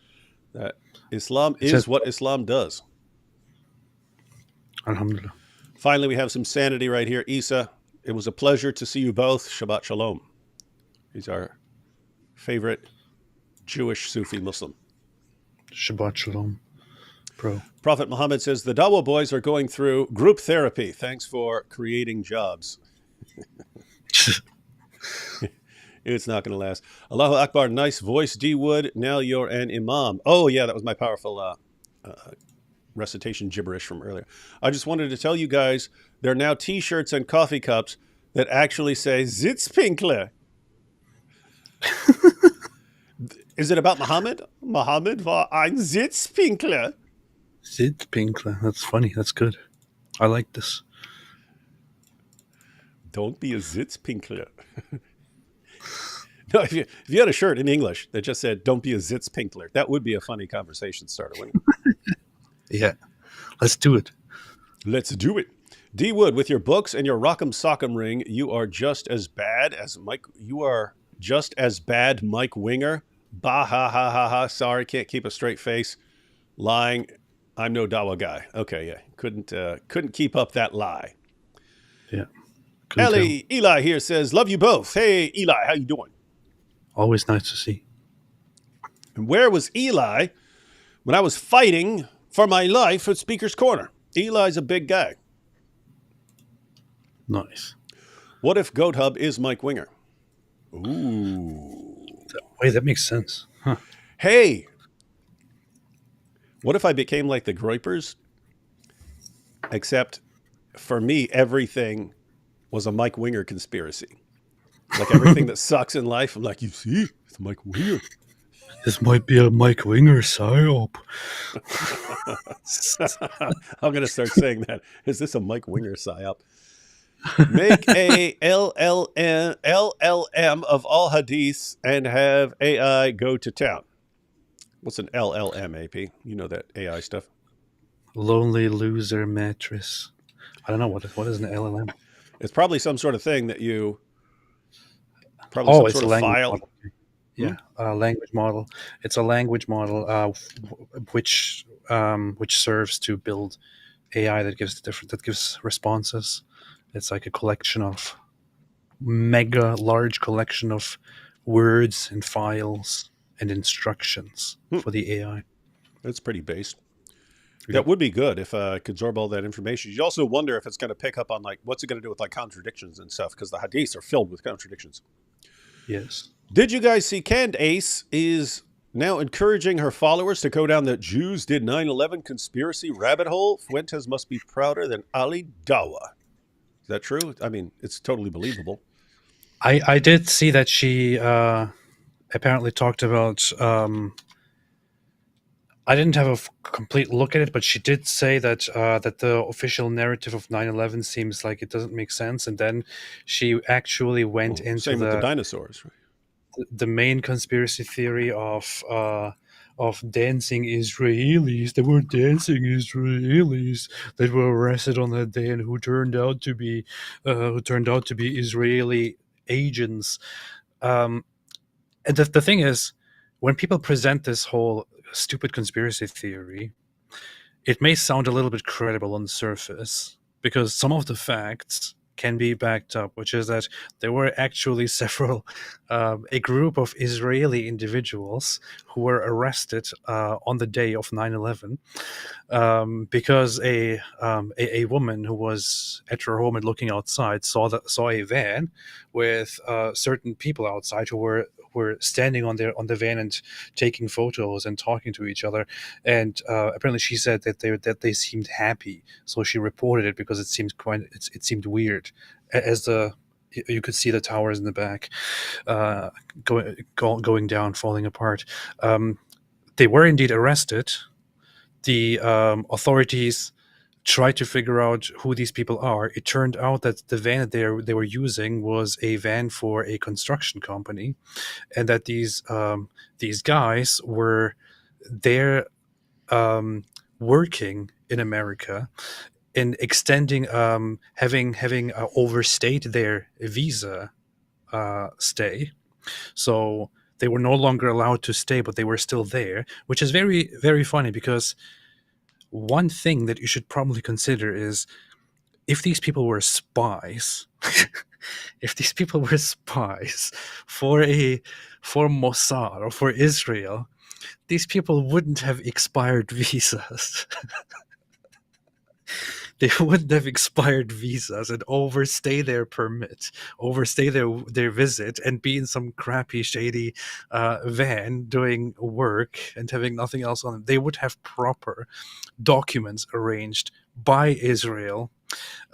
That Islam It says, is what Islam does. Alhamdulillah. Finally, we have some sanity right here. Isa, it was a pleasure to see you both. Shabbat Shalom. He's our favorite Jewish Sufi Muslim. Shabbat Shalom, bro. Prophet Muhammad says the Dawa boys are going through group therapy. Thanks for creating jobs. It's not going to last. Allahu Akbar. Nice voice, D Wood. Now you're an imam. Oh, yeah, that was my powerful recitation gibberish from earlier. I just wanted to tell you guys there are now T-shirts and coffee cups that actually say Sitzpinkler. Is it about Muhammad? Muhammad war ein Sitzpinkler. Sitzpinkler. That's funny. That's good. I like this. Don't be a Sitzpinkler. No, if you had a shirt in English that just said "Don't be a Sitzpinkler," that would be a funny conversation starter, wouldn't it? Yeah. Let's do it. Let's do it. D Wood, with your books and your Rock'em Sock'em ring, you are just as bad as Mike. You are just as bad, Mike Winger. Bah ha ha ha ha. Sorry, can't keep a straight face. Lying. I'm no Dawa guy. Okay, yeah, couldn't keep up that lie. Yeah. Ellie, Eli here says, love you both. Hey, Eli, how you doing? Always nice to see. And where was Eli when I was fighting for my life at Speaker's Corner? Eli's a big guy. Nice. What if Goat Hub is Mike Winger? Ooh. Wait, that makes sense. Huh. Hey, what if I became like the Groypers? Except for me, everything was a Mike Winger conspiracy. Like everything that sucks in life, I'm like, you see, it's Mike Winger. This might be a Mike Winger psyop. I'm going to start saying that. Is this a Mike Winger psyop? Make a LLM of all hadiths and have AI go to town. What's an LLM, AP? You know that AI stuff. Lonely loser mattress. I don't know what is an LLM. It's probably some sort of thing that you. Probably some it's sort a of language file. model. Yeah, a language model. It's a language model which serves to build AI that gives responses. It's like a collection of large collection of words and files and instructions for the AI. It's pretty based. Yep. That would be good if I could absorb all that information. You also wonder if it's going to pick up on like what's it going to do with like contradictions and stuff, because the hadiths are filled with contradictions. Yes. Did you guys see Canned Ace is now encouraging her followers to go down the Jews did 9/11 conspiracy rabbit hole? Fuentes must be prouder than Ali Dawa. Is that true? I mean, it's totally believable. I did see that she apparently talked about. I didn't have a complete look at it, but she did say that that the official narrative of 9/11 seems like it doesn't make sense, and then she actually went into same with the dinosaurs, right? The main conspiracy theory of dancing Israelis. There were dancing Israelis that were arrested on that day and who turned out to be Israeli agents. And the thing is, when people present this whole stupid conspiracy theory, it may sound a little bit credible on the surface because some of the facts can be backed up, which is that there were actually a group of Israeli individuals who were arrested on the day of 9/11 because a woman who was at her home and looking outside saw a van with certain people outside who were standing on the van and taking photos and talking to each other, and apparently she said that they seemed happy, so she reported it because it seemed weird, as you could see the towers in the back going down, falling apart. They were indeed arrested. The authorities tried to figure out who these people are. It turned out that the van that they were using was a van for a construction company, and that these guys were there working in America in extending having overstayed their visa stay. So They were no longer allowed to stay, but they were still there, which is very, very funny, because one thing that you should probably consider is, if these people were spies, if these people were spies for Mossad or for Israel, these people wouldn't have expired visas. They wouldn't have expired visas and overstay their permit, overstay their visit, and be in some crappy, shady van doing work and having nothing else on them. They would have proper documents arranged by Israel,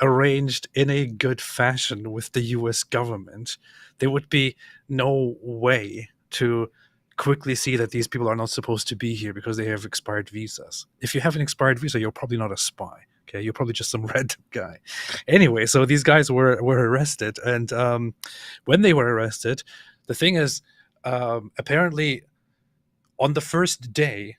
arranged in a good fashion with the US government. There would be no way to quickly see that these people are not supposed to be here because they have expired visas. If you have an expired visa, you're probably not a spy. Okay, you're probably just some random guy. Anyway, so these guys were arrested, and when they were arrested, the thing is, apparently, on the first day,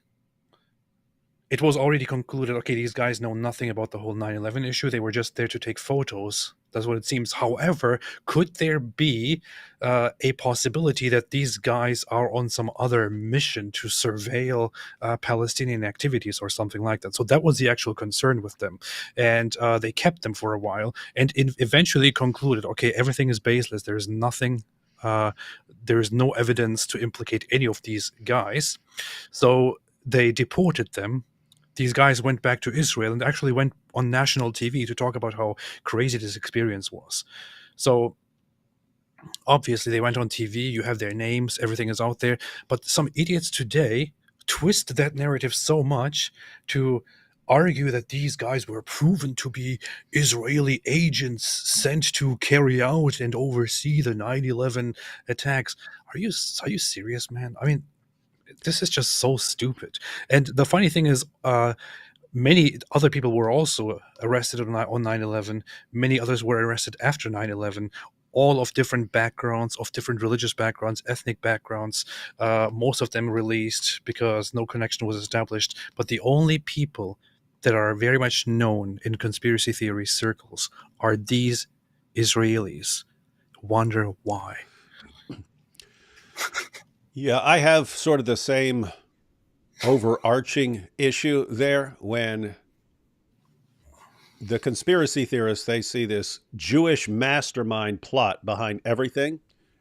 it was already concluded, okay, these guys know nothing about the whole 9/11 issue. They were just there to take photos. That's what it seems. However, could there be a possibility that these guys are on some other mission to surveil Palestinian activities or something like that? So that was the actual concern with them. And they kept them for a while, and eventually concluded, okay, everything is baseless. There's nothing, there's no evidence to implicate any of these guys. So they deported them. These guys went back to Israel and actually went on national TV to talk about how crazy this experience was. So obviously they went on TV, you have their names, everything is out there, but some idiots today twist that narrative so much to argue that these guys were proven to be Israeli agents sent to carry out and oversee the 9/11 attacks. Are you serious, man? I mean, this is just so stupid. And the funny thing is, many other people were also arrested on 9/11. Many others were arrested after 9/11, all of different backgrounds, of different religious backgrounds, ethnic backgrounds. Most of them released because no connection was established. But the only people that are very much known in conspiracy theory circles are these Israelis. Wonder why. Yeah, I have sort of the same overarching issue there. When the conspiracy theorists, they see this Jewish mastermind plot behind everything,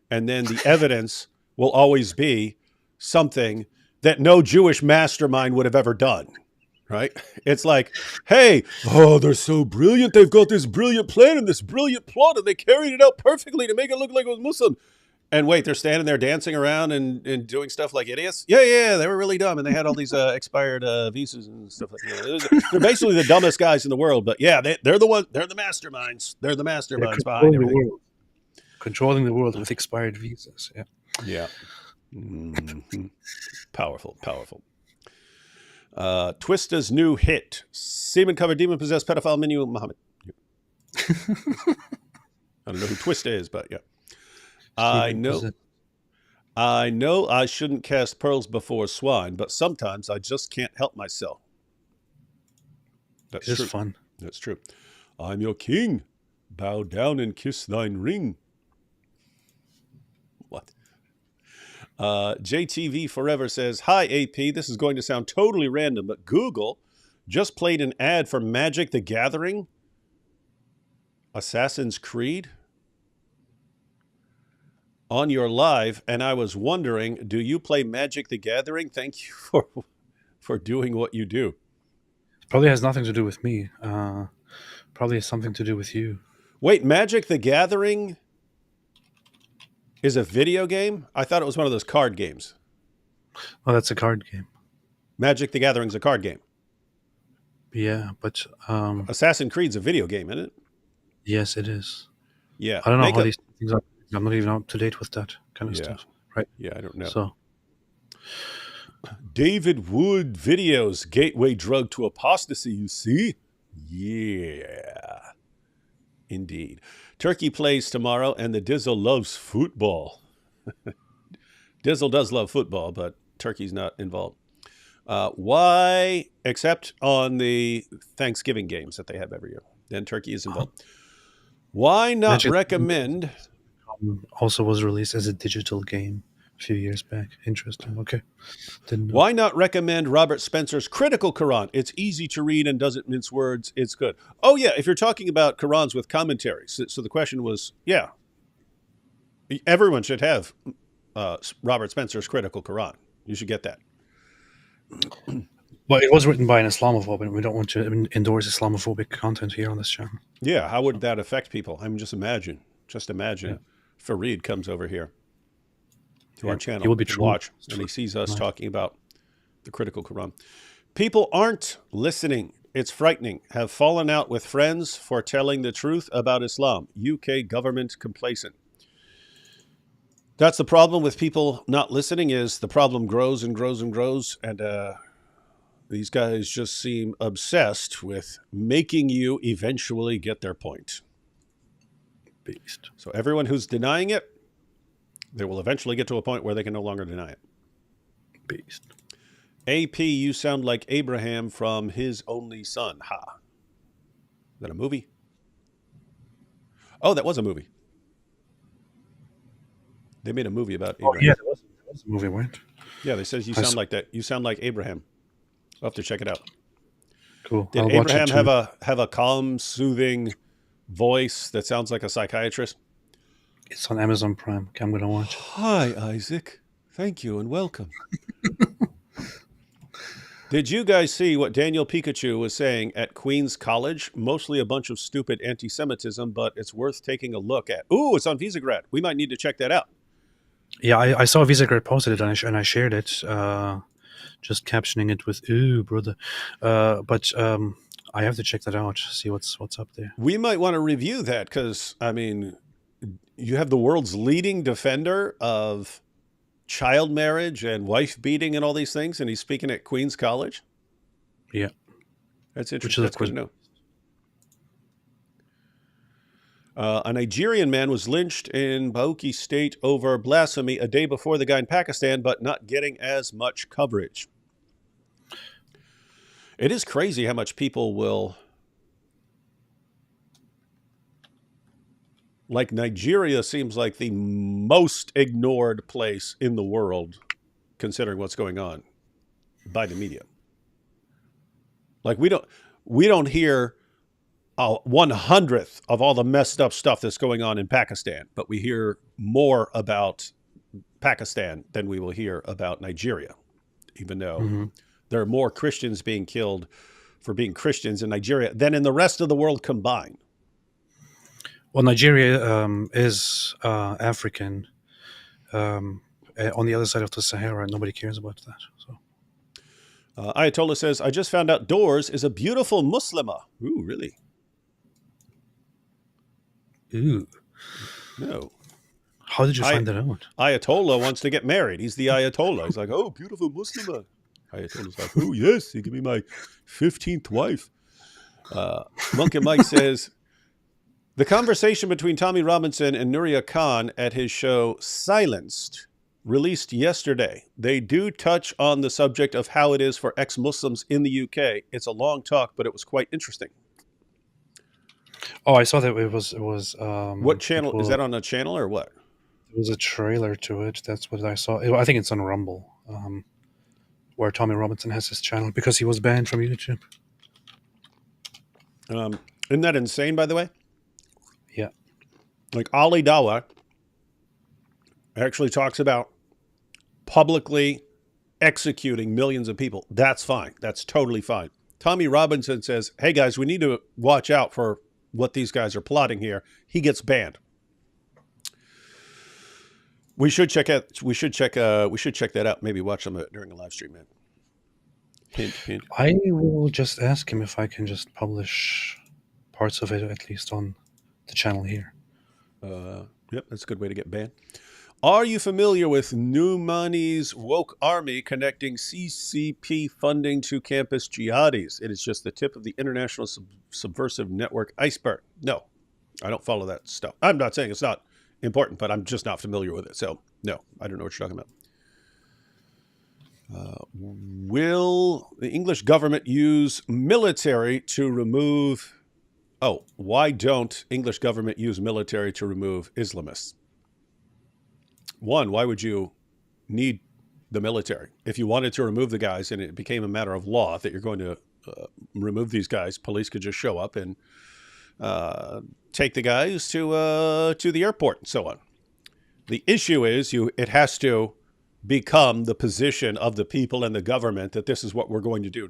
and then the evidence will always be something that no Jewish mastermind would have ever done, right? It's like, hey, oh, they're so brilliant. They've got this brilliant plan and this brilliant plot, and they carried it out perfectly to make it look like it was Muslim. And wait, they're standing there dancing around and doing stuff like idiots? Yeah, they were really dumb, and they had all these expired visas and stuff like that. They're basically the dumbest guys in the world, but yeah, they're the ones. They're the masterminds. They're the masterminds behind everything. Controlling the world with expired visas. Yeah. Mm-hmm. Powerful. Twista's new hit: semen-covered, demon-possessed pedophile Minu Muhammad. I don't know who Twista is, but yeah. I know I shouldn't cast pearls before swine, but sometimes I just can't help myself. That's It is true. fun. That's true. I'm your king. Bow down and kiss thine ring. What? JTV Forever says, hi, AP. This is going to sound totally random, but Google just played an ad for Magic the Gathering, Assassin's Creed, on your live, and I was wondering, do you play Magic the Gathering? Thank you for doing what you do. Probably has nothing to do with me. Probably has something to do with you. Wait, Magic the Gathering is a video game? I thought it was one of those card games. Oh, that's a card game. Magic the Gathering's a card game. Yeah, but Assassin's Creed's a video game, isn't it? Yes, it is. Yeah. I don't know how these things are. I'm not even up to date with that kind of stuff, right? Yeah, I don't know. So, David Wood videos, gateway drug to apostasy, you see? Yeah. Indeed. Turkey plays tomorrow, and the Dizzle loves football. Dizzle does love football, but Turkey's not involved. Why, except on the Thanksgiving games that they have every year. Then Turkey is involved. Why not recommend... Also was released as a digital game a few years back. Interesting. Okay. Didn't know. Why not recommend Robert Spencer's Critical Quran? It's easy to read and doesn't mince words. It's good. Oh, yeah, if you're talking about Qurans with commentaries. So the question was, yeah, everyone should have Robert Spencer's Critical Quran. You should get that. Well, it was written by an Islamophobe, and we don't want to endorse Islamophobic content here on this channel. Yeah, how would that affect people? I mean, just imagine Fareed comes over here to our channel He will be to trolled. watch, and he sees us talking about the Critical Quran. People aren't listening. It's frightening. Have fallen out with friends for telling the truth about Islam. UK government complacent. That's the problem with people not listening, is the problem grows and grows and grows, and these guys just seem obsessed with making you eventually get their point. Beast. So everyone who's denying it, they will eventually get to a point where they can no longer deny it. Beast. AP, you sound like Abraham from His Only Son. Ha. Is that a movie? Oh, that was a movie. They made a movie about Abraham. Oh, yeah, there was a movie, right? Yeah, they says you sound like that. You sound like Abraham. I'll have to check it out. Cool. Did I'll watch it Abraham too. have a calm, soothing voice that sounds like a psychiatrist? It's on Amazon Prime. Okay, I'm going to watch it. Hi, Isaac. Thank you and welcome. Did you guys see what Daniel Pikachu was saying at Queen's College? Mostly a bunch of stupid anti-Semitism, but it's worth taking a look at. Ooh, it's on Visegrad. We might need to check that out. Yeah, I saw Visegrad posted it, and I shared it, just captioning it with "ooh, brother." But I have to check that out, see what's up there. We might want to review that because, I mean, you have the world's leading defender of child marriage and wife beating and all these things, and he's speaking at Queen's College. Yeah, that's interesting. That's good to know. A Nigerian man was lynched in Bauchi State over blasphemy a day before the guy in Pakistan, but not getting as much coverage. It is crazy how much people will... Like, Nigeria seems like the most ignored place in the world, considering what's going on by the media. Like, we don't hear 1/100th of all the messed up stuff that's going on in Pakistan, but we hear more about Pakistan than we will hear about Nigeria, even though there are more Christians being killed for being Christians in Nigeria than in the rest of the world combined. Well, Nigeria is African, on the other side of the Sahara, and nobody cares about that. So, Ayatollah says, I just found out Doors is a beautiful Muslima. Ooh, really? Ooh. No. How did you find that out? Ayatollah wants to get married. He's the Ayatollah. He's like, oh, beautiful Muslima. Ayatollah's like, oh, yes, he can be my 15th wife. Monkey Mike says, the conversation between Tommy Robinson and Nuria Khan at his show Silenced, released yesterday. They do touch on the subject of how it is for ex-Muslims in the UK. It's a long talk, but it was quite interesting. Oh, I saw that it was. What channel? Is that on a channel or what? There was a trailer to it. That's what I saw. I think it's on Rumble, where Tommy Robinson has his channel because he was banned from YouTube. Isn't that insane, by the way? Yeah. Like ALLthat actually talks about publicly executing millions of people. That's fine. That's totally fine. Tommy Robinson says, hey guys, we need to watch out for what these guys are plotting here. He gets banned. We should check that out. Maybe watch them during a live stream, man. Hint, hint. I will just ask him if I can just publish parts of it, at least on the channel here. Yep, that's a good way to get banned. Are you familiar with Numani's woke army connecting CCP funding to campus jihadis? It is just the tip of the international subversive network iceberg. No, I don't follow that stuff. I'm not saying it's not important, but I'm just not familiar with it. So, no, I don't know what you're talking about. Will the English government use military to remove... Oh, why don't English government use military to remove Islamists? One, why would you need the military. If you wanted to remove the guys and it became a matter of law that you're going to remove these guys, police could just show up and take the guys to the airport and so on. The issue is it has to become the position of the people and the government that this is what we're going to do.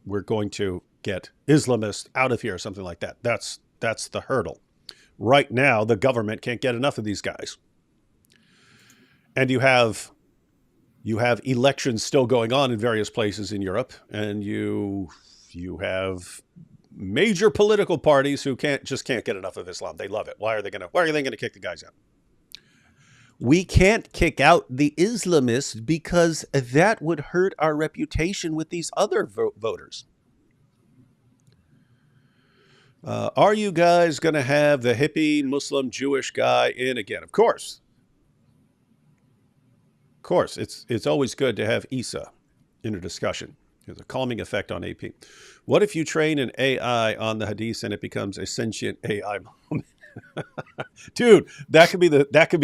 We're going to get Islamists out of here, or something like that. That's the hurdle. Right now, the government can't get enough of these guys, and you have elections still going on in various places in Europe, and you have major political parties who can't get enough of Islam. They love it. Why are they going to kick the guys out? We can't kick out the Islamists because that would hurt our reputation with these other voters. Are you guys going to have the hippie Muslim Jewish guy in again? Of course. Of course. It's always good to have Isa in a discussion. There's a calming effect on AP. What if you train an AI on the hadith and it becomes a sentient AI moment? Dude, that could be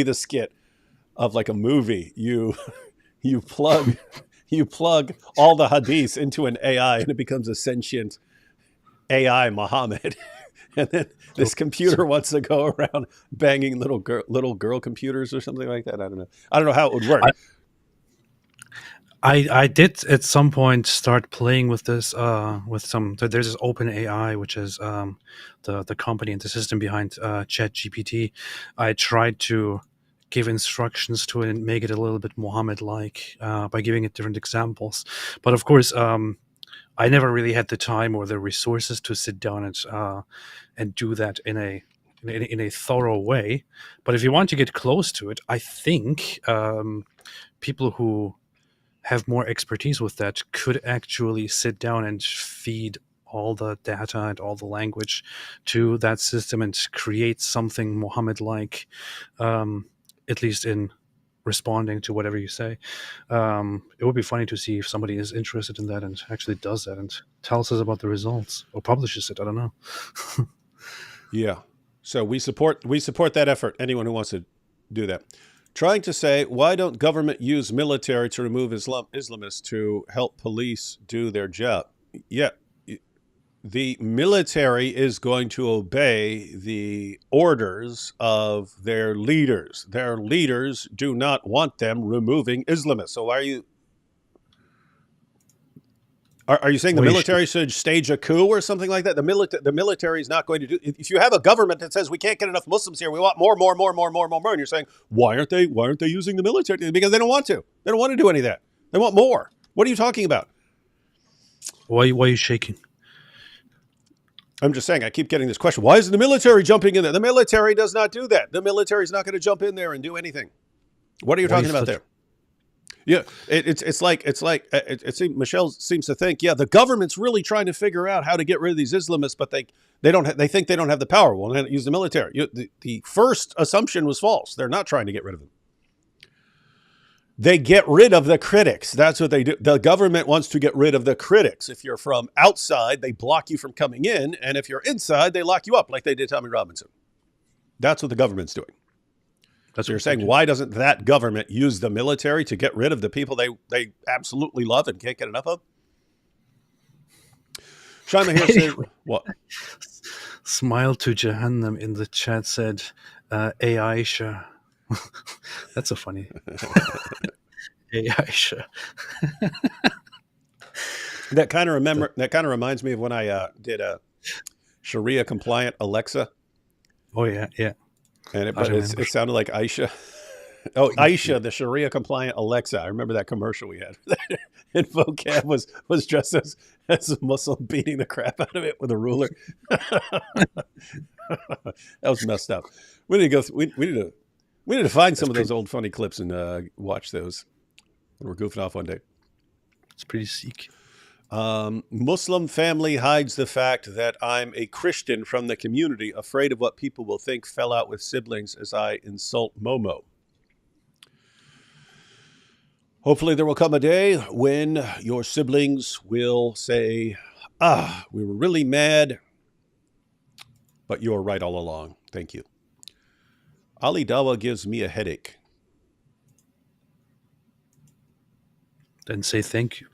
the skit of like a movie. You plug all the hadiths into an AI and it becomes a sentient AI Muhammad. And then this computer wants to go around banging little girl computers or something like that. I don't know how it would work. I did at some point start playing with this there's this open AI, which is the company and the system behind ChatGPT. I tried to give instructions to it and make it a little bit Muhammad-like by giving it different examples. But of course, I never really had the time or the resources to sit down and do that in a thorough way. But if you want to get close to it, I think people who have more expertise with that could actually sit down and feed all the data and all the language to that system and create something Muhammad-like, at least in responding to whatever you say. It would be funny to see if somebody is interested in that and actually does that and tells us about the results or publishes it. I don't know. Yeah. So we support that effort. Anyone who wants to do that. Trying to say, why don't government use military to remove Islamists to help police do their job? Yeah. The military is going to obey the orders of their leaders. Their leaders do not want them removing Islamists. So why are you... Are you saying the military should stage a coup or something like that? The military is not going to do. If you have a government that says we can't get enough Muslims here, we want more, and you're saying why aren't they using the military? Because they don't want to. They don't want to do any of that. They want more. What are you talking about? Why are you shaking? I'm just saying. I keep getting this question. Why isn't the military jumping in there? The military does not do that. The military is not going to jump in there and do anything. What are you talking about there? Yeah, it's like Michelle seems to think, yeah, the government's really trying to figure out how to get rid of these Islamists, but they think they don't have the power. Well, then use the military. The first assumption was false. They're not trying to get rid of them. They get rid of the critics. That's what they do. The government wants to get rid of the critics. If you're from outside, they block you from coming in, and if you're inside, they lock you up, like they did Tommy Robinson. That's what the government's doing. So you're saying, why doesn't that government use the military to get rid of the people they absolutely love and can't get enough of? Shaima here said, what? Smile to Jahannam in the chat said, Aisha. That's so funny. Aisha. That kind of reminds me of when I did a Sharia compliant Alexa. Oh yeah. And it sounded like Aisha. Oh, Aisha, the Sharia compliant Alexa. I remember that commercial we had. And vocab was dressed as a Muslim beating the crap out of it with a ruler. That was messed up. We need to find some of those old funny clips and watch those when we're goofing off one day. It's pretty sick. Muslim family hides the fact that I'm a Christian from the community, afraid of what people will think. Fell out with siblings as I insult Momo. Hopefully there will come a day when your siblings will say, we were really mad, but you were right all along. Thank you. Ali Dawa gives me a headache. Then say thank you.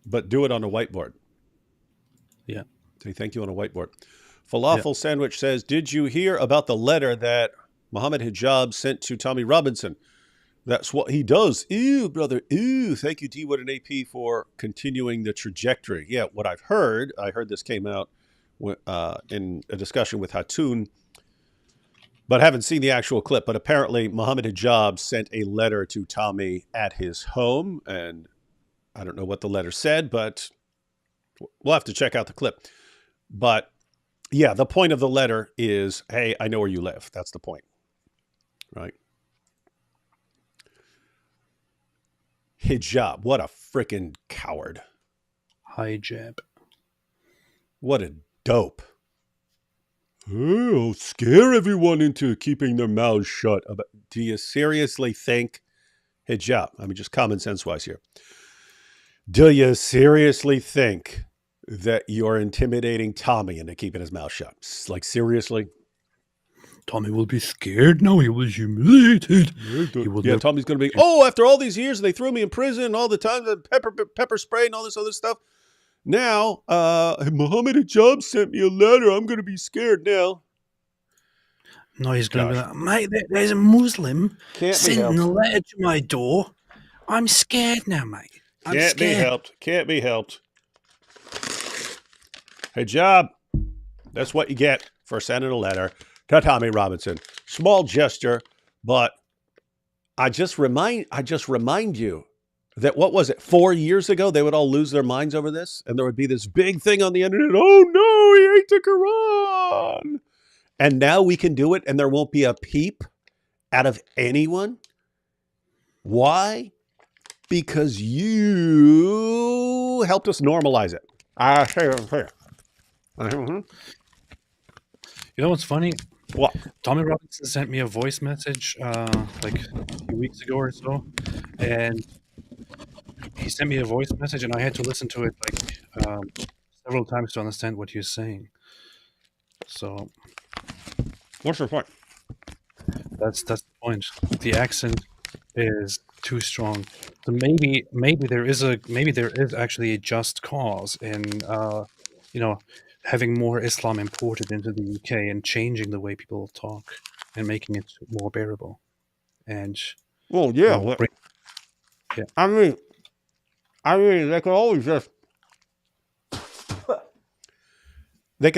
But do it on a whiteboard. Yeah. Say thank you on a whiteboard. Falafel Sandwich says, did you hear about the letter that Muhammad Hijab sent to Tommy Robinson? That's what he does. Ew, brother. Ew. Thank you, D. Wood and AP, for continuing the trajectory. Yeah, what I heard this came out in a discussion with Hatun, but I haven't seen the actual clip. But apparently, Muhammad Hijab sent a letter to Tommy at his home, and I don't know what the letter said, but we'll have to check out the clip. But yeah, the point of the letter is, hey, I know where you live. That's the point, right? Hijab, what a freaking coward. Hijab. What a dope. I'll scare everyone into keeping their mouths shut. Do you seriously think, Hijab, I mean, just common sense wise here, do you seriously think that you're intimidating Tommy into keeping his mouth shut? Like, seriously? Tommy will be scared now. He was humiliated. Tommy's going to be, oh, after all these years, they threw me in prison all the time, the pepper spray and all this other stuff. Now, Muhammad Hijab sent me a letter. I'm going to be scared now. No, he's going to be like, mate, there's a Muslim sending a letter to my door. I'm scared now, mate. Can't be helped. Can't be helped. Hijab, that's what you get for sending a letter to Tommy Robinson. Small gesture, but I just remind you that, what was it, 4 years ago, they would all lose their minds over this, and there would be this big thing on the internet. Oh no, he ate the Quran. And now we can do it, and there won't be a peep out of anyone. Why? Because you helped us normalize it. You know what's funny? What? Tommy Robinson sent me a voice message like a few weeks ago or so, and he sent me a voice message, and I had to listen to it like several times to understand what he was saying. So, what's your point? That's the point. The accent is too strong. So maybe there is actually a just cause in having more Islam imported into the UK and changing the way people talk and making it more bearable. And I mean, they could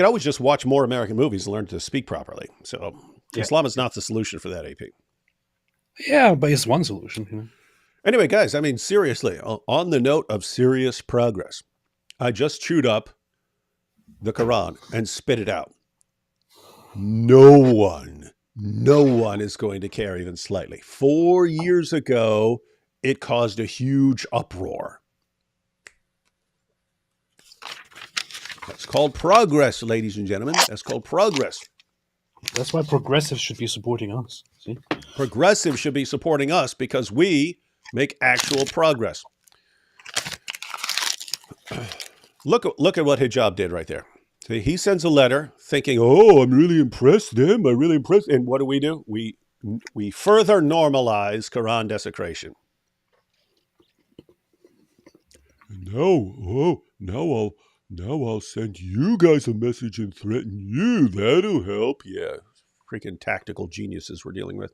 always just watch more American movies and learn to speak properly. So Islam is not the solution for that, AP. Yeah, but it's one solution. Anyway, guys, I mean, seriously, on the note of serious progress, I just chewed up the Quran and spit it out. No one is going to care even slightly. 4 years ago, it caused a huge uproar. That's called progress, ladies and gentlemen. That's called progress. That's why progressives should be supporting us. See? Progressives should be supporting us because we make actual progress. Look at what Hijab did right there. See, he sends a letter thinking, oh, I'm really impressed them. I'm really impressed. And what do? We further normalize Quran desecration. Now I'll send you guys a message and threaten you. That'll help. Yeah. Freaking tactical geniuses we're dealing with.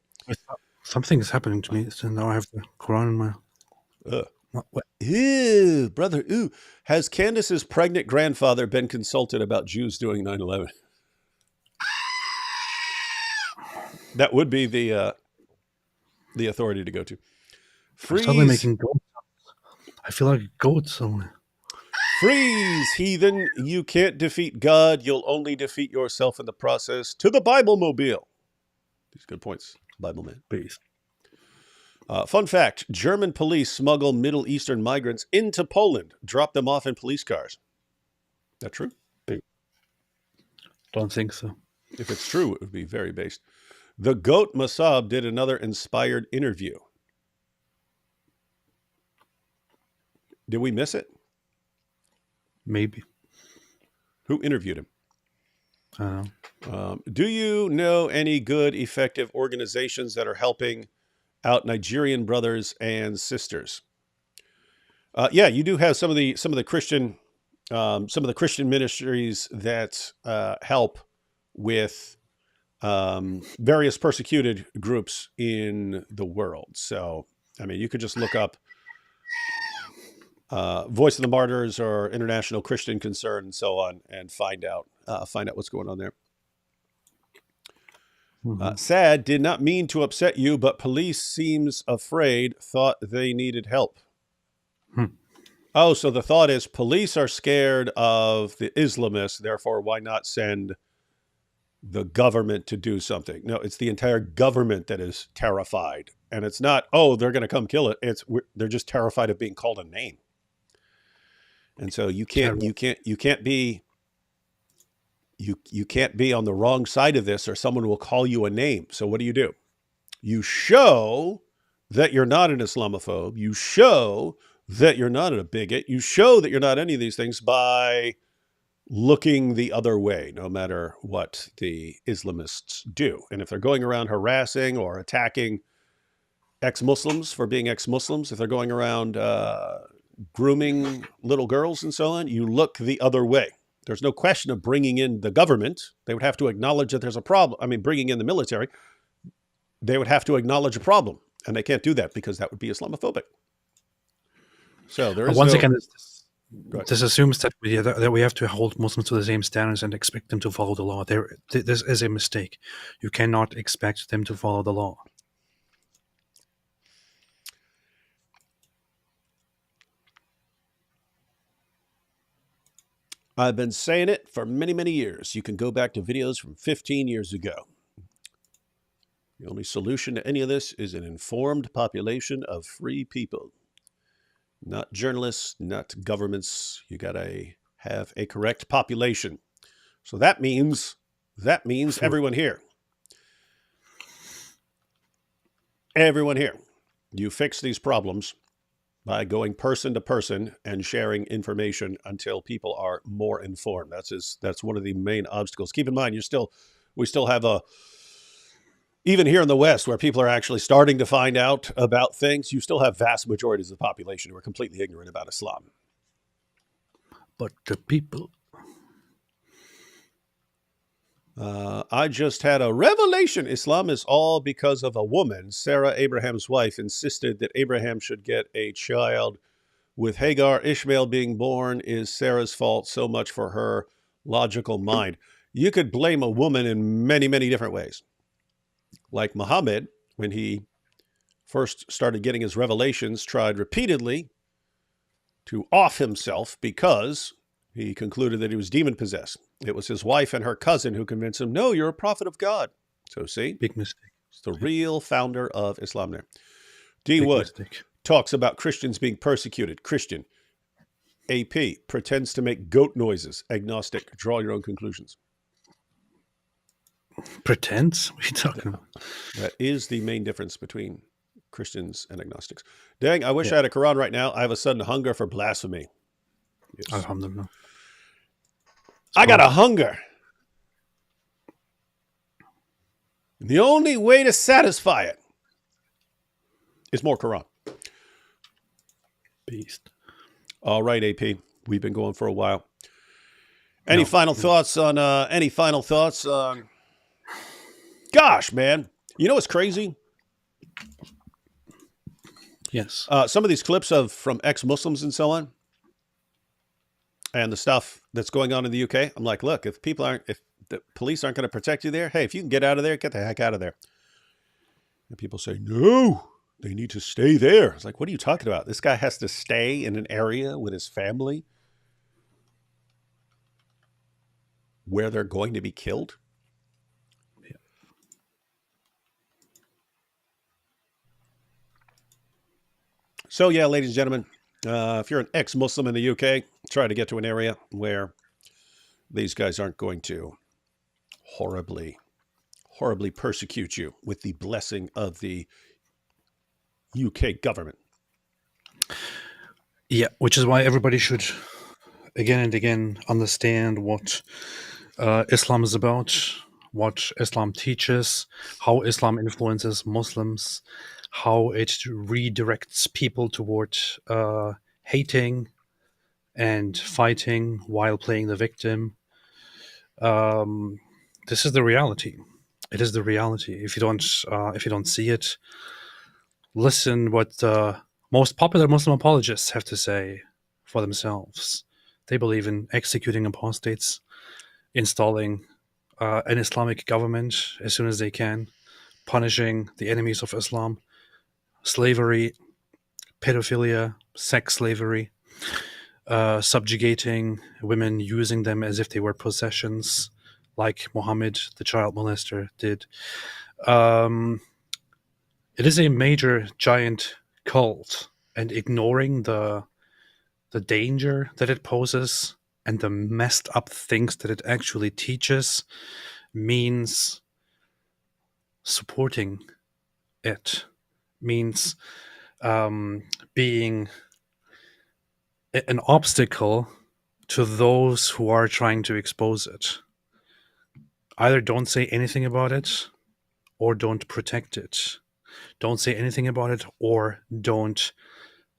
Something is happening to me, so now I have the Quran in my... What? Ew, brother, ew. Has Candace's pregnant grandfather been consulted about Jews doing 9/11? That would be the authority to go to. Freeze. I'm making goat sounds. I feel like a goat somewhere. Freeze, heathen. You can't defeat God. You'll only defeat yourself in the process. To the Bible mobile. These good points, Bible man. Peace. Fun fact, German police smuggle Middle Eastern migrants into Poland, drop them off in police cars. That true? Don't think so. If it's true, it would be very based. The GOAT Masab did another inspired interview. Did we miss it? Maybe. Who interviewed him? I don't know. Do you know any good, effective organizations that are helping out Nigerian brothers and sisters? Yeah, you do have some of the Christian ministries that help with various persecuted groups in the world. So, I mean, you could just look up Voice of the Martyrs or International Christian Concern and so on, and find out what's going on there. Sad, did not mean to upset you, but police seems afraid, thought they needed help. Oh, so the thought is police are scared of the Islamists, therefore why not send the government to do something? No, it's the entire government that is terrified. And it's not, oh, they're going to come kill it. They're just terrified of being called a name. And so you can't be on the wrong side of this, or someone will call you a name. So what do? You show that you're not an Islamophobe. You show that you're not a bigot. You show that you're not any of these things by looking the other way, no matter what the Islamists do. And if they're going around harassing or attacking ex-Muslims for being ex-Muslims, if they're going around grooming little girls and so on, you look the other way. There's no question of bringing in the government. They would have to acknowledge that there's a problem. I mean, bringing in the military, they would have to acknowledge a problem. And they can't do that because that would be Islamophobic. So there is once again, this assumes that we have to hold Muslims to the same standards and expect them to follow the law. This is a mistake. You cannot expect them to follow the law. I've been saying it for many, many years. You can go back to videos from 15 years ago. The only solution to any of this is an informed population of free people. Not journalists, not governments. You got to have a correct population. So that means everyone here. Everyone here. You fix these problems by going person to person and sharing information until people are more informed. That's one of the main obstacles. Keep in mind, we still have even here in the West, where people are actually starting to find out about things, you still have vast majorities of the population who are completely ignorant about Islam. But the people... I just had a revelation. Islam is all because of a woman. Sarah, Abraham's wife, insisted that Abraham should get a child. With Hagar, Ishmael being born is Sarah's fault. So much for her logical mind. You could blame a woman in many, many different ways. Like Muhammad, when he first started getting his revelations, tried repeatedly to off himself because he concluded that he was demon-possessed. It was his wife and her cousin who convinced him, no, you're a prophet of God. So see? Big mistake. It's the real founder of Islam there. D. Wood talks about Christians being persecuted. Christian. AP pretends to make goat noises. Agnostic. Draw your own conclusions. Pretends? What are you talking about? That is the main difference between Christians and agnostics. Dang, I wish I had a Quran right now. I have a sudden hunger for blasphemy. Yes. Alhamdulillah. I got a hunger. The only way to satisfy it is more Quran. Beast. All right, AP. We've been going for a while. Any final thoughts on gosh, man. You know what's crazy? Yes. Some of these clips from ex-Muslims and so on, and the stuff that's going on in the UK, I'm like, look, if the police aren't going to protect you there, hey, if you can get out of there, get the heck out of there. And people say, no, they need to stay there. It's like, what are you talking about? This guy has to stay in an area with his family where they're going to be killed? Yeah. So, yeah, ladies and gentlemen, if you're an ex-Muslim in the UK, try to get to an area where these guys aren't going to horribly persecute you with the blessing of the UK government. Yeah, which is why everybody should again and again understand what Islam is about, what Islam teaches, how Islam influences Muslims, how it redirects people toward hating and fighting while playing the victim. This is the reality. It is the reality. If you don't see it, listen what the most popular Muslim apologists have to say for themselves. They believe in executing apostates, installing an Islamic government as soon as they can, punishing the enemies of Islam, slavery, pedophilia, sex slavery, subjugating women, using them as if they were possessions, like Muhammad, the child molester, did. It is a major, giant cult, and ignoring the danger that it poses and the messed up things that it actually teaches means supporting it, means being an obstacle to those who are trying to expose it. Either don't say anything about it or don't protect it. Don't say anything about it or don't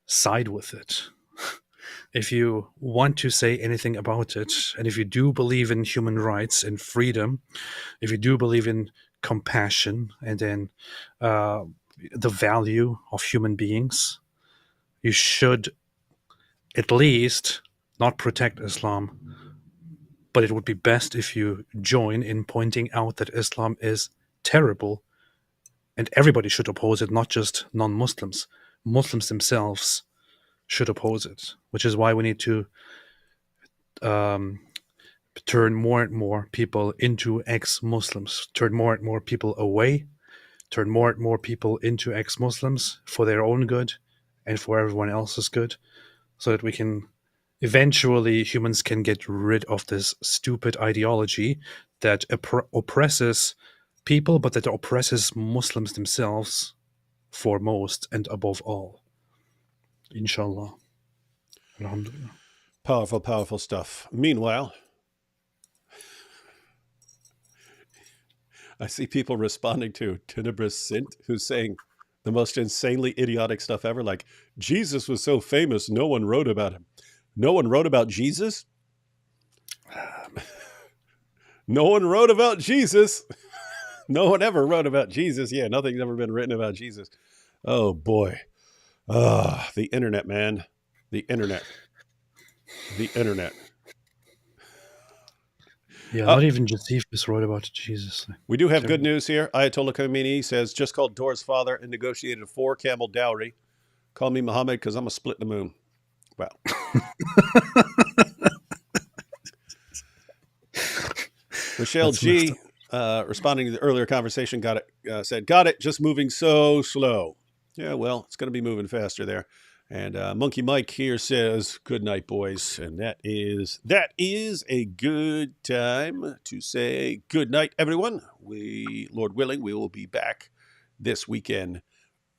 side with it. If you want to say anything about it, and if you do believe in human rights and freedom, if you do believe in compassion and in the value of human beings, you should at least not protect Islam. But it would be best if you join in pointing out that Islam is terrible, and everybody should oppose it, not just non-Muslims. Muslims themselves should oppose it, which is why we need to turn more and more people into ex-Muslims, turn more and more people away, turn more and more people into ex-Muslims for their own good and for everyone else's good, so that we can eventually, humans can get rid of this stupid ideology that oppresses people, but that oppresses Muslims themselves foremost and above all. Inshallah. Alhamdulillah. Powerful, powerful stuff. Meanwhile, I see people responding to Tenebris Sint, who's saying the most insanely idiotic stuff ever, like, Jesus was so famous, no one wrote about him. No one wrote about Jesus? No one wrote about Jesus. No one ever wrote about Jesus. Yeah, nothing's ever been written about Jesus. Oh, boy. The internet, man. The internet. The internet. Yeah, not even Josephus wrote about Jesus. We do have good news here. Ayatollah Khomeini says, just called Dora's father and negotiated a 4-camel dowry. Call me Muhammad because I'm a split the moon. Wow. Michelle That's G, responding to the earlier conversation, said, got it, just moving so slow. Yeah, well, it's going to be moving faster there. And Monkey Mike here says, good night, boys. And that is a good time to say good night, everyone. Lord willing, we will be back this weekend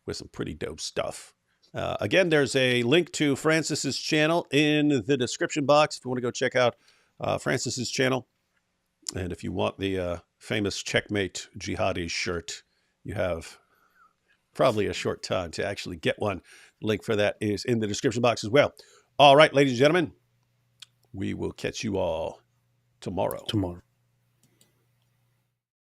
with some pretty dope stuff. Again, there's a link to Francis's channel in the description box if you want to go check out Francis's channel. And if you want the famous Checkmate Jihadi shirt, you have probably a short time to actually get one. Link for that is in the description box as well. All right, ladies and gentlemen, we will catch you all tomorrow.